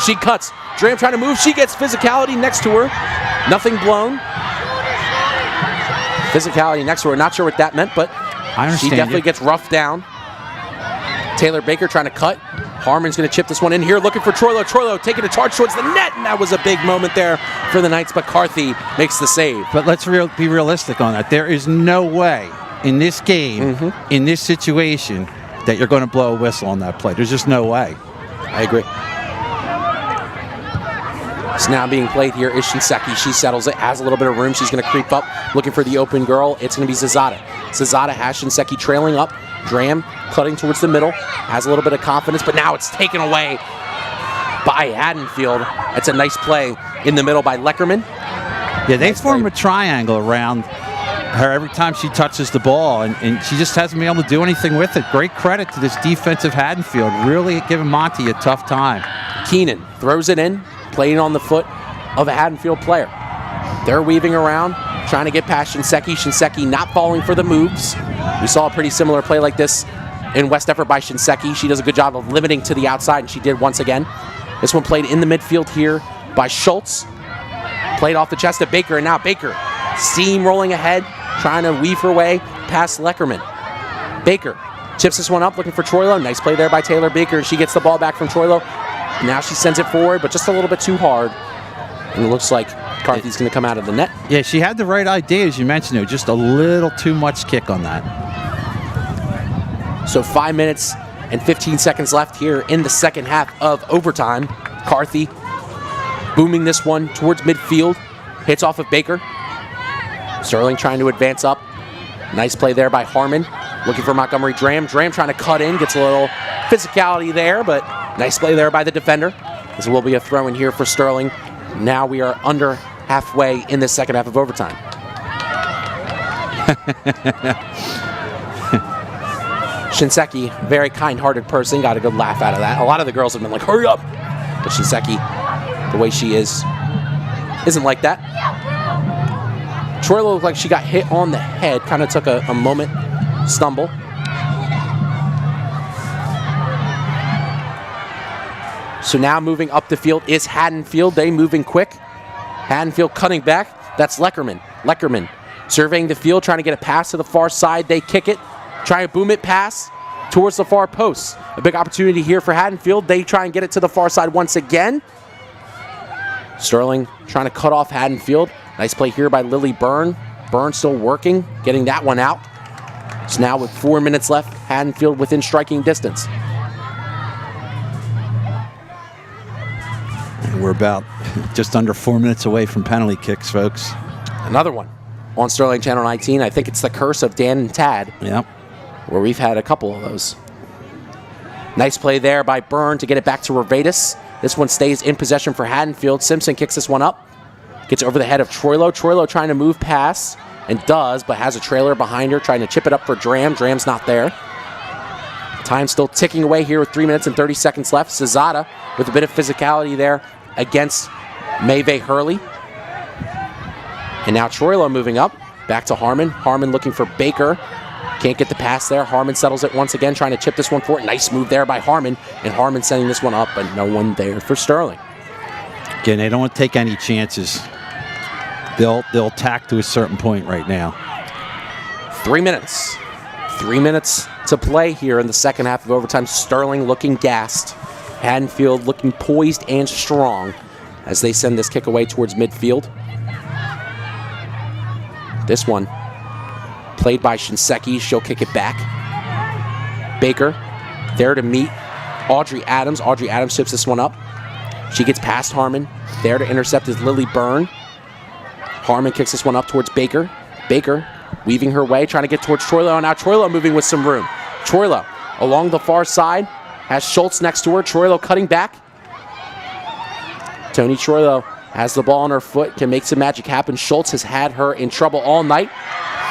She cuts. Dram trying to move. She gets physicality next to her. Nothing blown. Physicality next to her. Not sure what that meant, but she definitely gets roughed down. Taylor Baker trying to cut. Harmon's going to chip this one in here, looking for Troilo. Troilo taking a charge towards the net, and that was a big moment there for the Knights, but Carthy makes the save. But let's be realistic on that. There is no way in this game, in this situation, that you're going to blow a whistle on that play. There's just no way. I agree. It's now being played here is Shinseki. She settles it, has a little bit of room. She's going to creep up, looking for the open girl. It's going to be Zazada. Zazada has Shinseki trailing up. Dram cutting towards the middle, has a little bit of confidence, but now it's taken away by Haddonfield. That's a nice play in the middle by Leckerman. Yeah, they form a triangle around her every time she touches the ball, and she just hasn't been able to do anything with it. Great credit to this defensive Haddonfield, really giving Monty a tough time. Keenan throws it in, playing on the foot of a Haddonfield player. They're weaving around, trying to get past Shinseki. Shinseki not falling for the moves. We saw a pretty similar play like this in West effort by Shinseki. She does a good job of limiting to the outside, and she did once again. This one played in the midfield here by Schultz. Played off the chest of Baker, and now Baker steamrolling ahead, trying to weave her way past Leckerman. Baker chips this one up, looking for Troilo. Nice play there by Taylor Baker. She gets the ball back from Troilo. Now she sends it forward, but just a little bit too hard. And it looks like Carthy's going to come out of the net. Yeah, she had the right idea, as you mentioned. It was just a little too much kick on that. So 5 minutes and 15 seconds left here in the second half of overtime. Carthy booming this one towards midfield. Hits off of Baker. Sterling trying to advance up. Nice play there by Harmon. Looking for Montgomery Dram. Dram trying to cut in. Gets a little physicality there, but nice play there by the defender. This will be a throw in here for Sterling. Now we are under halfway in the second half of overtime. Shinseki, very kind-hearted person, got a good laugh out of that. A lot of the girls have been like, hurry up! But Shinseki, the way she is, isn't like that. Troilo looked like she got hit on the head, kind of took a moment stumble. So now moving up the field is Haddonfield. They moving quick. Haddonfield cutting back. That's Leckerman. Leckerman surveying the field, trying to get a pass to the far side. They kick it. Try to boom it pass towards the far post. A big opportunity here for Haddonfield. They try and get it to the far side once again. Sterling trying to cut off Haddonfield. Nice play here by Lily Byrne. Byrne still working, getting that one out. So now with 4 minutes left, Haddonfield within striking distance. We're about just under 4 minutes away from penalty kicks, folks. Another one on Sterling Channel 19. I think it's the curse of Dan and Tad. Yep. Where we've had a couple of those. Nice play there by Byrne to get it back to Revadis. This one stays in possession for Haddonfield. Simpson kicks this one up. Gets over the head of Troilo. Troilo trying to move past, and does, but has a trailer behind her, trying to chip it up for Dram. Dram's not there. Time still ticking away here with 3 minutes and 30 seconds left. Cesada with a bit of physicality there against Maeve Hurley. And now Troilo moving up. Back to Harmon. Harmon looking for Baker. Can't get the pass there. Harmon settles it once again, trying to chip this one forward. Nice move there by Harmon. And Harmon sending this one up, but no one there for Sterling. Again, they don't want to take any chances. They'll tack to a certain point right now. 3 minutes. 3 minutes to play here in the second half of overtime. Sterling looking gassed. Haddonfield looking poised and strong as they send this kick away towards midfield. This one played by Shinseki. She'll kick it back. Baker there to meet Audrey Adams. Audrey Adams chips this one up. She gets past Harmon. There to intercept is Lily Byrne. Harmon kicks this one up towards Baker. Baker weaving her way, trying to get towards Troilo. And now Troilo moving with some room. Troilo along the far side has Schultz next to her. Troilo cutting back. Tony Troilo has the ball on her foot, can make some magic happen. Schultz has had her in trouble all night.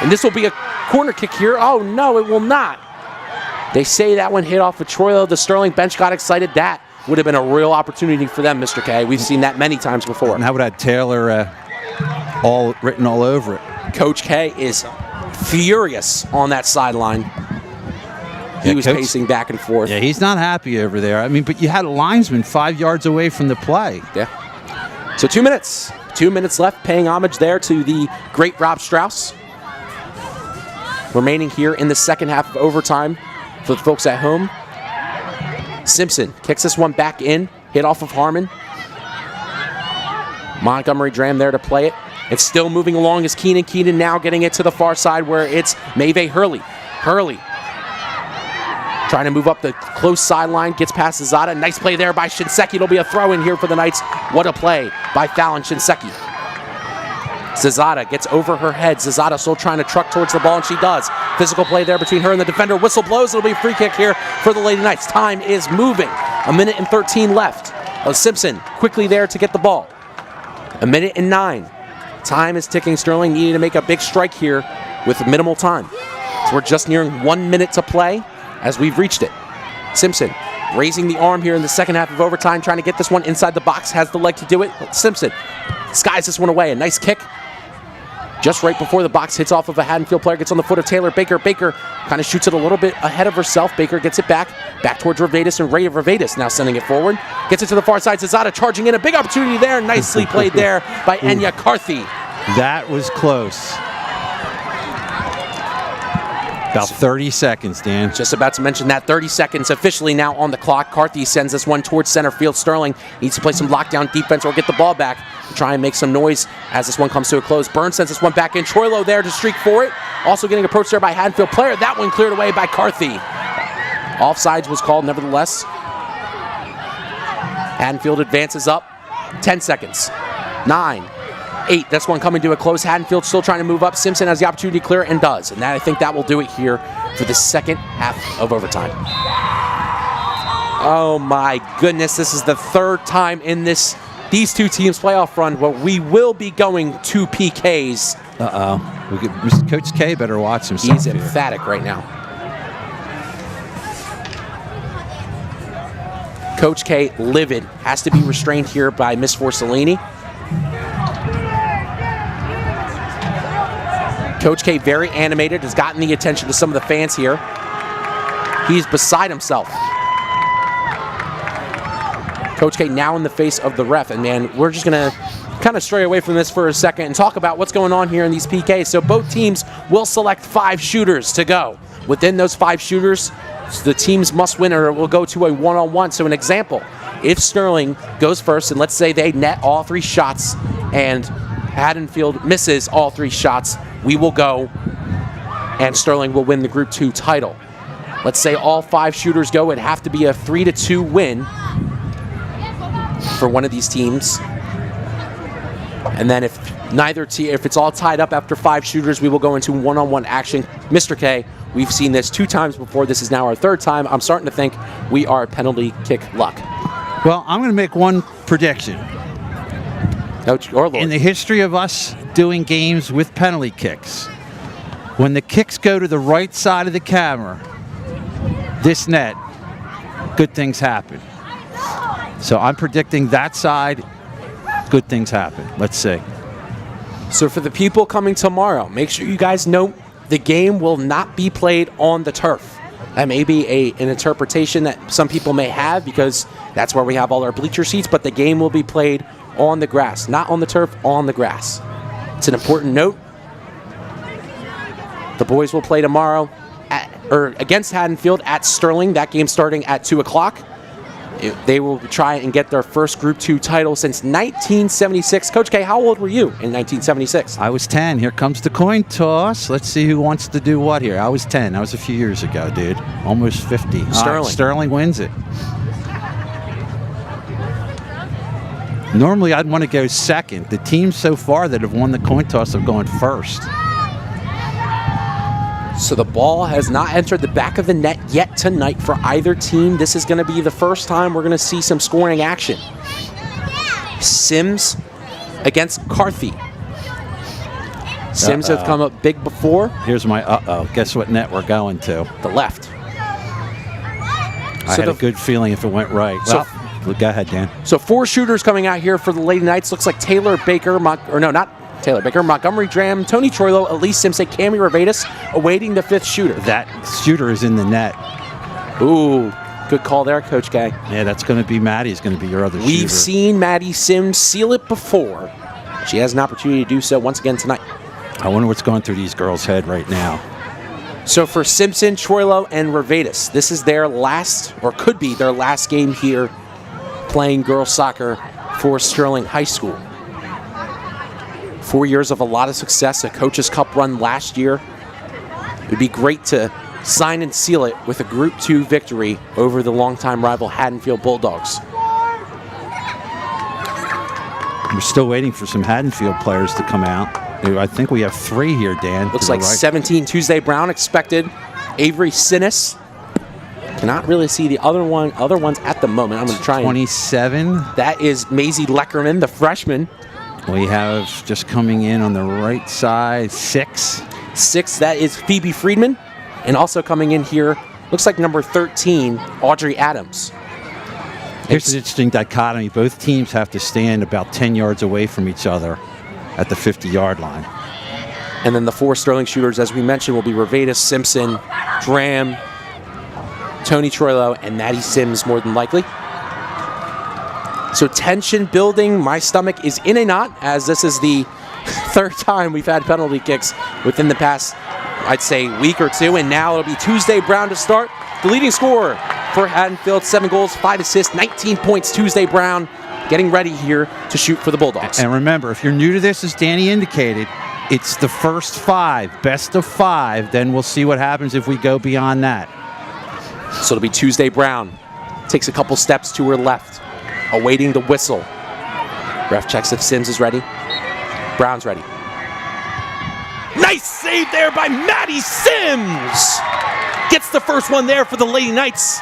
And this will be a corner kick here. Oh no, it will not. They say that one hit off of Troilo. The Sterling bench got excited. That would have been a real opportunity for them, Mr. K. We've seen that many times before. And that would have Taylor all written all over it. Coach K is furious on that sideline. He was pacing back and forth. Yeah, he's not happy over there. I mean, but you had a linesman 5 yards away from the play. Yeah. So 2 minutes. 2 minutes left, paying homage there to the great Rob Strauss. Remaining here in the second half of overtime for the folks at home. Simpson kicks this one back in. Hit off of Harmon. Montgomery Dram there to play it. It's still moving along as Keenan. Keenan now getting it to the far side where it's Maeve Hurley. Hurley trying to move up the close sideline, gets past Zazada. Nice play there by Shinseki. It'll be a throw in here for the Knights. What a play by Fallon Shinseki. Zazada gets over her head. Zazada still trying to truck towards the ball, and she does. Physical play there between her and the defender. Whistle blows. It'll be a free kick here for the Lady Knights. Time is moving. 1:13 left. Simpson quickly there to get the ball. 1:09. Time is ticking. Sterling needing to make a big strike here with minimal time. So we're just nearing 1 minute to play as we've reached it. Simpson raising the arm here in the second half of overtime, trying to get this one inside the box, has the leg to do it. Simpson skies this one away. A nice kick just right before the box hits off of a Haddonfield player, gets on the foot of Taylor Baker. Baker kind of shoots it a little bit ahead of herself. Baker gets it back towards Revadis, and Ray Revadis now sending it forward. Gets it to the far side. Zazada charging in. A big opportunity there. Nicely played there by Enya Carthy. That was close. About 30 seconds, Dan. Just about to mention that. 30 seconds officially now on the clock. Carthy sends this one towards center field. Sterling needs to play some lockdown defense or get the ball back to try and make some noise as this one comes to a close. Burns sends this one back in. Troilo there to streak for it. Also getting approached there by Haddonfield player. That one cleared away by Carthy. Offsides was called nevertheless. Haddonfield advances up. 10 seconds. 9. 8. This one coming to a close. Haddonfield still trying to move up. Simpson has the opportunity to clear and does. And I think that will do it here for the second half of overtime. Oh my goodness. This is the third time in these two teams' playoff run where we will be going to PKs. Coach K better watch himself. He's emphatic right now. Coach K livid. Has to be restrained here by Miss Forcellini. Coach K very animated, has gotten the attention of some of the fans here. He's beside himself. Coach K now in the face of the ref, and man, we're just gonna kind of stray away from this for a second and talk about what's going on here in these PKs. So both teams will select 5 shooters to go. Within those 5 shooters, the teams must win or it will go to a one-on-one. So an example, if Sterling goes first and let's say they net all 3 shots and Haddonfield misses all 3 shots, we will go and Sterling will win the Group 2 title. Let's say all 5 shooters go, it'd have to be a 3-2 win for one of these teams. And then if it's all tied up after 5 shooters, we will go into one-on-one action. Mr. K, we've seen this 2 times before. This is now our 3rd time. I'm starting to think we are penalty kick luck. Well, I'm going to make one prediction. In the history of us doing games with penalty kicks, when the kicks go to the right side of the camera, this net, good things happen. So I'm predicting that side, good things happen. Let's see. So for the people coming tomorrow, make sure you guys note the game will not be played on the turf. That may be an interpretation that some people may have because that's where we have all our bleacher seats, but the game will be played on the grass, not on the turf, on the grass. It's an important note. The boys will play tomorrow against Haddonfield at Sterling. That game starting at 2 o'clock. They will try and get their first Group 2 title since 1976. Coach K, how old were you in 1976? I was 10. Here comes the coin toss. Let's see who wants to do what here. I was 10. That was a few years ago, dude. Almost 50. Sterling. Sterling wins it. Normally, I'd want to go second. The teams so far that have won the coin toss have gone first. So the ball has not entered the back of the net yet tonight for either team. This is going to be the first time we're going to see some scoring action. Sims against Carthy. Sims has come up big before. Here's my Guess what net we're going to? The left. I had a good feeling if it went right. So, go ahead, Dan. So 4 shooters coming out here for the Lady Knights. Looks like Taylor Baker, Taylor Baker, Montgomery Dram, Tony Troilo, Elise Simpson, Cami Revadis, awaiting the 5th shooter. That shooter is in the net. Ooh, good call there, Coach K. Yeah, that's going to be Maddie's going to be your other shooter. We've seen Maddie Sims seal it before. She has an opportunity to do so once again tonight. I wonder what's going through these girls' head right now. So for Simpson, Troilo, and Revadis, this is their last, or could be their last game here playing girls soccer for Sterling High School. 4 years of a lot of success, a Coach's Cup run last year. It would be great to sign and seal it with a Group 2 victory over the longtime rival Haddonfield Bulldogs. We're still waiting for some Haddonfield players to come out. I think we have 3 here, Dan. Looks like 17 Tuesday Brown expected. Avery Sinnis. Cannot really see the other ones at the moment. I'm going to try 27. That is Maisie Leckerman, the freshman. We have just coming in on the right side, 6. 6, that is Phoebe Friedman. And also coming in here, looks like number 13, Audrey Adams. Here's an interesting dichotomy. Both teams have to stand about 10 yards away from each other at the 50-yard line. And then the 4 Sterling shooters, as we mentioned, will be Revatus, Simpson, Dram, Tony Troilo, and Maddie Sims, more than likely. So tension building. My stomach is in a knot, as this is the 3rd time we've had penalty kicks within the past, I'd say, week or 2. And now it'll be Tuesday Brown to start. The leading scorer for Haddonfield, 7 goals, 5 assists, 19 points. Tuesday Brown getting ready here to shoot for the Bulldogs. And remember, if you're new to this, as Danny indicated, it's the first 5, best of 5. Then we'll see what happens if we go beyond that. So it'll be Tuesday Brown. Takes a couple steps to her left, awaiting the whistle. Ref checks if Sims is ready. Brown's ready. Nice save there by Maddie Sims. Gets the first one there for the Lady Knights.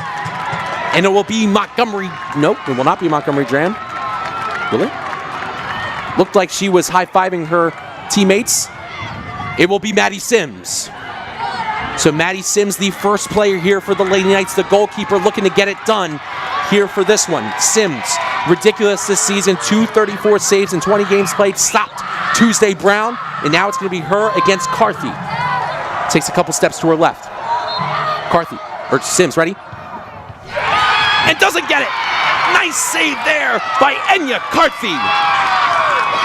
And it will be Montgomery. Nope, it will not be Montgomery Dram. Will it? Looked like she was high-fiving her teammates. It will be Maddie Sims. So Maddie Sims, the first player here for the Lady Knights, the goalkeeper, looking to get it done here for this one. Sims, ridiculous this season, 234 saves in 20 games played, stopped Tuesday Brown, and now it's going to be her against Carthy. Takes a couple steps to her left. Carthy, or Sims, ready? And doesn't get it. Nice save there by Enya Carthy.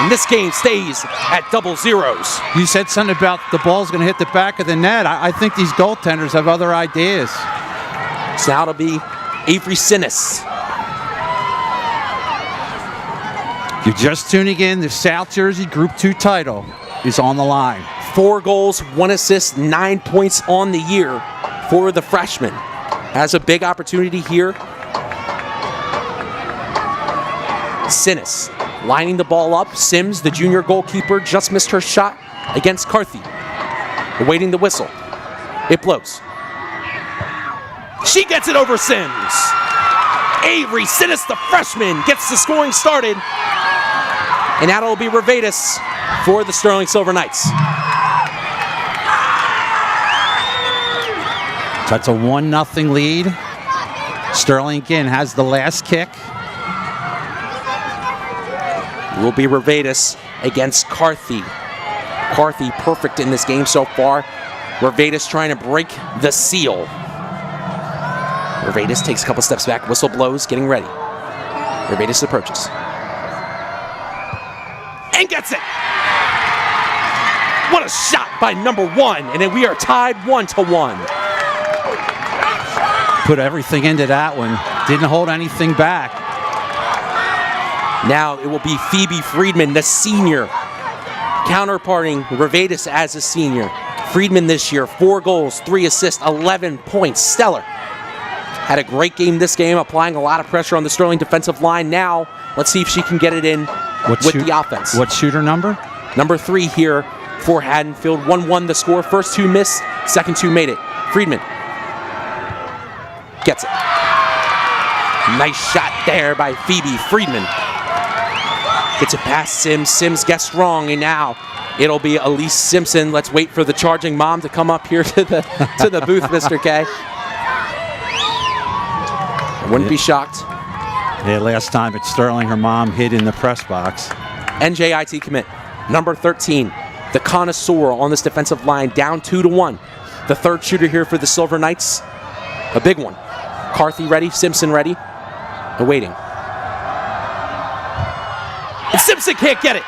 And this game stays at 0-0. You said something about the ball's going to hit the back of the net. I think these goaltenders have other ideas. So now it'll be Avery Sinnis. If you're just tuning in, the South Jersey Group 2 title is on the line. 4 goals, 1 assist, 9 points on the year for the freshman. Has a big opportunity here. Sinnis lining the ball up. Sims, the junior goalkeeper, just missed her shot against Carthy. Awaiting the whistle. It blows. She gets it over Sims. Avery Sinnis, the freshman, gets the scoring started. And now it'll be Revatus for the Sterling Silver Knights. So that's a 1-0 lead. Sterling again has the last kick. Will be Revatus against Carthy. Carthy perfect in this game so far. Revatus trying to break the seal. Revatus takes a couple steps back, whistle blows, getting ready. Revatus approaches. And gets it! What a shot by number 1, and then we are tied 1-1. Put everything into that one. Didn't hold anything back. Now it will be Phoebe Friedman, the senior, counterparting Revatus as a senior. Friedman this year, 4 goals, 3 assists, 11 points. Stellar. Had a great game this game, applying a lot of pressure on the Sterling defensive line. Now, let's see if she can get it in the offense. What shooter number? Number 3 here for Haddonfield. 1-1 the score. First 2 missed, second 2 made it. Friedman gets it. Nice shot there by Phoebe Friedman. Gets it past Sims. Sims gets strong, and now it'll be Elise Simpson. Let's wait for the charging mom to come up here to the booth, Mr. K. I wouldn't be shocked. Yeah, last time at Sterling, her mom hid in the press box. NJIT commit, number 13, the connoisseur on this defensive line, down 2-1. The 3rd shooter here for the Silver Knights, a big one. Carthy ready, Simpson ready, awaiting. And Simpson can't get it.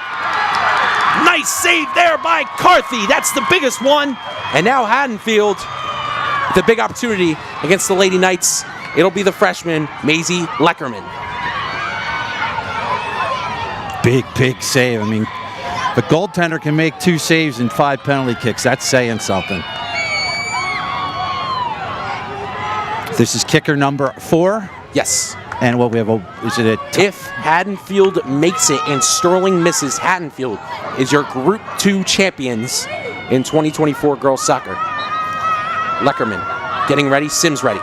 Nice save there by Carthy. That's the biggest one. And now Haddonfield, the big opportunity against the Lady Knights. It'll be the freshman, Maisie Leckerman. Big save. I mean, The goaltender can make 2 saves and 5 penalty kicks. That's saying something. This is kicker number 4. Yes. And what we have, is it a... If Haddonfield makes it and Sterling misses, Haddonfield is your Group 2 champions in 2024 girls soccer. Leckerman getting ready, Sims ready.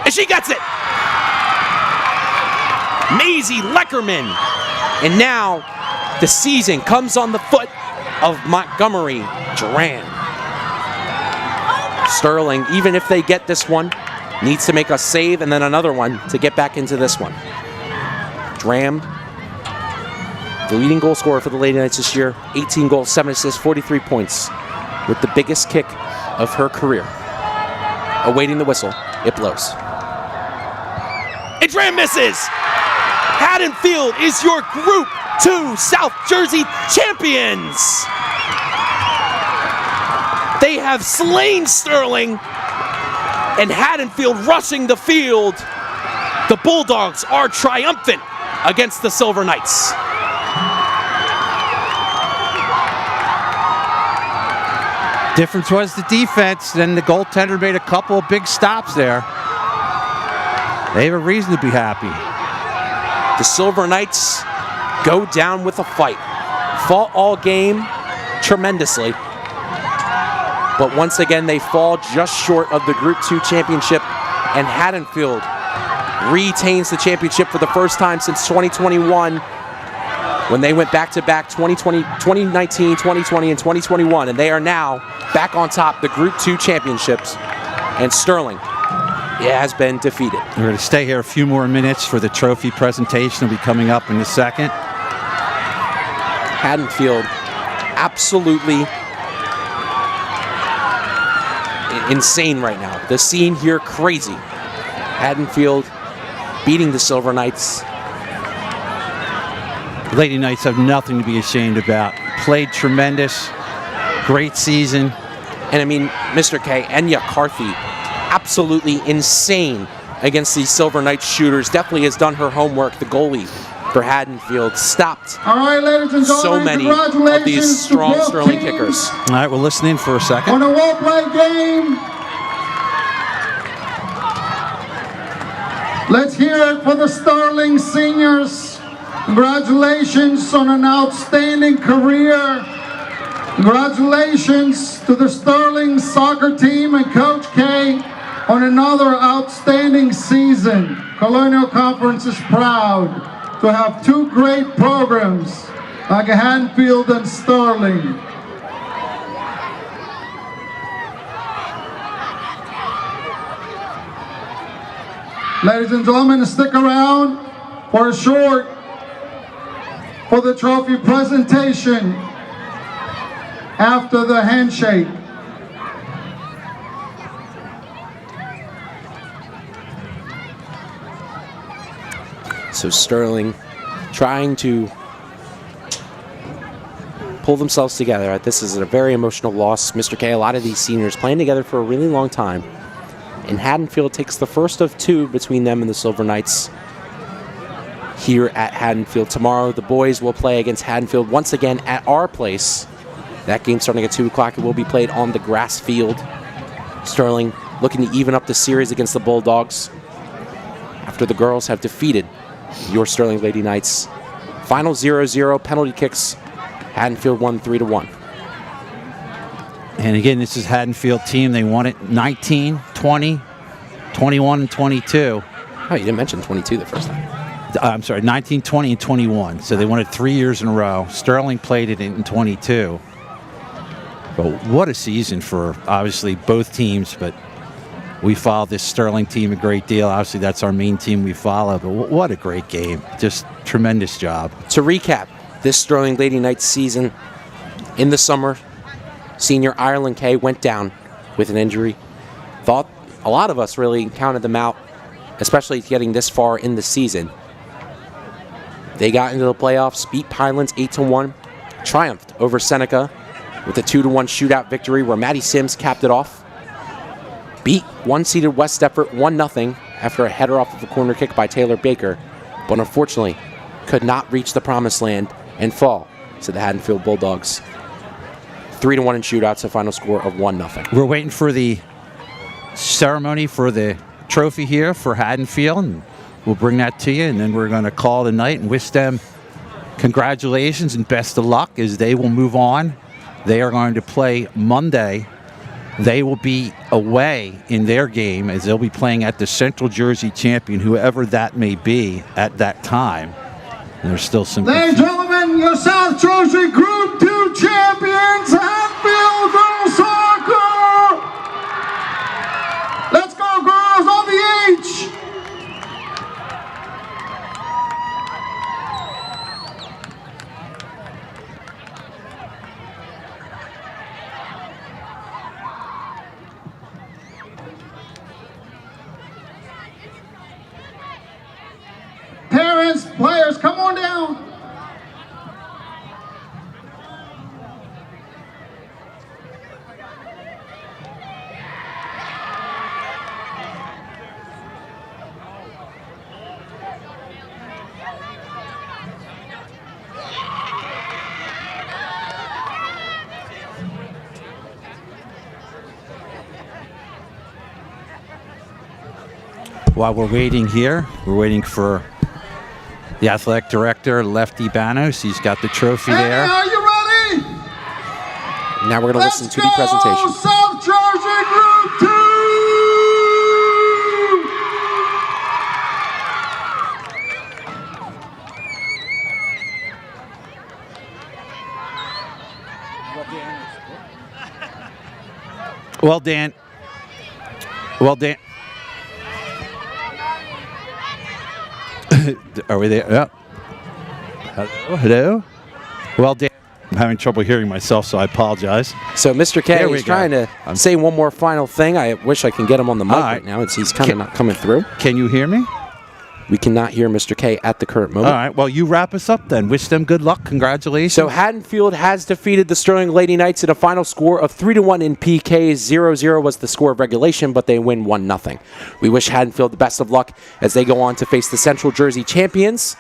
And she gets it! Maisie Leckerman. And now the season comes on the foot of Montgomery Dram. Sterling, even if they get this one, needs to make a save and then another one to get back into this one. Dram, the leading goal scorer for the Lady Knights this year, 18 goals, 7 assists, 43 points, with the biggest kick of her career. Awaiting the whistle, it blows. And Dram misses! Haddonfield is your Group 2 South Jersey champions! They have slain Sterling, and Haddonfield rushing the field. The Bulldogs are triumphant against the Silver Knights. Difference was the defense. Then the goaltender made a couple of big stops there. They have a reason to be happy. The Silver Knights go down with a fight. Fought all game tremendously. But once again, they fall just short of the Group 2 championship, and Haddonfield retains the championship for the first time since 2021, when they went back-to-back 2019, 2020, and 2021, and they are now back on top, the Group 2 championships, and Sterling has been defeated. We're going to stay here a few more minutes for the trophy presentation. Will be coming up in a second. Haddonfield absolutely insane right now. The scene here crazy. Haddonfield beating the Silver Knights. The Lady Knights have nothing to be ashamed about. Played tremendous, great season. And I mean, Mr. K, Enya Carthy, absolutely insane against these Silver Knights shooters. Definitely has done her homework. The goalie for Haddonfield stopped All right, ladies and gentlemen, so many of these strong Sterling kickers. All right, we'll listen in for a second. On a well-played game. Let's hear it for the Sterling seniors. Congratulations on an outstanding career. Congratulations to the Sterling soccer team and Coach K on another outstanding season. Colonial Conference is proud to have 2 great programs like Haddonfield and Sterling. Ladies and gentlemen, stick around for a short for the trophy presentation after the handshake. So Sterling trying to pull themselves together. This is a very emotional loss. Mr. K, a lot of these seniors playing together for a really long time. And Haddonfield takes the first of 2 between them and the Silver Knights here at Haddonfield. Tomorrow, the boys will play against Haddonfield once again at our place. That game starting at 2 o'clock. It will be played on the grass field. Sterling looking to even up the series against the Bulldogs after the girls have defeated your Sterling Lady Knights. Final 0-0, penalty kicks. Haddonfield won 3-1. And again, this is Haddonfield team. They won it 19, 20, 21, and 22. Oh, you didn't mention 22 the first time. I'm sorry, 19, 20, and 21. So they won it 3 years in a row. Sterling played it in 22. But what a season for, obviously, both teams. But we follow this Sterling team a great deal. Obviously, that's our main team we follow. But what a great game. Just tremendous job. To recap, this Sterling Lady Knights season, in the summer, senior Ireland K went down with an injury. Thought a lot of us really counted them out, especially getting this far in the season. They got into the playoffs, beat Pinelands 8-1, triumphed over Seneca with a 2-1 shootout victory where Maddie Sims capped it off. Beat one-seeded West Deptford 1-0 after a header off of a corner kick by Taylor Baker, but unfortunately could not reach the promised land and fall to the Haddonfield Bulldogs. 3-1 in shootouts, a final score of 1-0. We're waiting for the ceremony for the trophy here for Haddonfield, and we'll bring that to you, and then we're going to call it a night and wish them congratulations and best of luck as they will move on. They are going to play Monday. They will be away in their game as they'll be playing at the Central Jersey champion, whoever that may be at that time. And there's still some... Ladies and gentlemen, your South Jersey Group 2 champions, Haddonfield Girls Soccer! Let's go, girls, on the H! Parents, players, come on down. While we're waiting here, we're waiting for the athletic director, Lefty Banos. He's got the trophy there. Hey, are you ready? Now we're going to listen to the presentation. South Jersey Group 2! Well, Dan. Well, Dan. Are we there? Yeah. Hello? Hello? Well, Dan, I'm having trouble hearing myself, so I apologize. So Mr. K There we is go. trying to say one more final thing. I wish I can get him on the mic right now. He's kind of not coming through. Can you hear me? We cannot hear Mr. K at the current moment. All right. Well, you wrap us up then. Wish them good luck. Congratulations. So Haddonfield has defeated the Sterling Lady Knights at a final score of 3-1 in PKs. 0-0 was the score of regulation, but they win 1-0. We wish Haddonfield the best of luck as they go on to face the Central Jersey champions.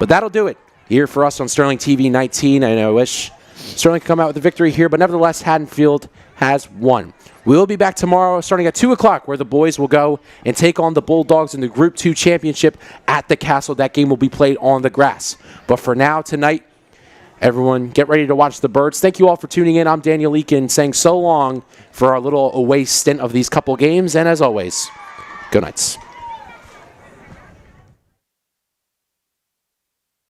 But that'll do it here for us on Sterling TV 19. I know I wish Sterling could come out with a victory here, but nevertheless, Haddonfield has won. We will be back tomorrow starting at 2 o'clock where the boys will go and take on the Bulldogs in the Group 2 championship at the Castle. That game will be played on the grass. But for now, tonight, everyone get ready to watch the Birds. Thank you all for tuning in. I'm Daniel Eakin saying so long for our little away stint of these couple games. And as always, good nights.